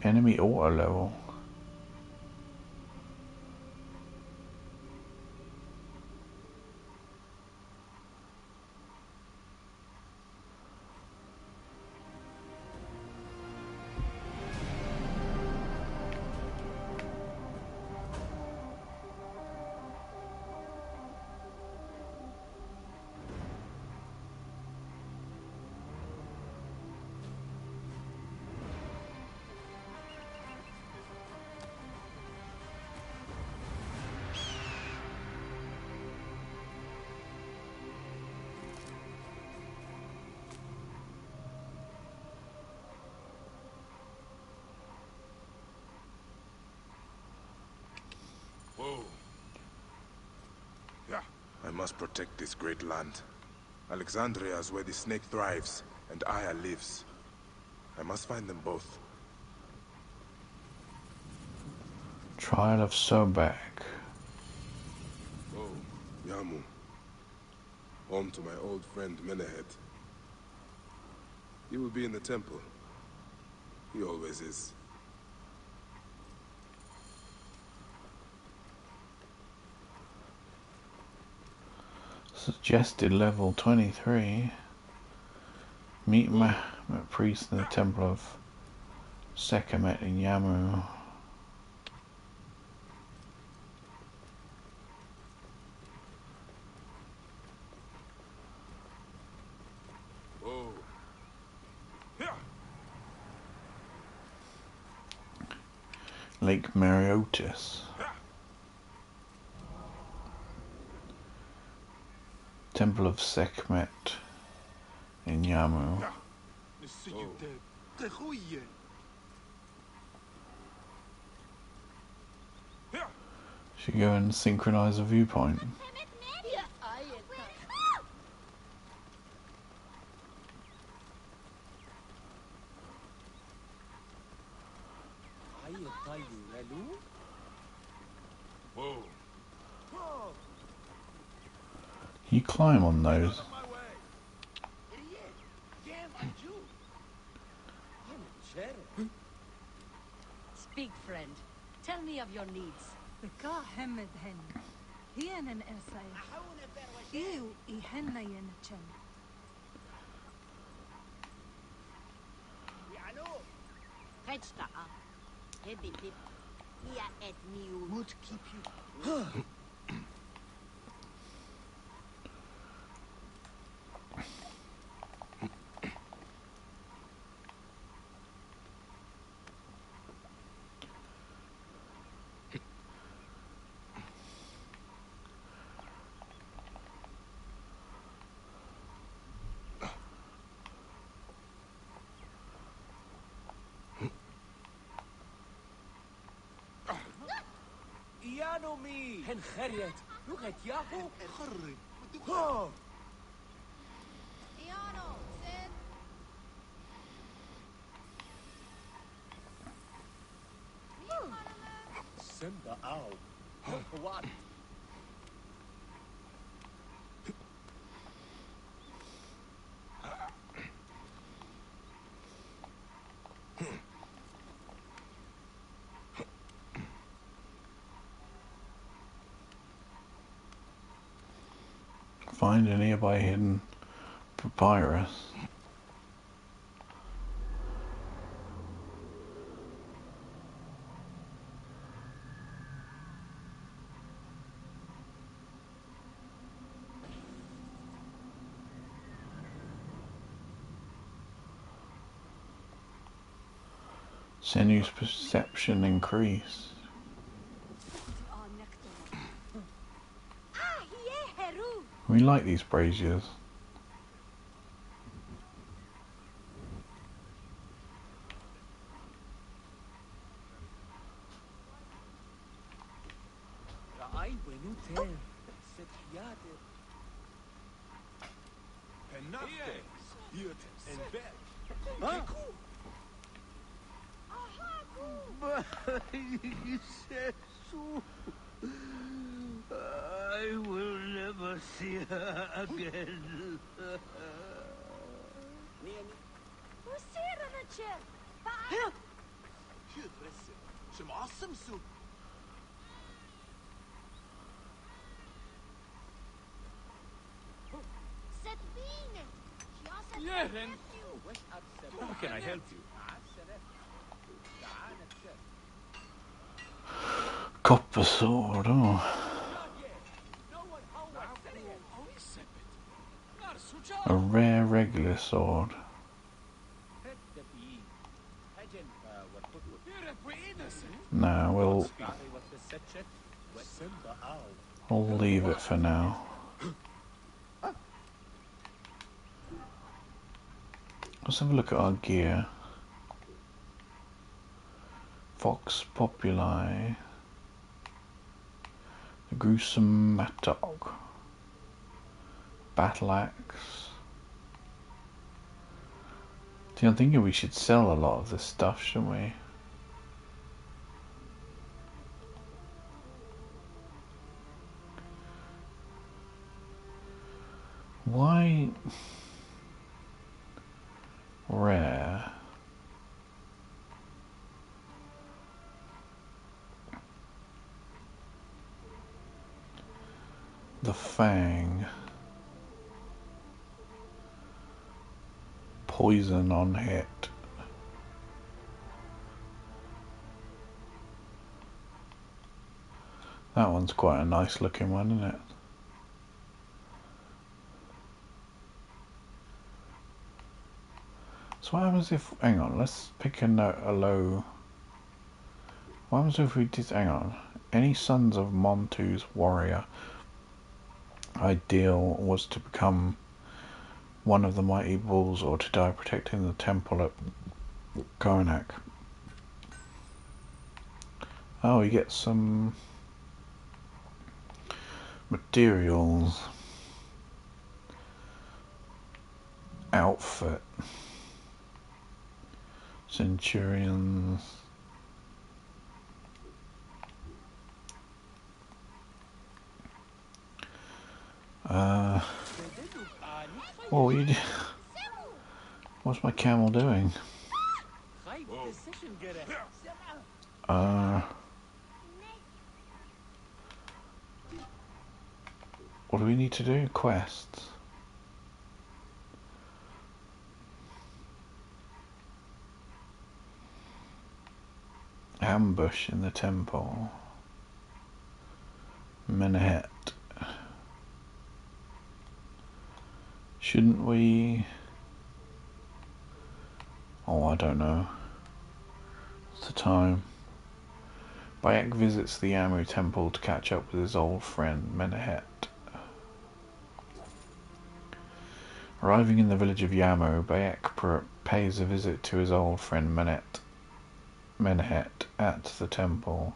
enemy auto level. must protect this great land. Alexandria is where the snake thrives, and Aya lives. I must find them both. Trial of Sobek. Oh, Yamu. Home to my old friend Menehet. He will be in the temple. He always is. Suggested level 23. Meet Mahmet priest in the temple of Sekhmet in Yamu. Oh. Lake Mariotis. Temple of Sekhmet in Yamu. Should go and synchronize a viewpoint. Whoa. You climb on those. Speak, friend. Tell me of your needs. Would keep you. يانومي هن خريت لغة ياهو خري يانو زين سندا او وات Find a nearby hidden papyrus. Senu's perception increase. We like these braziers. I will never see her again. How can I help you? Copper sword, oh. A rare regular sword. No, we'll leave it for now. Let's have a look at our gear. Vox Populi. The gruesome Mattock. battle axe. See, I'm thinking we should sell a lot of this stuff, shouldn't we? Why rare? The Fang. Poison on hit. That one's quite a nice looking one, isn't it? So what happens if, hang on, let's pick a low. What happens if we did, hang on, any sons of Montu's warrior ideal was to become one of the mighty bulls or to die protecting the temple at Karnak. Oh, you get some materials. Outfit. Centurions. Oh, what's my camel doing? What do we need to do? Quests. Ambush in the temple. Menehet. Shouldn't we? Oh, I don't know. What's the time? Bayek visits the Yamu temple to catch up with his old friend Menehet. Arriving in the village of Yamu, Bayek pays a visit to his old friend Menehet at the temple.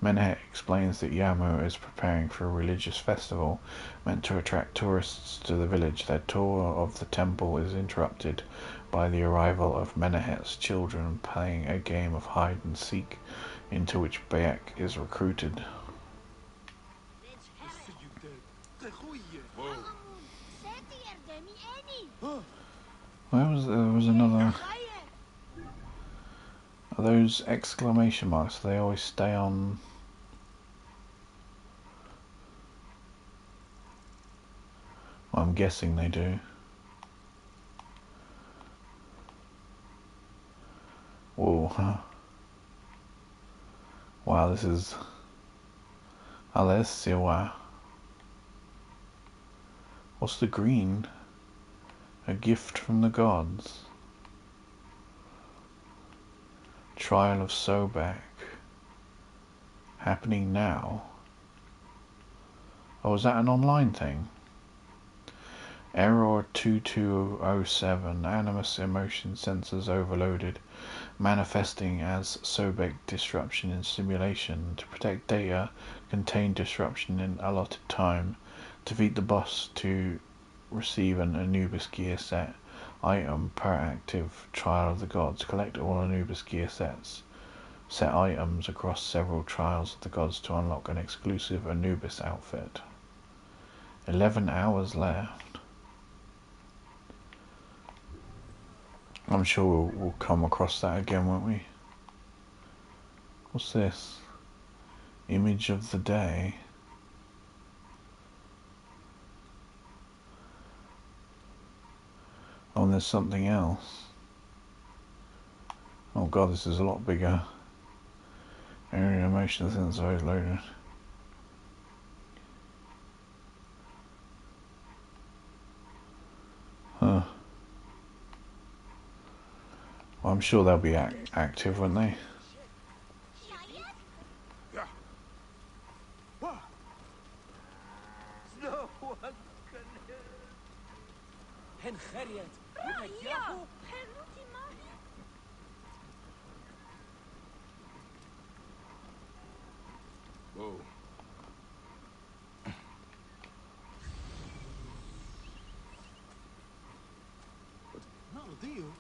Menehet explains that Yamu is preparing for a religious festival meant to attract tourists to the village. Their tour of the temple is interrupted by the arrival of Menehet's children playing a game of hide and seek into which Bayek is recruited. There was another. Are those exclamation marks? They always stay on. Well, I'm guessing they do. Whoa. Wow, this is. Alessia. What's the green? A gift from the gods. Trial of Sobek. Happening now. Oh, is that an online thing? Error 2207. Animus emotion sensors overloaded. Manifesting as Sobek disruption in simulation. To protect data, contain disruption in allotted time. Defeat the boss to receive an Anubis gear set item per active Trial of the Gods. Collect all Anubis gear set items across several Trials of the Gods to unlock an exclusive Anubis outfit. 11 hours left. I'm sure we'll come across that again, won't we? What's this? Image of the day. Oh, and there's something else. Oh god, this is a lot bigger. Area emotion sensor overloaded. Huh. Well, I'm sure they'll be active, won't they? Whoa. do you?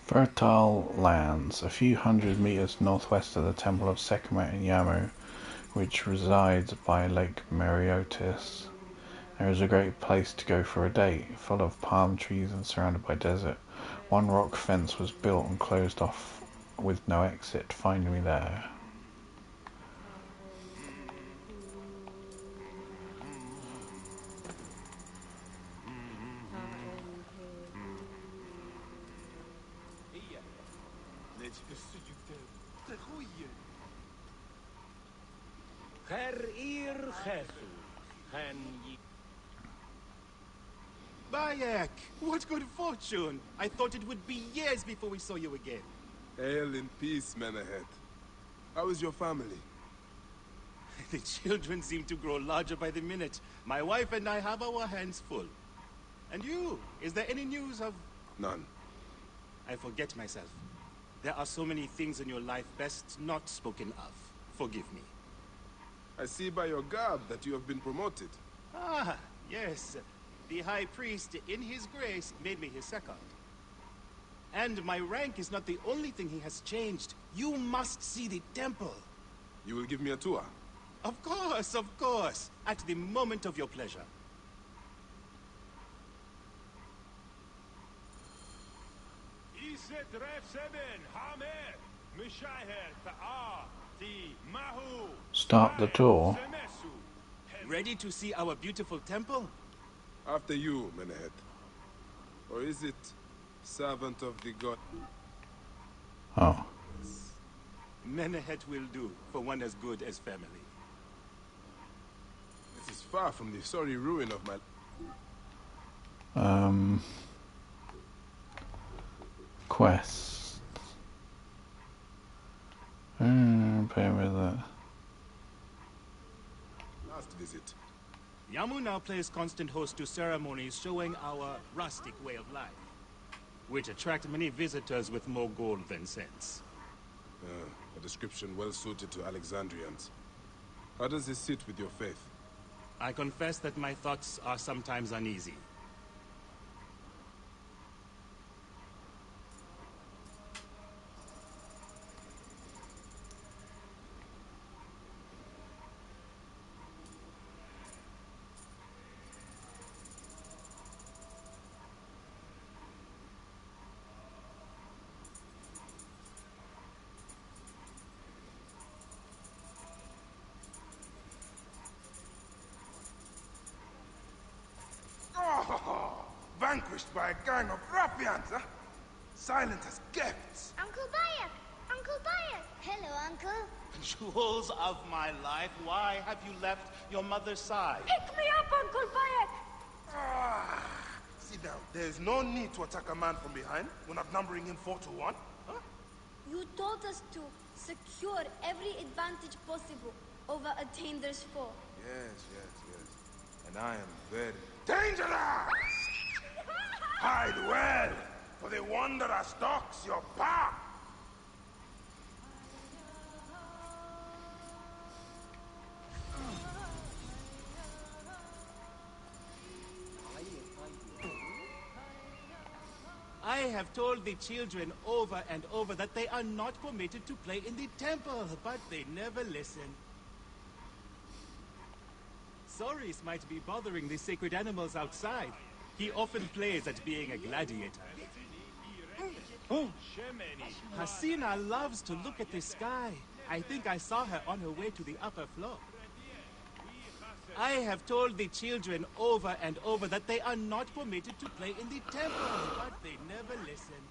Fertile lands, a few hundred meters northwest of the temple of Sekhmet in Yamu, which resides by Lake Mereotis. There is a great place to go for a date, full of palm trees and surrounded by desert. One rock fence was built and closed off with no exit. Find me there. Bayek! What good fortune! I thought it would be years before we saw you again. Hail in peace, Menehet. How is your family? The children seem to grow larger by the minute. My wife and I have our hands full. And you? Is there any news of... None. I forget myself. There are so many things in your life best not spoken of. Forgive me. I see by your garb that you have been promoted. Ah, yes. The High Priest, in his grace, made me his second. And my rank is not the only thing he has changed. You must see the temple. You will give me a tour? Of course, of course. At the moment of your pleasure. Start the tour. Ready to see our beautiful temple? After you, Menehet. Or is it servant of the god? Oh. Menehet will do for one as good as family. This is far from the sorry ruin of my... Quests. Pay with that. Last visit. Yamu now plays constant host to ceremonies showing our rustic way of life, which attract many visitors with more gold than sense. A description well suited to Alexandrians. How does this sit with your faith? I confess that my thoughts are sometimes uneasy. Vanquished by a gang of ruffians, huh? Silent as gifts. Uncle Bayek! Uncle Bayek! Hello, Uncle. Jewels of my life, why have you left your mother's side? Pick me up, Uncle Bayek! Sit down. There's no need to attack a man from behind. We're not numbering him 4-1. Huh? You told us to secure every advantage possible over Attainer's foe. Yes. And I am very dangerous! Hide well, for the wanderer stalks your path! I have told the children over and over that they are not permitted to play in the temple, but they never listen. Soris might be bothering the sacred animals outside. He often plays at being a gladiator. Hasina loves to look at the sky. I think I saw her on her way to the upper floor. I have told the children over and over that they are not permitted to play in the temple, but they never listen.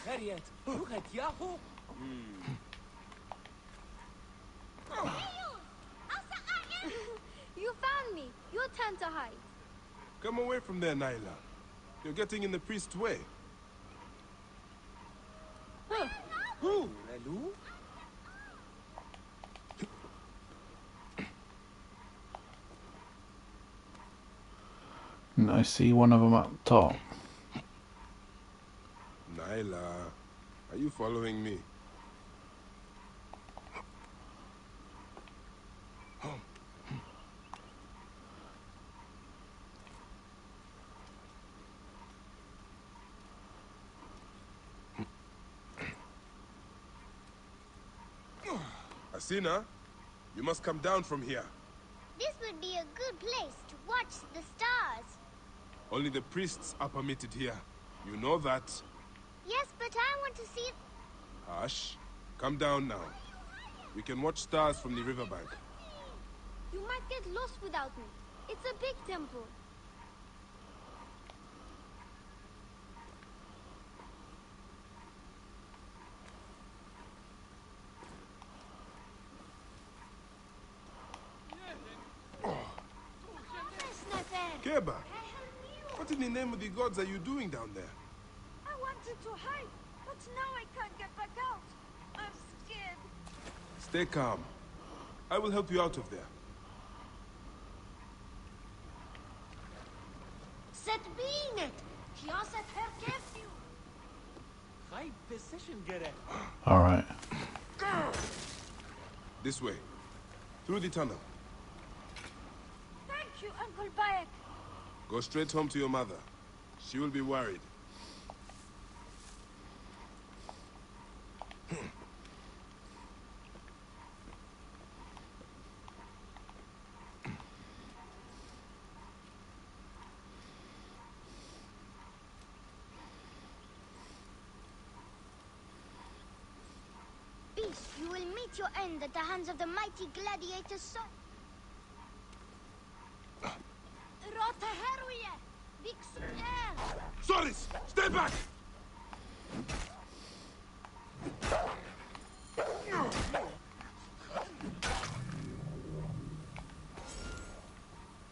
Harriet, look at Yahoo. You found me. Your turn to hide. Come away from there, Naila. You're getting in the priest's way. Who? Relu? And I see one of them up top. Naila, are you following me? Asina, you must come down from here. This would be a good place to watch the stars. Only the priests are permitted here. You know that. Yes, but I want to see... Hush. Come down now. We can watch stars from the riverbank. You might get lost without me. It's a big temple. Keba, what in the name of the gods are you doing down there? I wanted to hide, but now I can't get back out. I'm scared. Stay calm. I will help you out of there. Set being it. Kiasa Terkefu. High position, Gere. Alright. This way. Through the tunnel. Thank you, Uncle Bayek. Go straight home to your mother. She will be worried. Beast, you will meet your end at the hands of the mighty gladiator son. Solis! Stay back!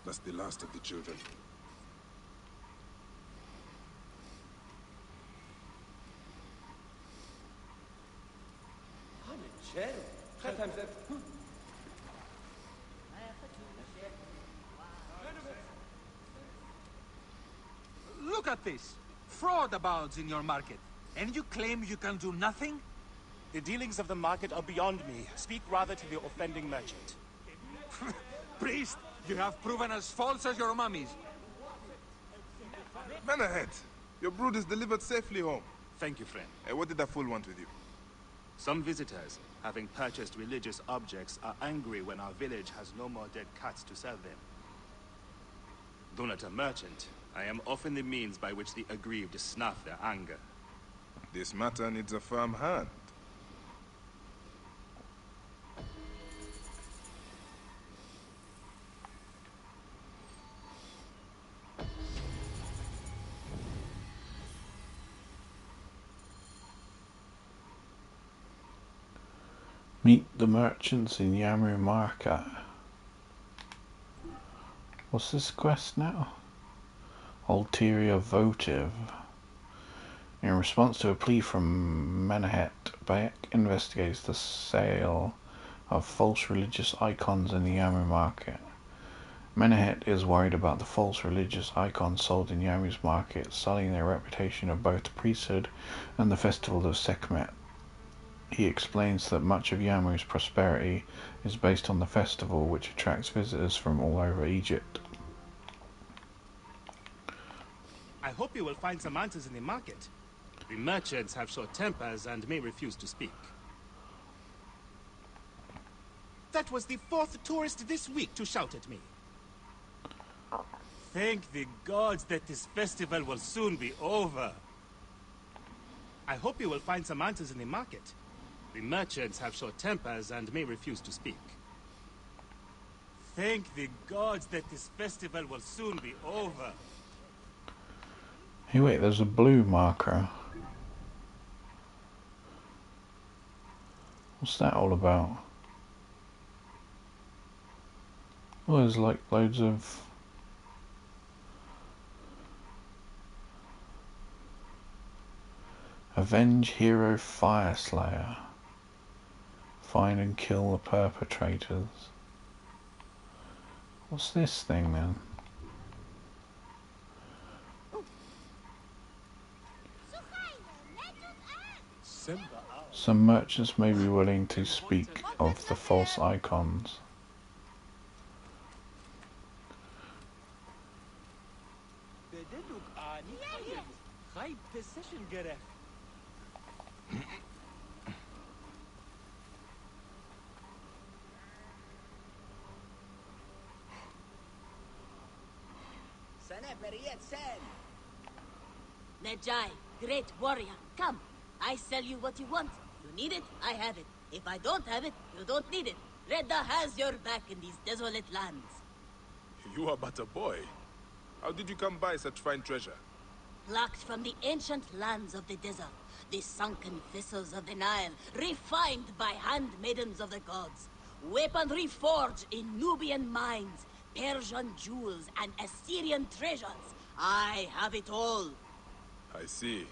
That's the last of the children. Look at this. Fraud abounds in your market. And you claim you can do nothing? The dealings of the market are beyond me. Speak rather to the offending merchant. Priest, you have proven as false as your mummies. Man ahead. Your brood is delivered safely home. Thank you, friend. What did that fool want with you? Some visitors, having purchased religious objects, are angry when our village has no more dead cats to sell them. Though not a merchant, I am often the means by which the aggrieved snuff their anger. This matter needs a firm hand. Meet the merchants in Yamu Market. What's this quest now? Ulterior votive. In response to a plea from Menahet, Bayek investigates the sale of false religious icons in the Yamu market. Menahet is worried about the false religious icons sold in Yamu's market, sullying their reputation of both the priesthood and the festival of Sekhmet. He explains that much of Yamu's prosperity is based on the festival, which attracts visitors from all over Egypt. I hope you will find some answers in the market. The merchants have short tempers and may refuse to speak. That was the 4th tourist this week to shout at me. Thank the gods that this festival will soon be over. I hope you will find some answers in the market. The merchants have short tempers and may refuse to speak. Thank the gods that this festival will soon be over. Hey wait, there's a blue marker. What's that all about? Oh, there's like loads of... Avenge Hero Fireslayer. Find and kill the perpetrators. What's this thing then? Some merchants may be willing to speak of the false icons. Medjay, great warrior, come. I sell you what you want. You need it, I have it. If I don't have it, you don't need it. Redda has your back in these desolate lands. You are but a boy. How did you come by such fine treasure? Plucked from the ancient lands of the desert, the sunken vessels of the Nile, refined by handmaidens of the gods. Weaponry forged in Nubian mines, Persian jewels, and Assyrian treasures. I have it all. I see.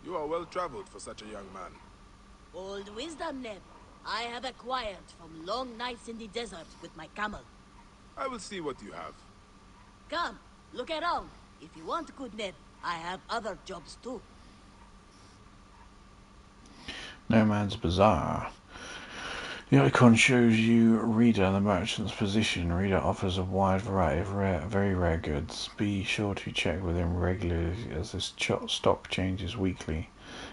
You are well traveled for such a young man. Old wisdom, Neb. I have acquired from long nights in the desert with my camel. I will see what you have. Come, look around. If you want good Neb, I have other jobs too. No Man's Bazaar. The icon shows you Reader, the merchant's position. Reader offers a wide variety of very rare goods. Be sure to check with him regularly as this stock changes weekly.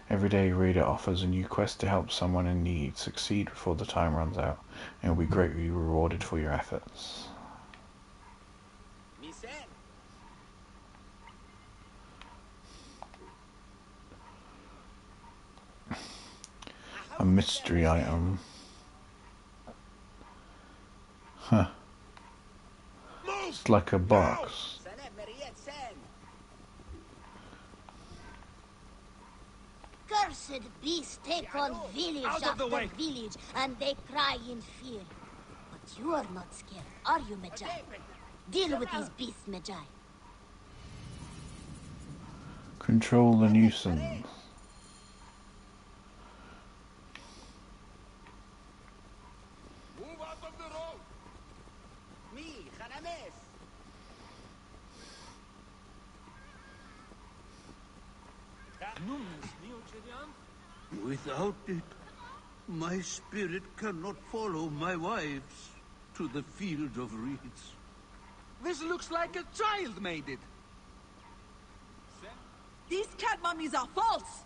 Every day Reader offers a new quest to help someone in need. Succeed before the time runs out and you'll be greatly rewarded for your efforts. A mystery item. Huh. It's like a box. Cursed beasts take on village after village, and they cry in fear. But you are not scared, are you, Medjay? Deal with these beasts, Medjay. Control the nuisance. Without it, my spirit cannot follow my wives to the field of reeds. This looks like a child made it. These cat mummies are false!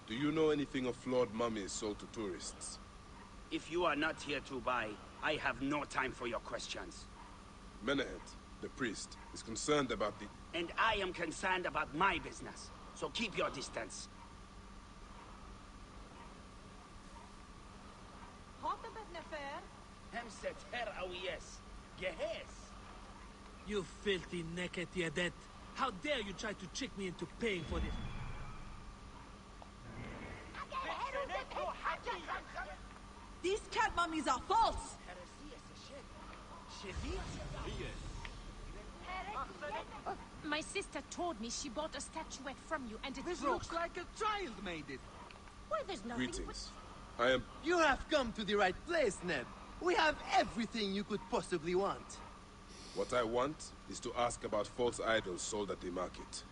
Do you know anything of flawed mummies sold to tourists? If you are not here to buy, I have no time for your questions. Menehet, the priest, is concerned about the... And I am concerned about my business, so keep your distance. You filthy naked Yadet. How dare you try to trick me into paying for this? These cat mummies are false! My sister told me she bought a statuette from you and it This broke. looks like a child made it. Why, there's nothing Greetings. I am... You have come to the right place, Neb. We have everything you could possibly want. What I want is to ask about false idols sold at the market.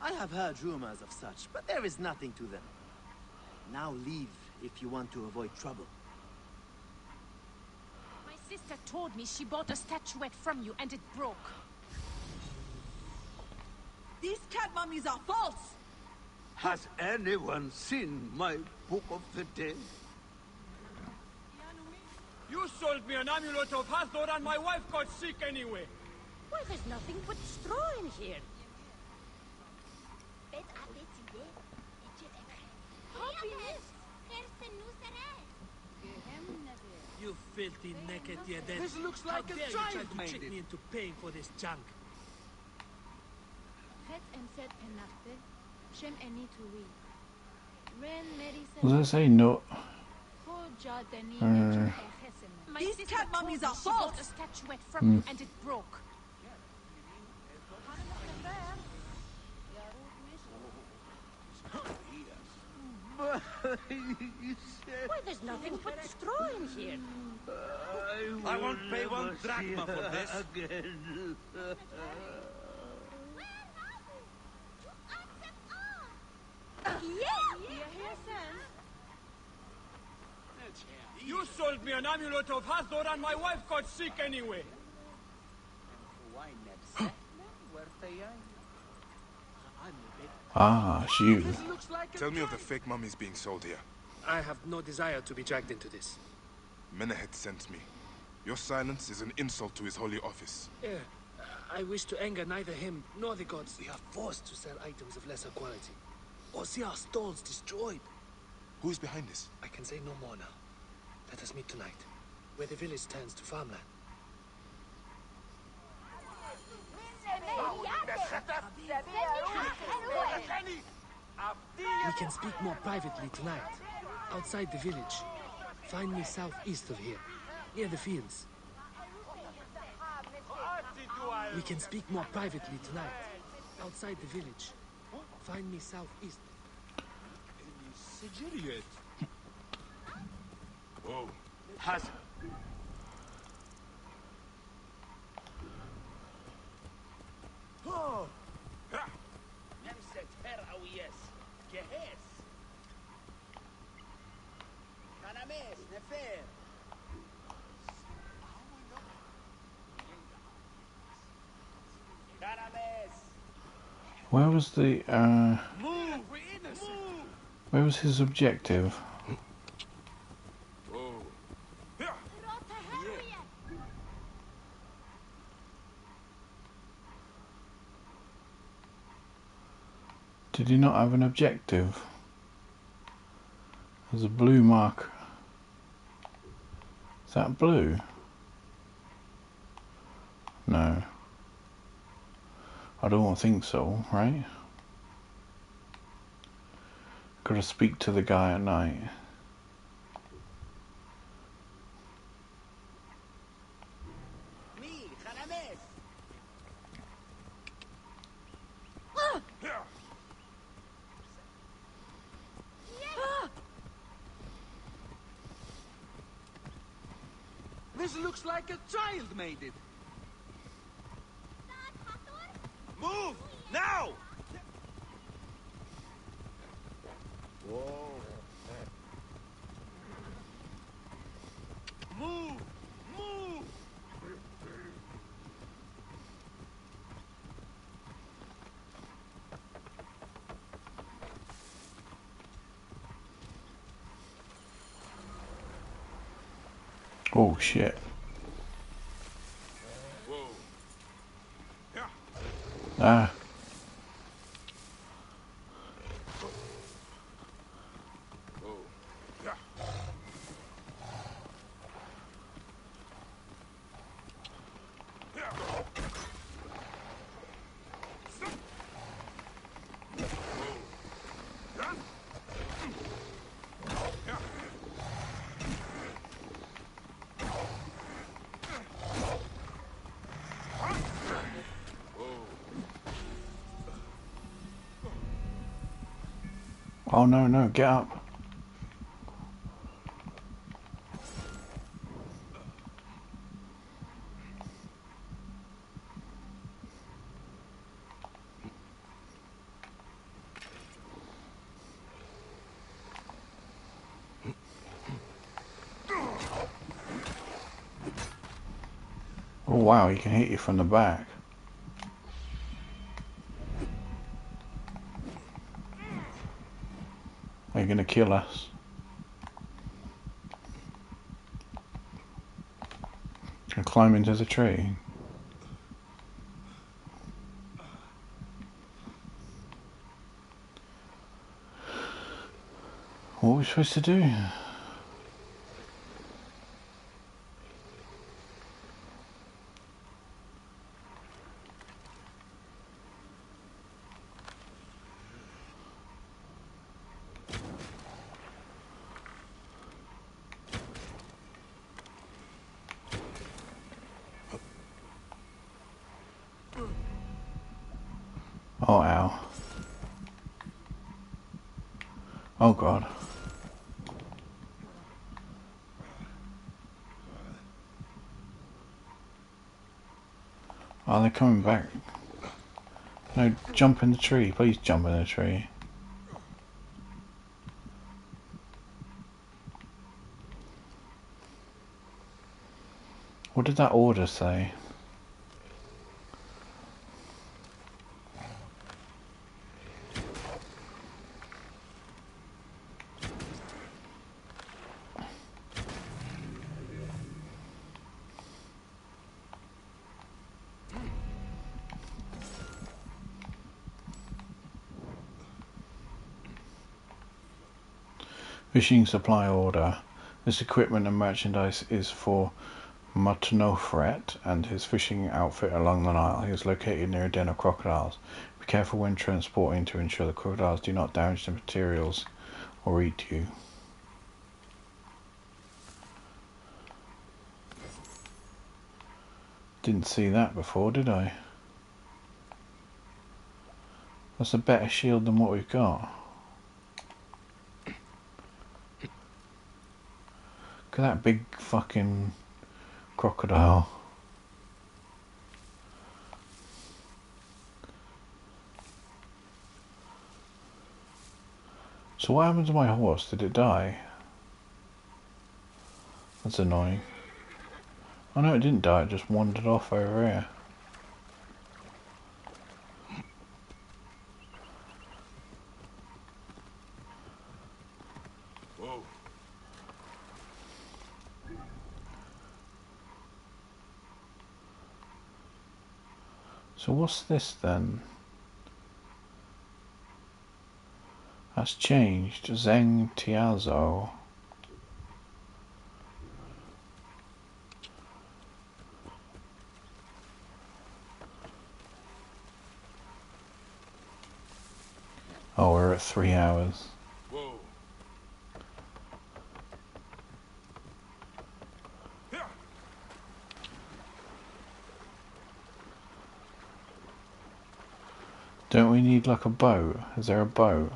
I have heard rumors of such, but there is nothing to them. Now leave if you want to avoid trouble. My sister told me she bought a statuette from you and it broke. These cat mummies are false! Has anyone seen my Book of the Dead? You sold me an amulet of Hathor and my wife got sick anyway. Why, there's nothing but straw in here. You filthy naked Yadet. This looks How like a dare you child try to made trick it. me into paying for this junk? What does that say? No. These cat mummies are false. A statuette from you and it broke. Why, there's nothing but straw in here. I won't pay one drachma for this. Again. You sold me an amulet of Hathor and my wife got sick anyway. Ah, it's you. Tell me of the fake mummies being sold here. I have no desire to be dragged into this. Menehet sent me. Your silence is an insult to his holy office. Yeah, I wish to anger neither him nor the gods. We are forced to sell items of lesser quality, or see our stalls destroyed. Who is behind this? I can say no more now. Let us meet tonight, where the village turns to farmland. We can speak more privately tonight, outside the village. Find me southeast of here, near the fields. We can speak more privately tonight, outside the village. Find me southeast. Whoa. Has Oh. Where was the where was his objective? Did he not have an objective? There's a blue mark. Is that blue? No. I don't think so, right? Gotta speak to the guy at night. This looks like a child made it. Move! Now! Whoa. Move! Move! Oh shit. Ah. Oh no, no, get up. Oh wow, he can hit you from the back. Are you gonna kill us? And climb into the tree. What are we supposed to do? Oh, ow. Oh, God. Oh, they're coming back. No, jump in the tree. Please jump in the tree. What did that order say? Fishing supply order. This equipment and merchandise is for Mutanofret and his fishing outfit along the Nile. He is located near a den of crocodiles. Be careful when transporting to ensure the crocodiles do not damage the materials or eat you. Didn't see that before, did I? That's a better shield than what we've got. Look at that big fucking crocodile. So what happened to my horse? Did it die? That's annoying. Oh no, it didn't die, it just wandered off over here. Whoa. So what's this then? That's changed. Zeng Tiazo. Oh, we're at 3 hours. Whoa. Don't we need like a boat? Is there a boat?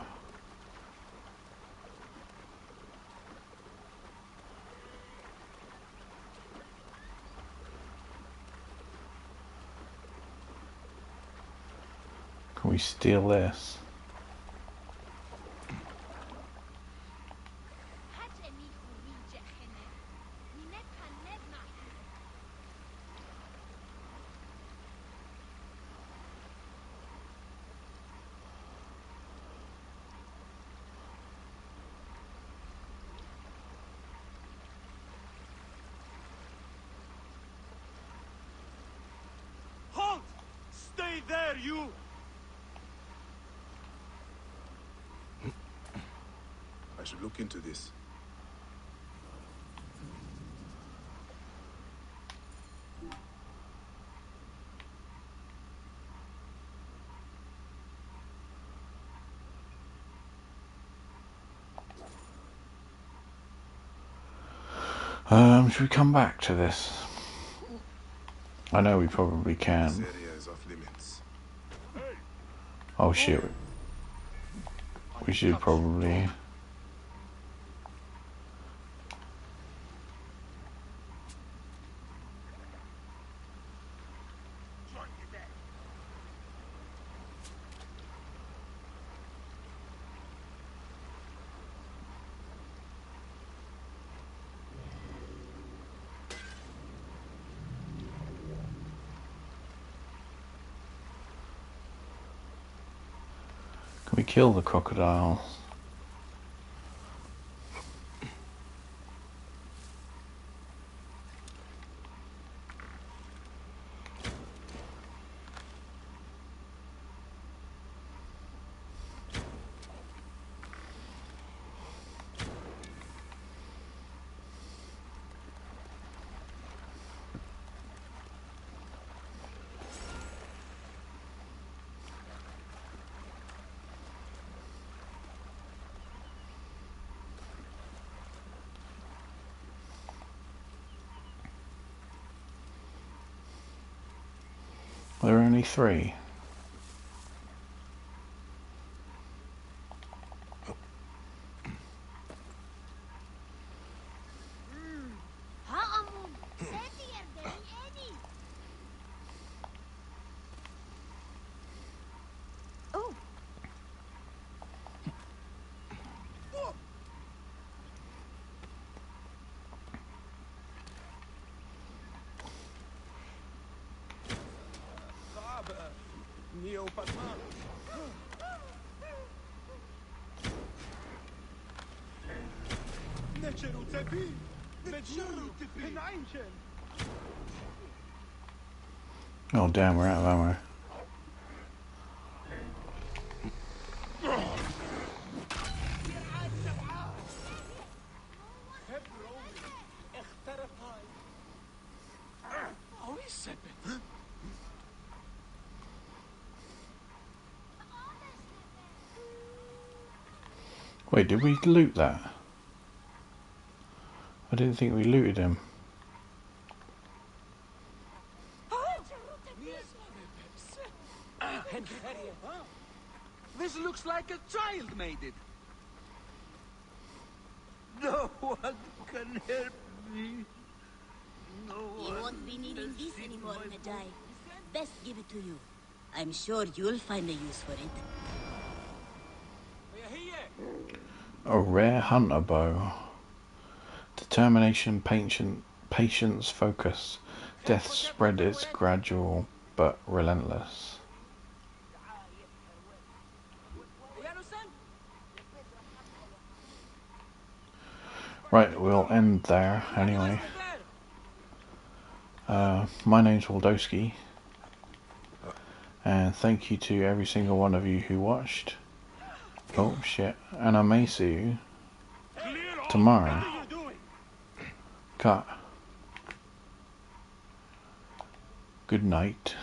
Can we steal this? Halt! Stay there, you! I should look into this. Should we come back to this? I know we probably can. This area is off limits. Oh shit. We should probably... Can we kill the crocodiles? There are only 3. Oh damn, we're out of ammo. Wait, did we loot that? I didn't think we looted him. This looks like a child made it. No one can help me. No You won't be needing this anymore, Medjay. Best give it to you. I'm sure you'll find a use for it. A rare hunter bow. Determination, patience, focus. Death spread is gradual but relentless. Right, we'll end there anyway. My name's Waldowski, and thank you to every single one of you who watched. Oh shit, and I may see you tomorrow. Cut. Good night.